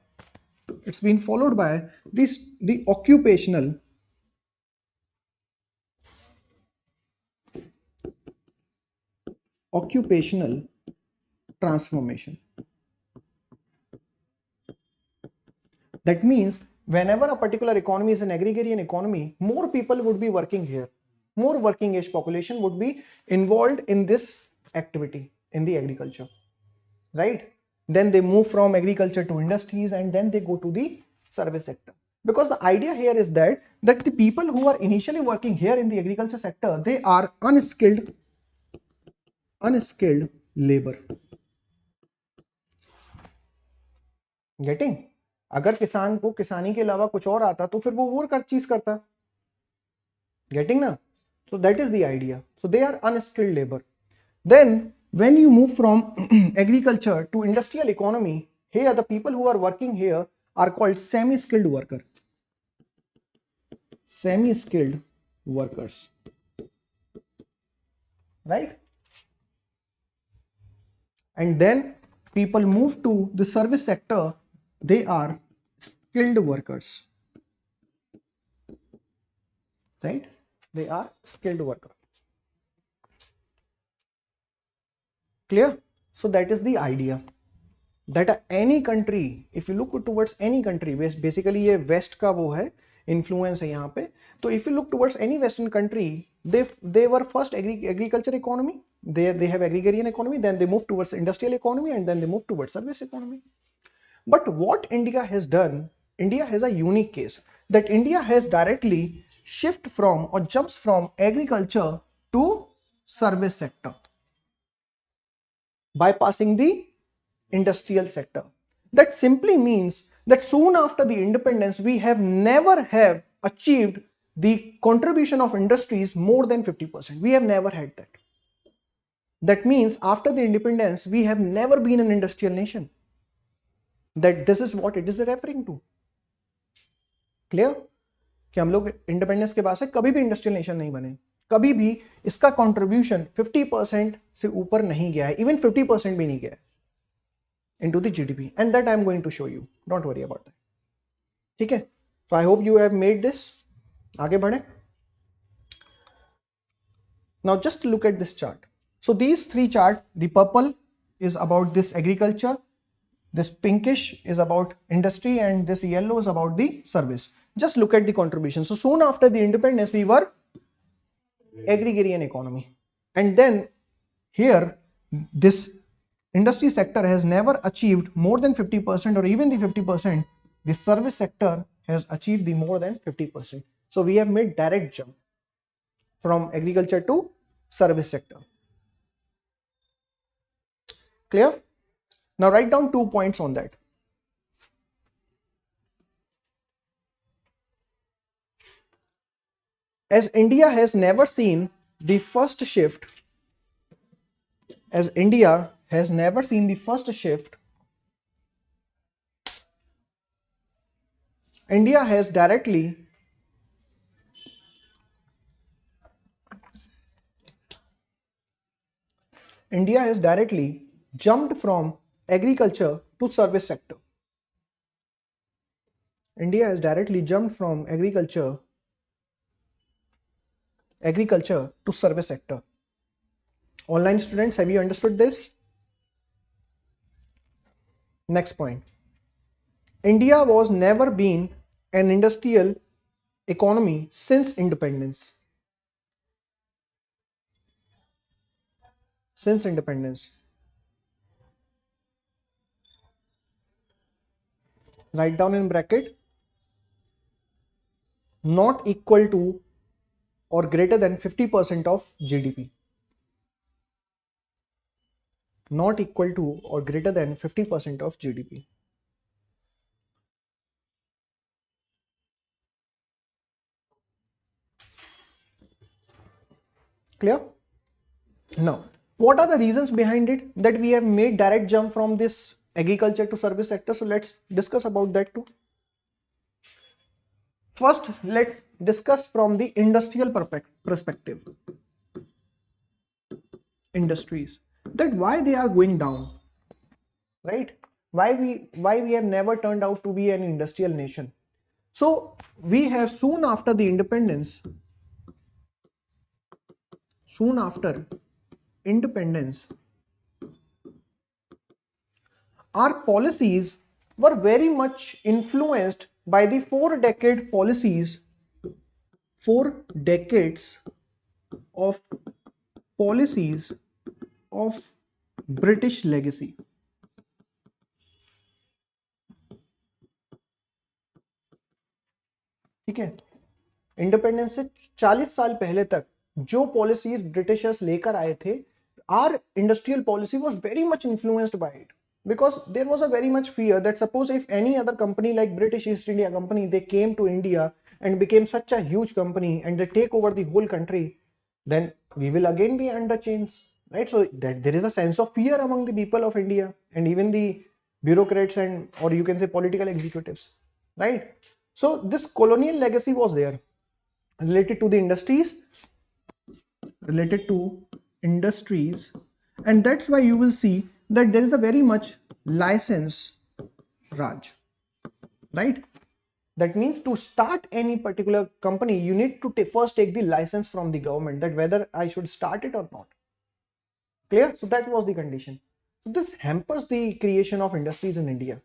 this the occupational transformation. That means whenever a particular economy is an agrarian economy, more people would be working here, more working age population would be involved in this activity in the agriculture, right? Then they move from agriculture to industries, and then they go to the service sector. Because the idea here is that the people who are initially working here in the agriculture sector, they are unskilled labor. Getting? अगर किसान को किसानी के अलावा कुछ और आता तो फिर वो और चीज करता. Getting ना? So that is the idea. So they are unskilled labor. Then when you move from agriculture to industrial economy, here the people who are working here are called semi-skilled workers. Semi-skilled workers, right? And then people move to the service sector, they are skilled workers, right? They are skilled workers. Clear? So that is the idea that any country, if you look towards any country, basically ये west का वो है influence है यहाँ पे, तो if you look towards any western country, they were first agriculture economy, they have agrarian economy, then they move towards industrial economy, and then they move towards service economy. But what India has done, India has a unique case that India has directly shift from or jumps from agriculture to service sector, bypassing the industrial sector. That simply means that soon after the independence, we have never achieved the contribution of industries more than 50%. We have never had that. That means after the independence, we have never been an industrial nation. That this is what it is referring to. Clear? कि हम लोग independence के बाद से कभी भी industrial nation नहीं बने, कभी भी इसका कंट्रीब्यूशन 50% से ऊपर नहीं गया है, इवन 50% भी नहीं गया है. into the GDP, and that I'm going to show you. Don't worry about that. Okay, so I hope you have made this. आगे बढ़े. Now just look at this chart. So these three charts, the purple is about this agriculture, this pinkish is about industry, and this yellow is about the service. Just look at the contribution. So soon after the independence, we were agrarian economy, and then here this industry sector has never achieved more than 50% or even the 50%. The service sector has achieved the more than 50%. So we have made direct jump from agriculture to service sector. Clear? Now write down 2 points on that. As India has never seen the first shift, as India has never seen the first shift, India has directly jumped from agriculture to service sector. India has directly jumped from agriculture to service sector. Online students, have you understood this? Next point. India was never been an industrial economy since independence. Since independence. Write down in bracket, not equal to or greater than 50% of GDP. Not equal to or greater than 50% of GDP. Clear? Now, what are the reasons behind it that we have made direct jump from this agriculture to service sector? So let's discuss about that too. First, let's discuss from the industrial perspective. Industries, that why they are going down, right? Why we have never turned out to be an industrial nation. So we have soon after independence, our policies were very much influenced by the 4 decades of policies of British legacy. ठीक है, independence से 40 साल पहले तक जो policies Britishers लेकर आए थे, our industrial policy was very much influenced by it, because there was a very much fear that suppose if any other company like British East India Company, they came to India and became such a huge company and they take over the whole country, then we will again be under chains, right? So that there is a sense of fear among the people of India and even the bureaucrats and, or you can say, political executives, right? So this colonial legacy was there related to the industries, and that's why you will see that there is a very much license Raj, right? That means to start any particular company, you need to first take the license from the government, that whether I should start it or not. Clear? So that was the condition. So this hampers the creation of industries in India.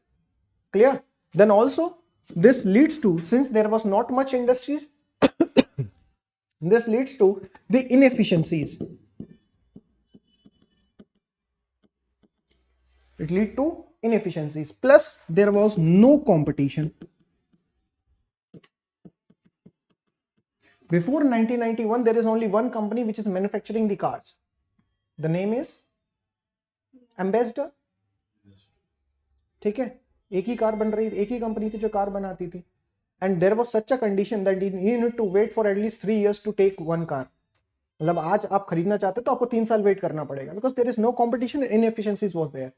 Clear? Then also this leads to, since there was not much industries, this leads to the inefficiencies. It leads to inefficiencies. Plus, there was no competition. Before 1991, there is only one company which is manufacturing the cars. The name is Ambassador. ठीक है, एक ही car बन रही थी, एक ही company थी जो car बनाती थी. And there was such a condition that you need to wait for at least 3 years to take one car. मतलब आज आप खरीदना चाहते हो तो आपको 3 साल वेट करना पड़ेगा, because there is no competition, inefficiencies was there,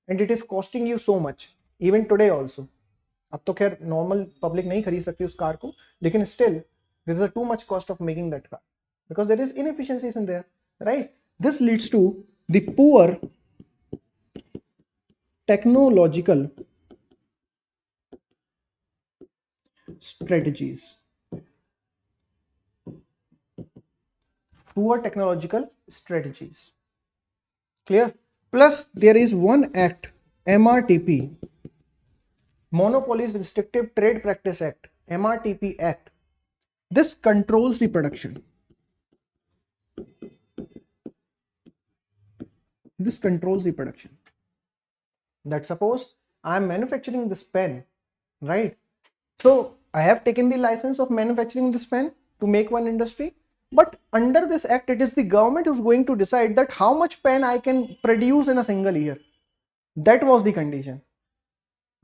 and it is costing you so much. Even today also, अब तो खैर नॉर्मल पब्लिक नहीं खरीद सकती उस कार को, लेकिन still there is a too much cost of making that car because there is inefficiencies in there, right? This leads to the poor technological strategies. Poor technological strategies. Clear? Plus there is one act, MRTP, Monopolies Restrictive Trade Practice Act, MRTP Act. This controls the production. This controls the production. That suppose I am manufacturing this pen, right? So I have taken the license of manufacturing this pen to make one industry. But under this act, it is the government who's going to decide that how much pen I can produce in a single year. That was the condition.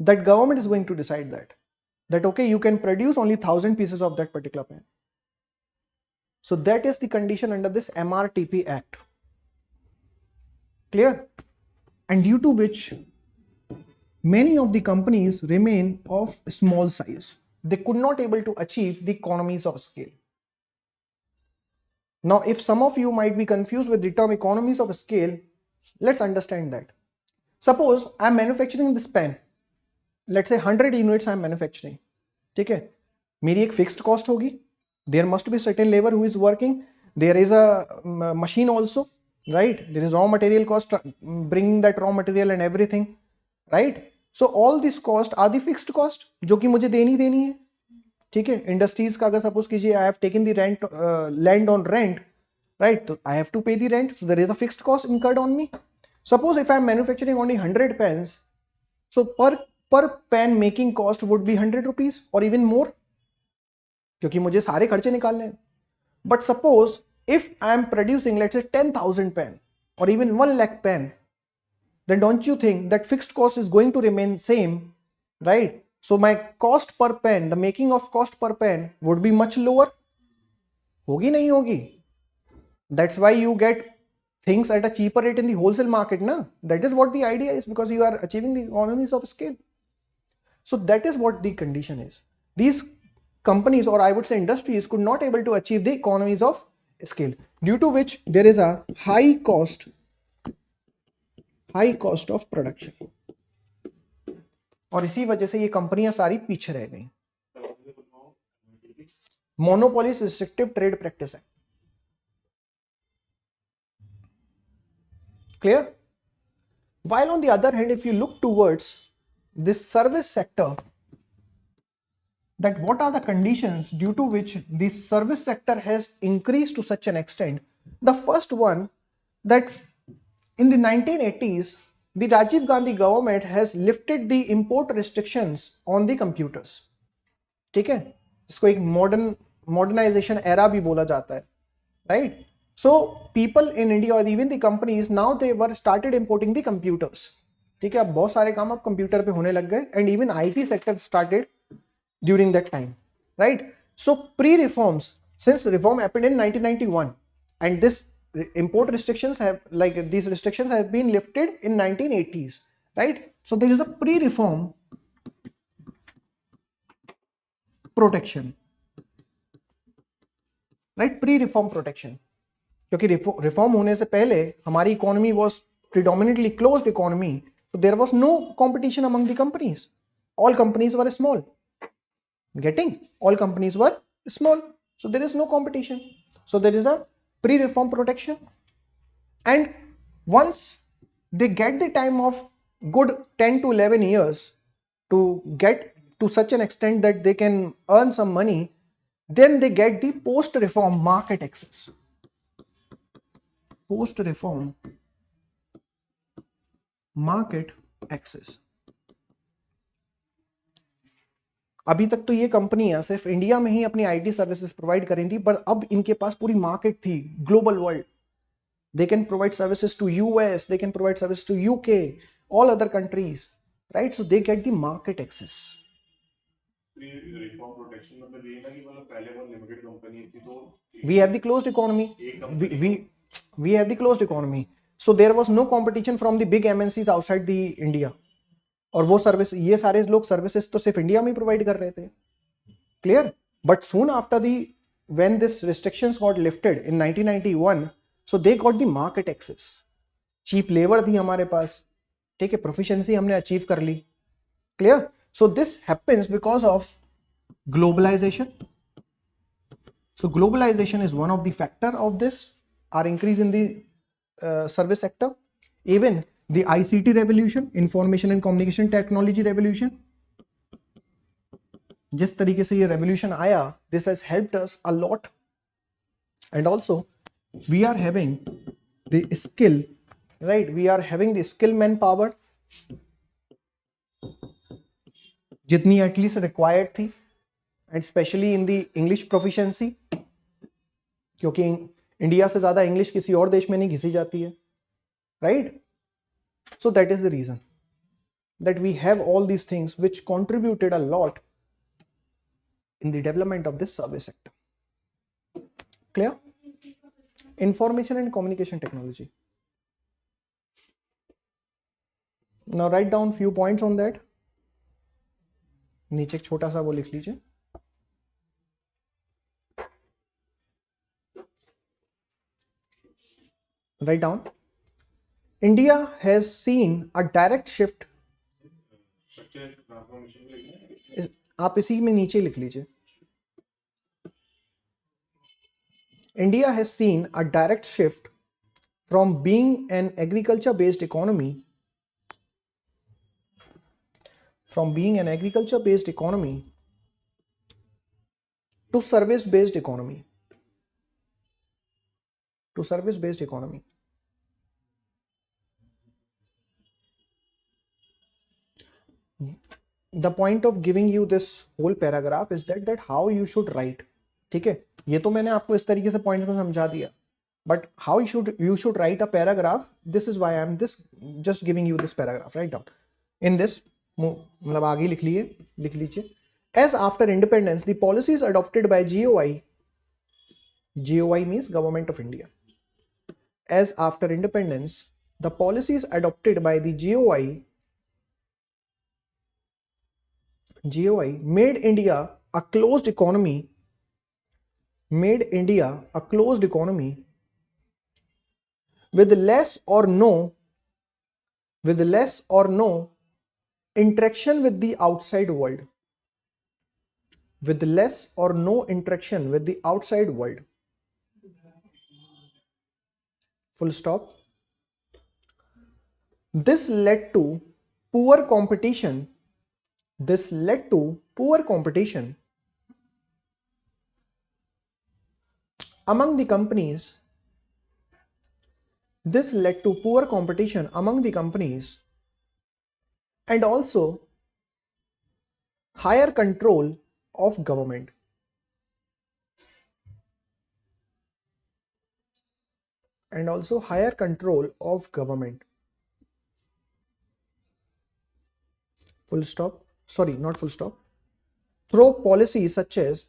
That government is going to decide that. That okay, you can produce only 1,000 pieces of that particular pen. So that is the condition under this MRTP Act. Clear? And due to which many of the companies remain of small size. They could not able to achieve the economies of scale. Now, if some of you might be confused with the term economies of scale, let's understand that. Suppose I am manufacturing this pen. Let's say 100 units I am manufacturing. ठीक है? मेरी एक fixed cost होगी. There must be certain labor who is working. There is a machine also, right? There is raw material cost, bringing that raw material and everything, right? So all these cost are the fixed cost जो कि मुझे देनी है. ठीक है? Industries का अगर suppose कीजिए I have taken the rent, land on rent, right? So I have to pay the rent. So there is a fixed cost incurred on me. Suppose if I am manufacturing only 100 pens, so per pen making cost would be 100 rupees or even more, क्योंकि मुझे सारे खर्चे निकालने हैं. But suppose if I am producing, let's say 10,000 pen or even 1 lakh pen, then don't you think that fixed cost is going to remain same, right? So my cost per pen, the making of cost per pen would be much lower. होगी नहीं होगी? That's why you get things at a cheaper rate in the wholesale market, na? That is what the idea is, because you are achieving the economies of scale. So that is what the condition is. These companies, or I would say industries, could not able to achieve the economies of scale, due to which there is a high cost of production. और इसी वजह से ये कंपनियां सारी पीछे रह गई. Monopolies Restrictive Trade Practice Act. Clear? While on the other hand, if you look towards this service sector, that what are the conditions due to which the service sector has increased to such an extent? The first one, that in the 1980s, the Rajiv Gandhi government has lifted the import restrictions on the computers. ठीक है? इसको एक modernization era भी बोला जाता है, right? So people in India or even the companies, now they were started importing the computers. ठीक है? अब बहुत सारे काम अब कंप्यूटर पे होने लग गए, and even IT sector started during that time, right? So pre-reforms, since reform happened in 1991, and this import restrictions have, like these restrictions have been lifted in 1980s, right? So there is a pre-reform protection, right? Pre-reform protection, क्योंकि reform होने से पहले हमारी economy was predominantly closed economy, so there was no competition among the companies. All companies were small. Getting? All companies were small, so there is no competition. So there is a pre-reform protection, and once they get the time of good 10 to 11 years to get to such an extent that they can earn some money, then they get the post-reform market access. Post-reform market access. अभी तक तो ये कंपनियां सिर्फ India में ही अपनी IT services provide कर रही थी, पर अब इनके पास पूरी मार्केट थी global world. They can provide services to US, they can provide services to UK, all other countries, right? So they get the market access. Reform protection मतलब ये ना कि मतलब पहले वो limited companies थी, तो we have the closed economy. We have the closed economy. So there was no competition from the big MNCs outside the India. और वो सर्विस, ये सारे लोग सर्विसेज तो सिर्फ इंडिया में प्रोवाइड कर रहे थे. Clear? But soon after the when this restrictions got lifted in 1991, so they got the market access. cheap labor थी हमारे पास, ठीक है, प्रोफिशिएंसी हमने अचीव कर ली, clear. So this happens because of globalization. So globalization is one of the factor of this, our increase in the service sector. Even the ICT revolution, information and communication technology revolution, जिस तरीके से ये revolution आया, this has helped us a lot. And also we are having the skill, right, we are having the skill manpower जितनी at least required थी, and especially in the English proficiency, क्योंकि India से ज्यादा English किसी और देश में नहीं घिसी जाती है, right. So that is the reason that we have all these things which contributed a lot in the development of this service sector. Clear? Information and communication technology. Now write down few points on that. नीचे एक छोटा सा वो लिख लीजिए. Write down. India has seen a direct shift. आप इसी में नीचे लिख लीजिए. India has seen a direct shift from being an agriculture-based economy to service-based economy. The point of giving you this whole paragraph is that how you should write. ठीक है, ये तो मैंने आपको इस तरीके से पॉइंट्स में समझा दिया, but how you should write a paragraph. This is why I am just giving you this paragraph. Write down in this, मतलब आगे लिख लीजिए. As after independence, the policies adopted by GOI means Government of India. As after independence, the policies adopted by the GOI made India a closed economy with less or no interaction with the outside world. Full stop. This led to poor competition among the companies. And also higher control of government. Full stop. Sorry, not full stop. Through policies such as,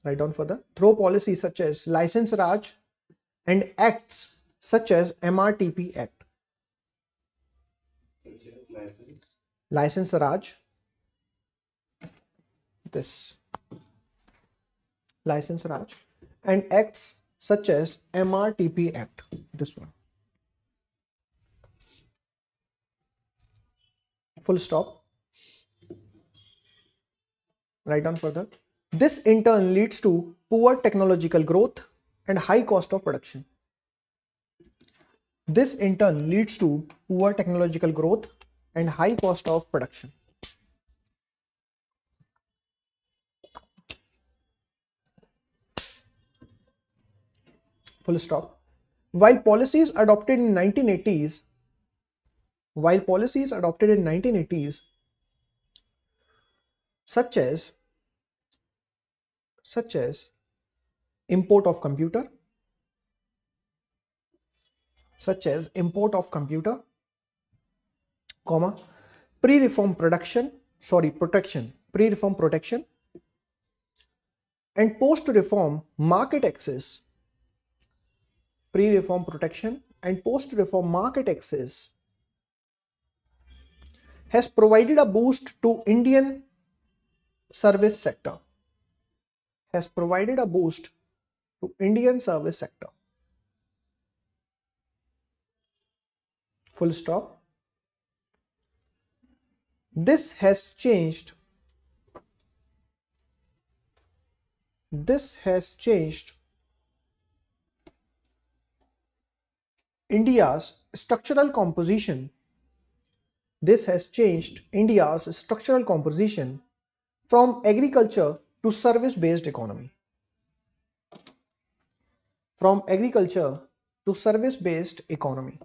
write down further, through policies such as License Raj and acts such as MRTP Act. License Raj, this License Raj, and acts such as MRTP Act, this one. Full stop. Write down further. This in turn leads to poor technological growth and high cost of production. Full stop. While policies adopted in 1980s such as import of computer, pre-reform protection and post-reform market access. Has provided a boost to Indian service sector. Full stop. This has changed. This has changed India's structural composition. This has changed India's structural composition from agriculture to service-based economy. From agriculture to service-based economy.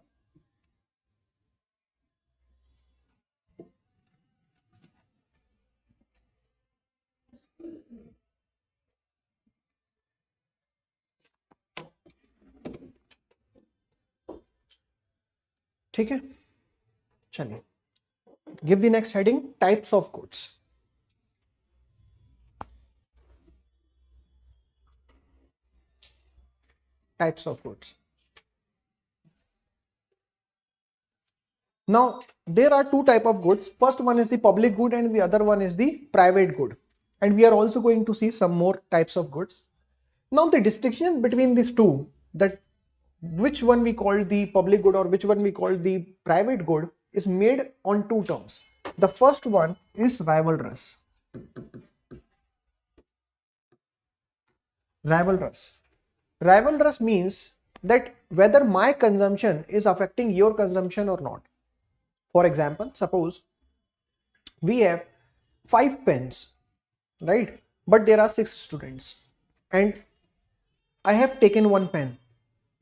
ठीक है, चलिए, give the next heading, types of goods. Types of goods. Now there are two types of goods. First one is the public good and the other one is the private good, and we are also going to see some more types of goods. Now the distinction between these two, that which one we call the public good or which one we call the private good, is made on two terms. The first one is rivalrous. Rivalrous. Rivalrous means that whether my consumption is affecting your consumption or not. For example, suppose we have 5 pens, right? But there are 6 students and I have taken one pen.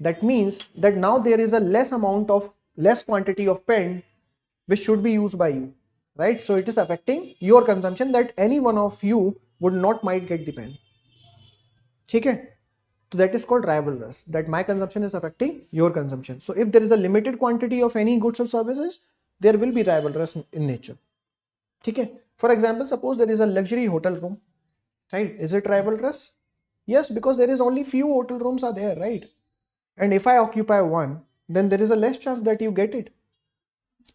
That means that now there is a less quantity of pen which should be used by you, right? So it is affecting your consumption, that any one of you would not might get the pen. Okay? So that is called rivalrous, that my consumption is affecting your consumption. So if there is a limited quantity of any goods or services, there will be rivalrous in nature. Okay? For example, suppose there is a luxury hotel room, right? Is it rivalrous? Yes, because there is only few hotel rooms are there, right? And if I occupy one, then there is a less chance that you get it.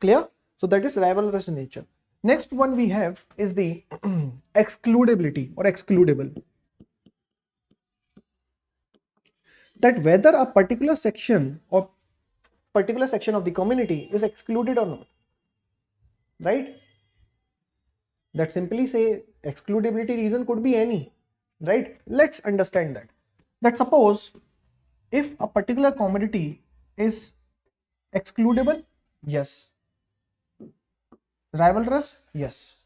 Clear? So that is rivalrous in nature. Next one we have is the excludability or excludable. That whether a particular section of the community is excluded or not, right? That simply say excludability reason could be any, right? Let's understand that. That suppose if a particular commodity is excludable, yes. Rivalrous, yes,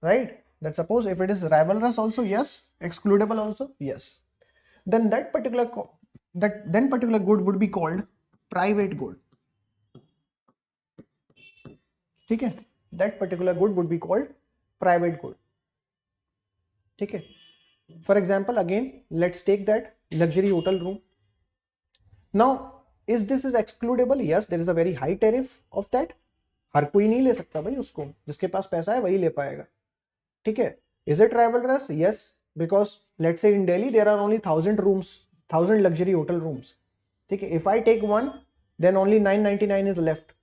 right? That suppose if it is rivalrous also, yes. Excludable also, yes. Then that particular good would be called private good. Okay? That particular good would be called private good. Okay? For example, again, let's take that luxury hotel room. Now, is this excludable? Yes, there is a very high tariff of that. हर कोई नहीं ले सकता भाई उसको, जिसके पास पैसा है वही ले पाएगा. ठीक है? Is it rivalrous? Yes, because let's say in Delhi there are only 1000 rooms, 1000 luxury hotel rooms. ठीक है? If I take one, then only 999 is left.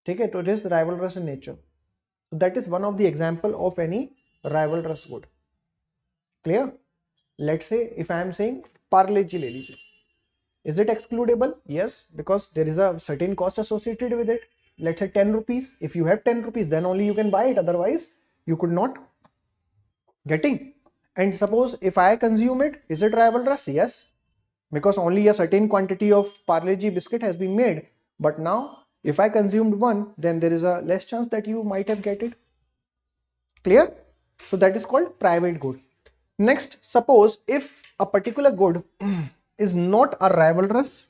ठीक है? So it is rivalrous in nature. So that is one of the example of any rivalrous good. Clear? Let's say if I am saying Parle Ji ले लीजिए. Is it excludable? Yes, because there is a certain cost associated with it. Let's say 10 rupees. If you have 10 rupees, then only you can buy it. Otherwise, you could not getting. And suppose if I consume it, is it rivalrous? Yes, because only a certain quantity of Parle Ji biscuit has been made. But now, if I consumed one, then there is a less chance that you might have get it. Clear? So that is called private good. Next, suppose if a particular good is not a rivalrous,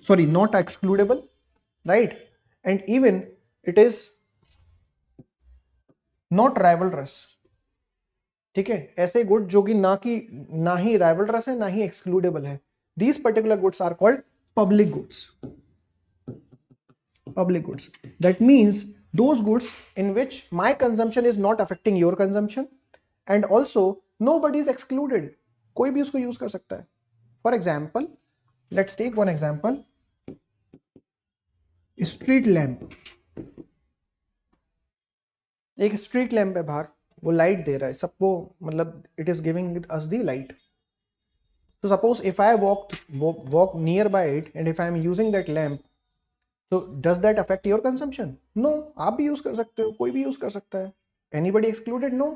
sorry, not excludable, right? And even it is not rivalrous. ठीक है? ऐसे good जो कि ना ही rivalrous है ना ही excludable है. These particular goods are called public goods. Public goods. That means those goods in which my consumption is not affecting your consumption, and also nobody is excluded. कोई भी उसको यूज कर सकता है. For example, let's take one example. Street lamp. एक street lamp है बाहर, वो लाइट दे रहा है सबको, मतलब it is giving us the light. So suppose if I walk nearby it and if I am using that lamp, So does that affect your consumption? No, आप भी यूज कर सकते हो, कोई भी यूज कर सकता है. Anybody excluded? No,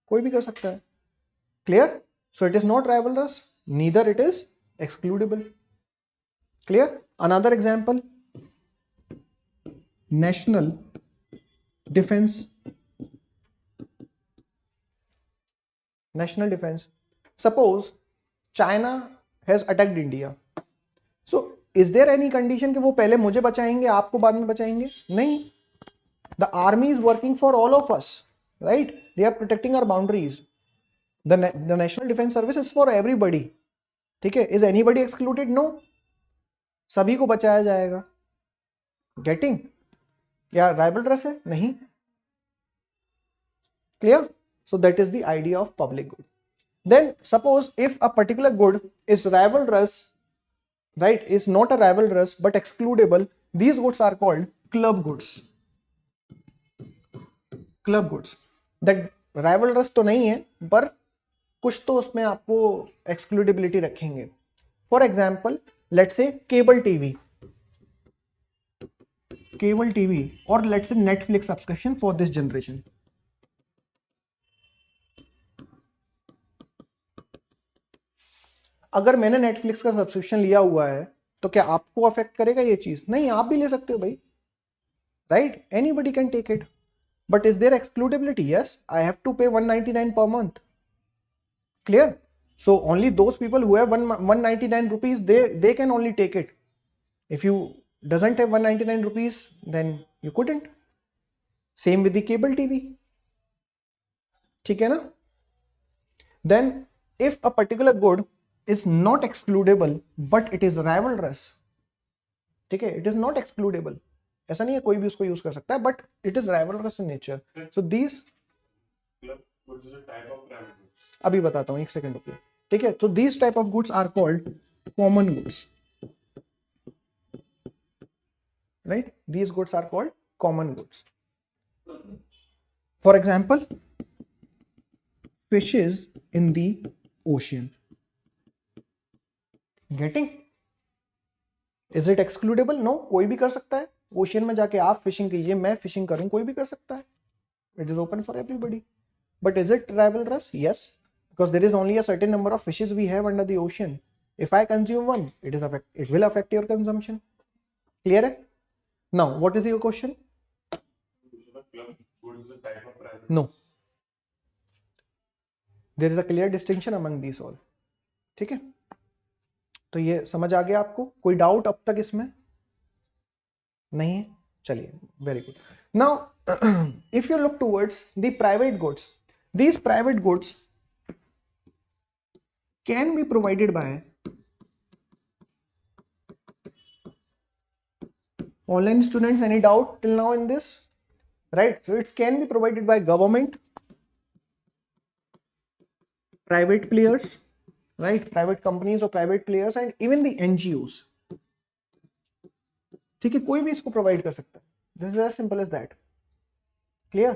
कोई भी कर सकता है. Clear? So it is not rivalrous, neither it is excludable. Clear? Another example, national defense. National defense. Suppose China has attacked India. So is there any condition कि वो पहले मुझे बचाएंगे, आपको बाद में बचाएंगे? नहीं. The army is working for all of us, right? They are protecting our boundaries. The National Defense Service is for everybody. ठीक है? Is anybody excluded? No. सभी को बचाया जाएगा. Getting? या rivalrous है? नहीं. Clear? So that is the idea of public good. Then suppose if a particular good is rivalrous, right, is not a rivalrous but excludable, these goods are called club goods. Club goods. That rivalrous तो नहीं है, पर कुछ तो उसमें आपको excludability रखेंगे. For example, let's say cable TV or let's say Netflix subscription for this generation. अगर मैंने नेटफ्लिक्स का सब्सक्रिप्शन लिया हुआ है तो क्या आपको अफेक्ट करेगा ये चीज? नहीं, आप भी ले सकते हो भाई, right? Anybody can take it. But is there excludability? Yes, I have to pay 199 per month. Clear? So only those people who have 199 rupees, they can only take it. If you doesn't have 199 rupees, then you couldn't. Same with the cable TV. ठीक है ना? Then if a particular good is not excludable but it is rivalrous, ठीक है, it is not excludable, ऐसा नहीं है कोई भी उसको यूज कर सकता है, but it is rivalrous in nature. So these, अभी बताता हूँ, एक सेकंड रुकिए. ठीक है, तो these type of goods are called common goods, right? These goods are called common goods. For example, fishes in the ocean. Getting? Is it excludable? No, कोई भी कर सकता है. ओशियन में जाके आप फिशिंग कीजिए, मैं फिशिंग करूं, कोई भी कर सकता है. It is open for everybody. But is it rivalrous? Yes, because there is only a certain number of fishes we have under the ocean. If I consume one, it will affect your consumption. Clear है? Now, what is your question? No. There is a clear distinction among these all. ठीक है, तो ये समझ आ गया आपको? कोई doubt अब तक इसमें नहीं है? चलिए, very good. Now if you look towards the private goods, these private goods can be provided by online students. Any doubt till now in this? Right, so it can be provided by government, private players, right, private companies or private players, and even the NGOs. ठीक है, कोई भी इसको provide कर सकता है. This is as simple as that. Clear?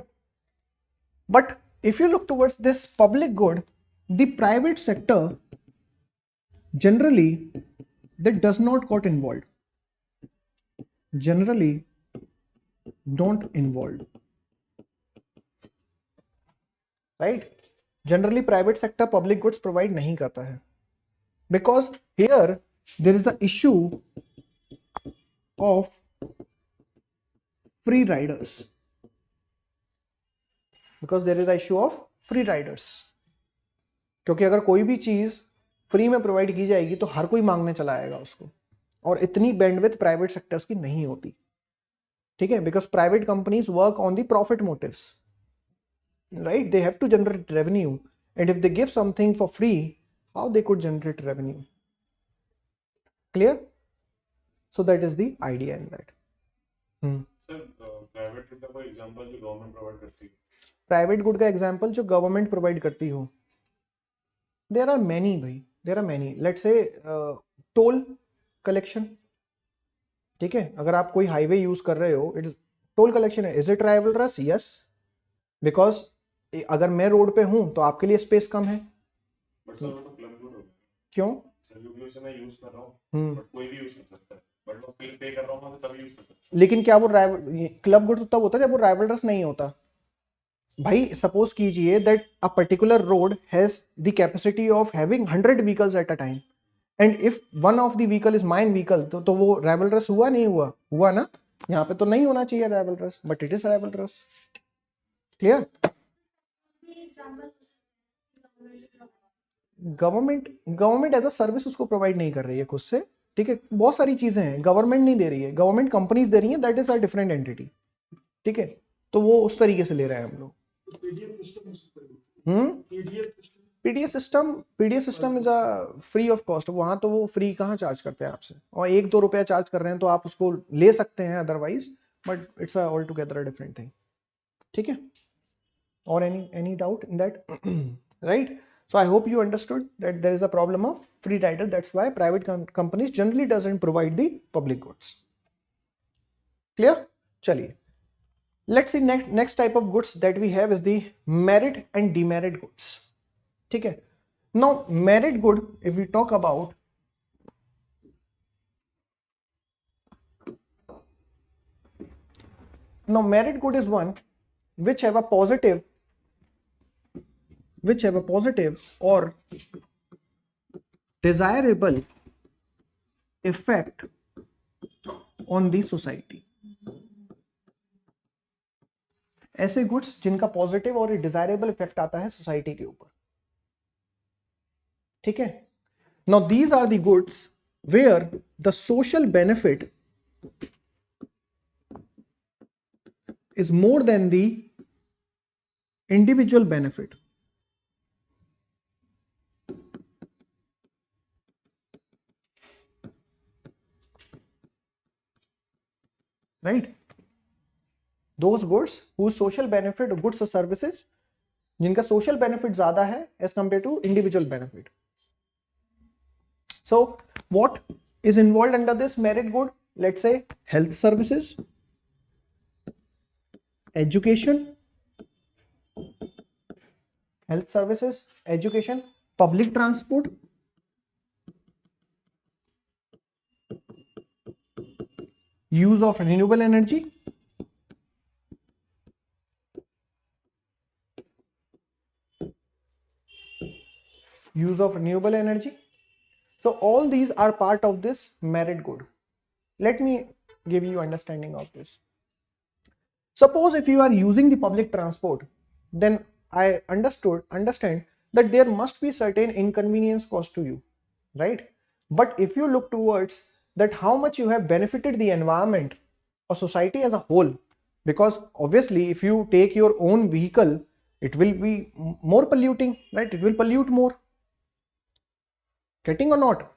But if you look towards this public good, the private sector generally that does not got involved. Generally don't involved. Right? Generally private sector public goods provide नहीं करता है. Because here there is a issue of free riders. Because there is a issue of free riders. क्योंकि अगर कोई भी चीज free में provide की जाएगी तो हर कोई मांगने चला आएगा उसको, और इतनी बैंडविड्थ प्राइवेट सेक्टर्स की नहीं होती. ठीक है, because private companies work on the profit motives, right? They have to generate revenue, and if they give something for free, how they could generate revenue? Clear? So that is the idea in that. Private good का कोई example जो government provide करती है? Private good का example जो government provide करती हो, there are many भाई, there are many. Let's say toll collection. ठीक है, अगर आप कोई हाईवे यूज कर रहे हो, इट टोल कलेक्शन है. Is it rivalries? Yes, because अगर मैं रोड पे हूं तो आपके लिए स्पेस कम है. बट सर वो तो क्लब गुड हो गया. क्यों? सर क्योंकि उसे मैं यूज कर रहा हूं, बट कोई भी यूज कर सकता है. बट वो बिल पे कर रहा हूँ तो तभी यूज कर सकता लेकिन क्या वो क्लब गुड तब होता है जब वो राइवलरस नहीं होता भाई. सपोज कीजिए that a particular road has the capacity of having 100 vehicles at a time, and if one of the vehicle is mine vehicle, तो वो राइवलरस हुआ नहीं हुआ? हुआ ना. यहाँ पे तो नहीं होना चाहिए rivalrous, but it is rivalrous. Clear. Government as a service उसको प्रोवाइड नहीं कर रही है खुद से. ठीक है, बहुत सारी चीजें हैं गवर्नमेंट नहीं दे रही है, गवर्नमेंट कंपनीज दे रही है, that is a different entity. ठीक है, तो वो उस तरीके से ले रहे हैं हम लोग. PDF system is a free of cost. वहां तो वो फ्री कहाँ चार्ज करते हैं आपसे, और 1-2 रुपया चार्ज कर रहे हैं तो आप उसको ले सकते हैं otherwise, but it's all together different thing. ठीक है, और any doubt in that? Right. So I hope you understood that there is a problem of free rider. That's why private companies generally doesn't provide the public goods. Clear? Chaliye. Let's see next type of goods that we have is the merit and demerit goods. ठीक है. Now merit good, if we talk about, now merit good is one which have a positive or desirable effect on the society. ऐसे goods जिनका positive और desirable effect आता है society के ऊपर. ठीक है. Now these are the goods where the social benefit is more than the individual benefit. Right? Those goods whose social benefit, goods or services जिनका social benefit ज्यादा है as compared to individual benefit. So what is involved under this merit good? Let's say health services, education, public transport, use of renewable energy, So all these are part of this merit good. Let me give you understanding of this. Suppose if you are using the public transport, then I understand that there must be certain inconvenience cost to you, right? But if you look towards that how much you have benefited the environment or society as a whole, because obviously if you take your own vehicle, it will be more polluting, right? It will pollute more. Getting or not?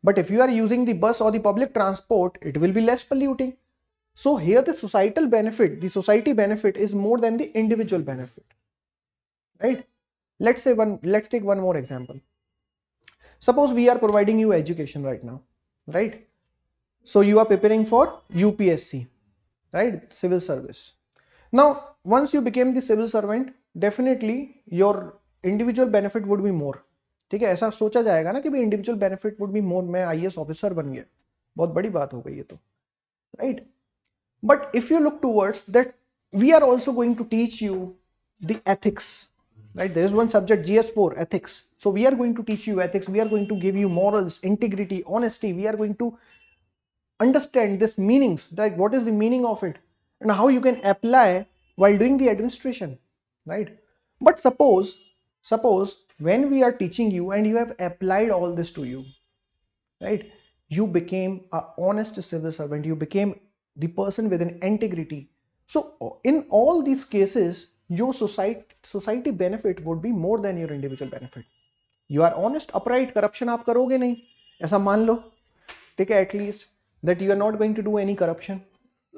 But if you are using the bus or the public transport, it will be less polluting. So here the societal benefit, the society benefit is more than the individual benefit, right? Let's take one more example. Suppose we are providing you education right now, right? So you are preparing for UPSC, right? Civil service. Now, once you became the civil servant, definitely your individual benefit would be more. ठीक है, ऐसा सोचा जाएगा ना कि भाई individual benefit would be more, मैं IAS officer बन गया, बहुत बड़ी बात हो गई ये तो, right? But if you look towards that we are also going to teach you the ethics, right? There is one subject GS4 ethics, so we are going to teach you ethics, we are going to give you morals, integrity, honesty, we are going to understand this meanings, like what is the meaning of it and how you can apply while doing the administration, right? But suppose when we are teaching you and you have applied all this to you, right? You became a honest civil servant, you became the person with an integrity. So in all these cases your society benefit would be more than your individual benefit. You are honest, upright, corruption आप करोगे नहीं, ऐसा मान लो, ठीक है, at least that you are not going to do any corruption,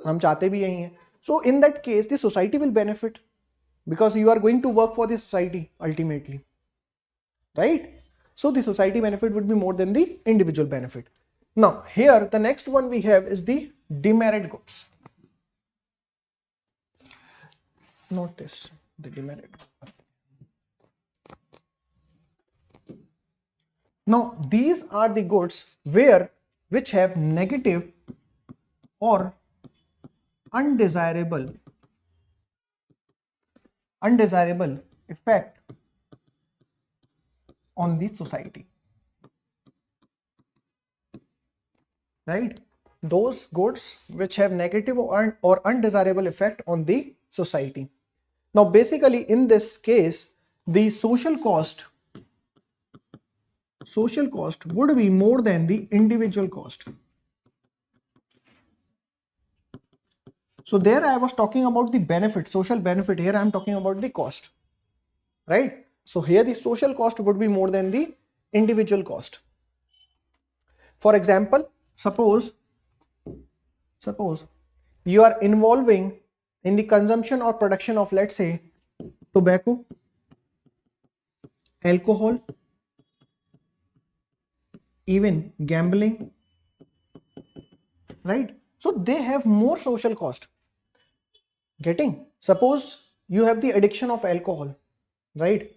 हम चाहते भी यही हैं. So in that case the society will benefit because you are going to work for the society ultimately, right? So the society benefit would be more than the individual benefit. Now here the next one we have is the demerit goods. Not this, the demerit. Now these are the goods which have negative or undesirable effect on the society, right? Those goods which have negative or undesirable effect on the society. Now basically in this case the social cost would be more than the individual cost. So there I was talking about the benefit, social benefit. Here I am talking about the cost, right? So here the social cost would be more than the individual cost. For example, suppose you are involving in the consumption or production of, let's say, tobacco, alcohol, even gambling, right? So they have more social cost. Getting? Suppose you have the addiction of alcohol, right?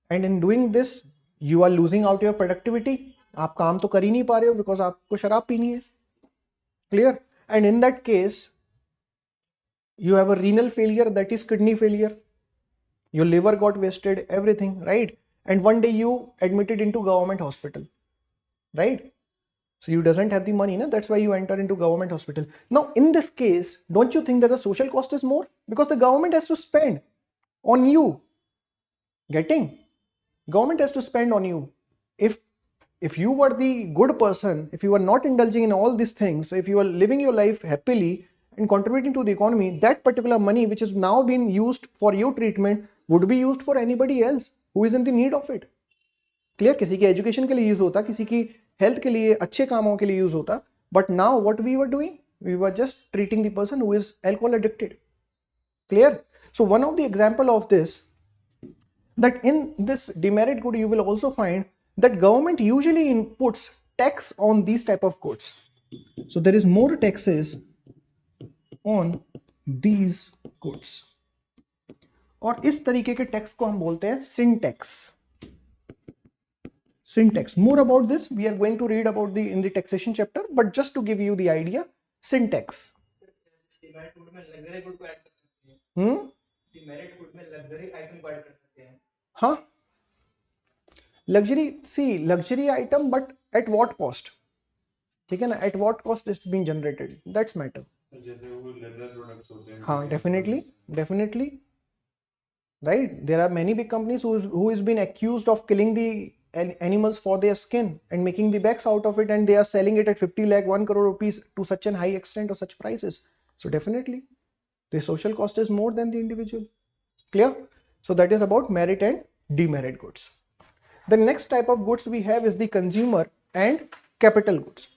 And in doing this, you are losing out your productivity. आप काम तो कर ही नहीं पा रहे हो because आपको शराब पीनी है. Clear? And in that case, you have a renal failure, that is kidney failure. Your liver got wasted, everything, right? And one day you admitted into government hospital, right? So you doesn't have the money, no? That's why you enter into government hospital. Now, in this case, don't you think that the social cost is more? Because the government has to spend on you. Getting? Government has to spend on you. If you were the good person, if you were not indulging in all these things, so if you are living your life happily and contributing to the economy, that particular money which is now being used for your treatment would be used for anybody else who is in the need of it. Clear? किसी की education के लिए use होता, किसी की health के लिए, अच्छे कामों के लिए use होता. But now what we were doing? We were just treating the person who is alcohol addicted. Clear? So one of the example of this, that in this demerit good you will also find that government usually inputs tax on these type of goods. So there is more taxes on these goods. और इस तरीके के tax को हम बोलते हैं sin tax. Sin tax. More about this we are going to read about in the taxation chapter, but just to give you the idea, sin tax. हाँ, luxury, see, luxury item, but at what cost? ठीक है ना, at what cost it's being generated, that's matter. जैसे वो leather products होते हैं. हाँ, definitely, right? There are many big companies who is been accused of killing the animals for their skin and making the bags out of it, and they are selling it at 50 lakh 1 crore rupees to such an high extent or such prices. So definitely the social cost is more than the individual. Clear? So that is about merit and demerit goods. The next type of goods we have is the consumer and capital goods.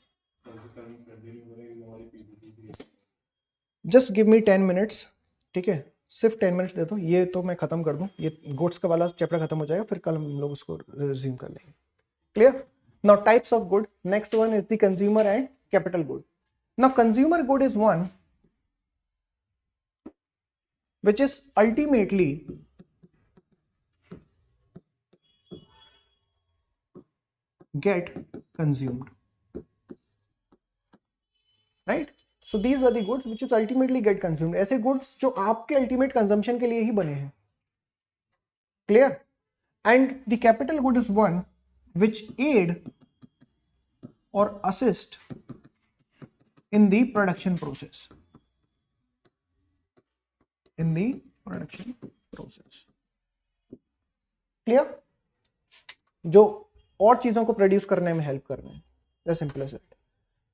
Just give me 10 minutes. ठीक है, सिर्फ 10 minutes दे दो, ये तो मैं खत्म कर दूं, ये गुड्स का वाला चैप्टर खत्म हो जाएगा, फिर कल हम लोग उसको रिज्यूम कर लेंगे. Clear? Now types of good. Next one is the consumer and capital good. Now consumer good is one which is ultimately get consumed, right? So these were the goods which is ultimately get consumed. ऐसे goods जो आपके ultimate consumption के लिए ही बने हैं. Clear? And the capital good is one which aid or assist in the production process. In the production process. Clear? जो और चीजों को प्रोड्यूस करने में हेल्प कर रहे हैं. As simple as that.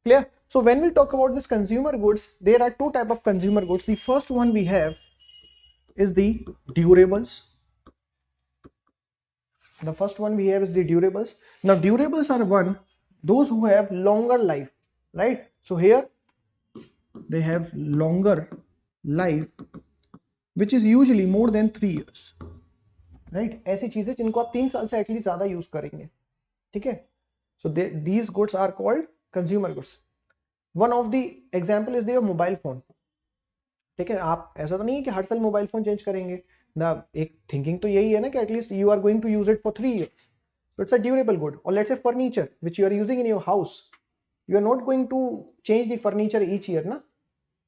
Clear? So when we talk about this consumer goods, there are two type of consumer goods. The first one we have is the durables. The first one we have is the durables. Now durables are those who have longer life, right? So here they have longer life, which is usually more than 3 years, right? ऐसी चीजें जिनको आप 3 साल से at least ज्यादा use करेंगे. ठीक है? So these goods are called consumer goods. One of the example is their mobile phone. ठीक है? आप ऐसा तो नहीं है कि हर साल मोबाइल फोन चेंज करेंगे ना. एक थिंकिंग तो यही है ना कि at least you are going to use it for 3 years. So it's a durable good. Or let's say furniture which you are using in your house, You are not going to change the furniture each year, na?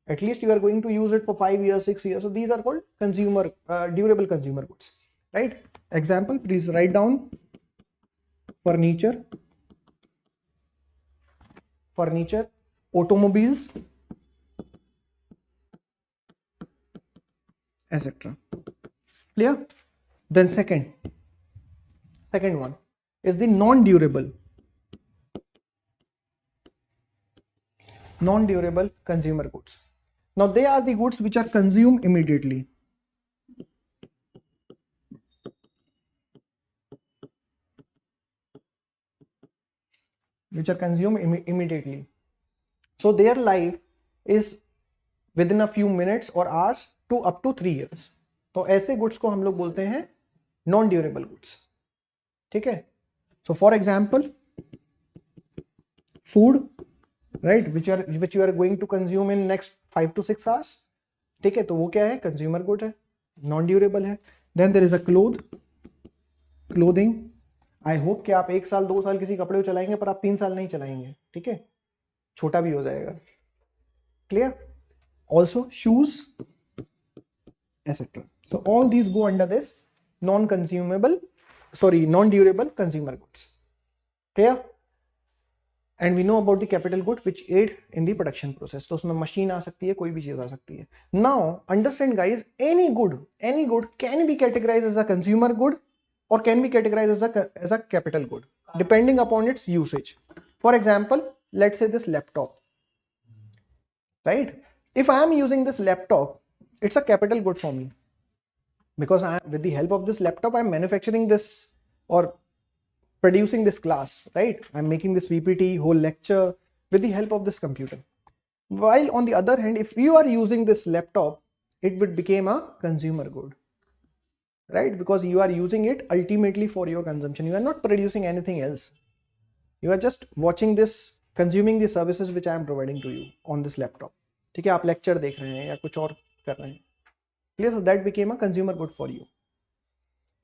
At least you are going to use it for 5 years, 6 years. So these are called consumer, durable consumer goods, right? Example, please write down furniture, automobiles, etc. Clear? Then second one is the non-durable consumer goods. Now they are the goods which are consumed immediately. Immediately. So their life is within a few minutes or hours to up to 3 years. तो ऐसे goods को हम लोग बोलते हैं non-durable goods. ठीक है? So for example, food, right, which you are going to consume in next 5 to 6 hours. ठीक है? तो वो क्या है? Consumer good है, non-durable है. Then there is a clothing. I hope कि आप 1 साल 2 साल किसी कपड़े को चलाएंगे, पर आप 3 साल नहीं चलाएंगे. ठीक है? छोटा भी हो जाएगा. Clear? Also shoes, etc. So all these go under this non-durable consumer goods. Clear? And we know about the capital good which aid in the production process. तो उसमें मशीन आ सकती है, कोई भी चीज आ सकती है. Now understand guys, any good can be categorized as a consumer good or can be categorized as a capital good depending upon its usage. For example, let's say this laptop, right? If I am using this laptop, it's a capital good for me because with the help of this laptop I am manufacturing this or producing this class, right? I'm making this PPT, whole lecture with the help of this computer. While on the other hand, if you are using this laptop, it would become a consumer good, right? Because you are using it ultimately for your consumption. You are not producing anything else. You are just watching this, consuming the services which I am providing to you on this laptop. ठीक है? आप lecture देख रहे हैं या कुछ और कर रहे हैं. Clear? So that became a consumer good for you.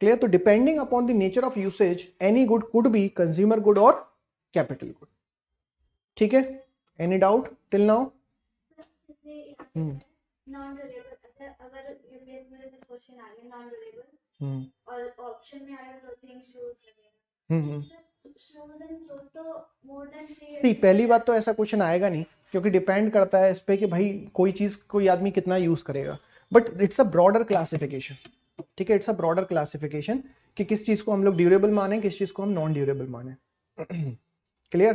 Clear? So depending upon the nature of usage, any good could be consumer good or capital good. ठीक है? Any doubt till now? non-durable, अगर UPSC में जैसे question आ गया non-durable और option में आया clothing, shoes वगैरह, shoes and clothes तो more than 3 years. पहली बात तो ऐसा क्वेश्चन आएगा नहीं, क्योंकि डिपेंड करता है इस पे कि भाई कोई चीज कोई आदमी कितना यूज करेगा. But it's a broader classification. ठीक है? इट्स अ ब्रॉडर क्लासिफिकेशन कि किस चीज को हम लोग ड्यूरेबल माने, किस चीज को हम नॉन ड्यूरेबल माने. क्लियर?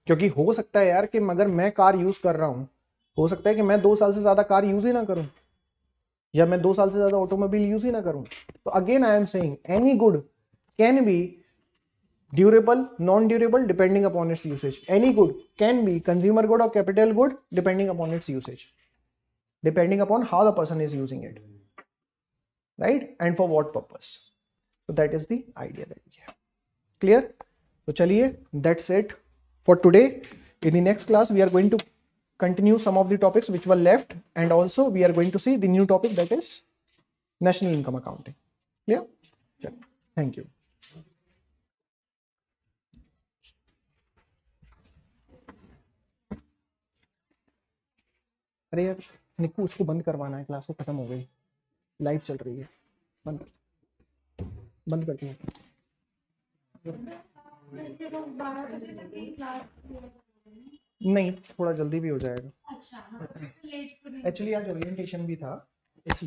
क्योंकि हो सकता है यार कि अगर मैं कार यूज कर रहा हूं, हो सकता है कि मैं 2 साल से ज्यादा कार यूज ही ना करूं, या मैं 2 साल से ज्यादा ऑटोमोबाइल यूज ही ना करूं. तो again I am saying any good can be durable, non-durable depending upon its usage. Any good can be consumer good or capital good depending upon its usage, depending upon how the person is using it, right, and for what purpose. So that is the idea that we have. Clear? So chaliye, that's it for today. In the next class we are going to continue some of the topics which were left, and also we are going to see the new topic, that is national income accounting. Clear? Thank you. अरे यार निक्कू, उसको बंद करवाना है, class को खत्म हो गई, लाइव चल रही है. बंद करती हूँ. नहीं, थोड़ा जल्दी भी हो जाएगा. अच्छा, एक्चुअली आज ओरिएंटेशन भी था इसलिए.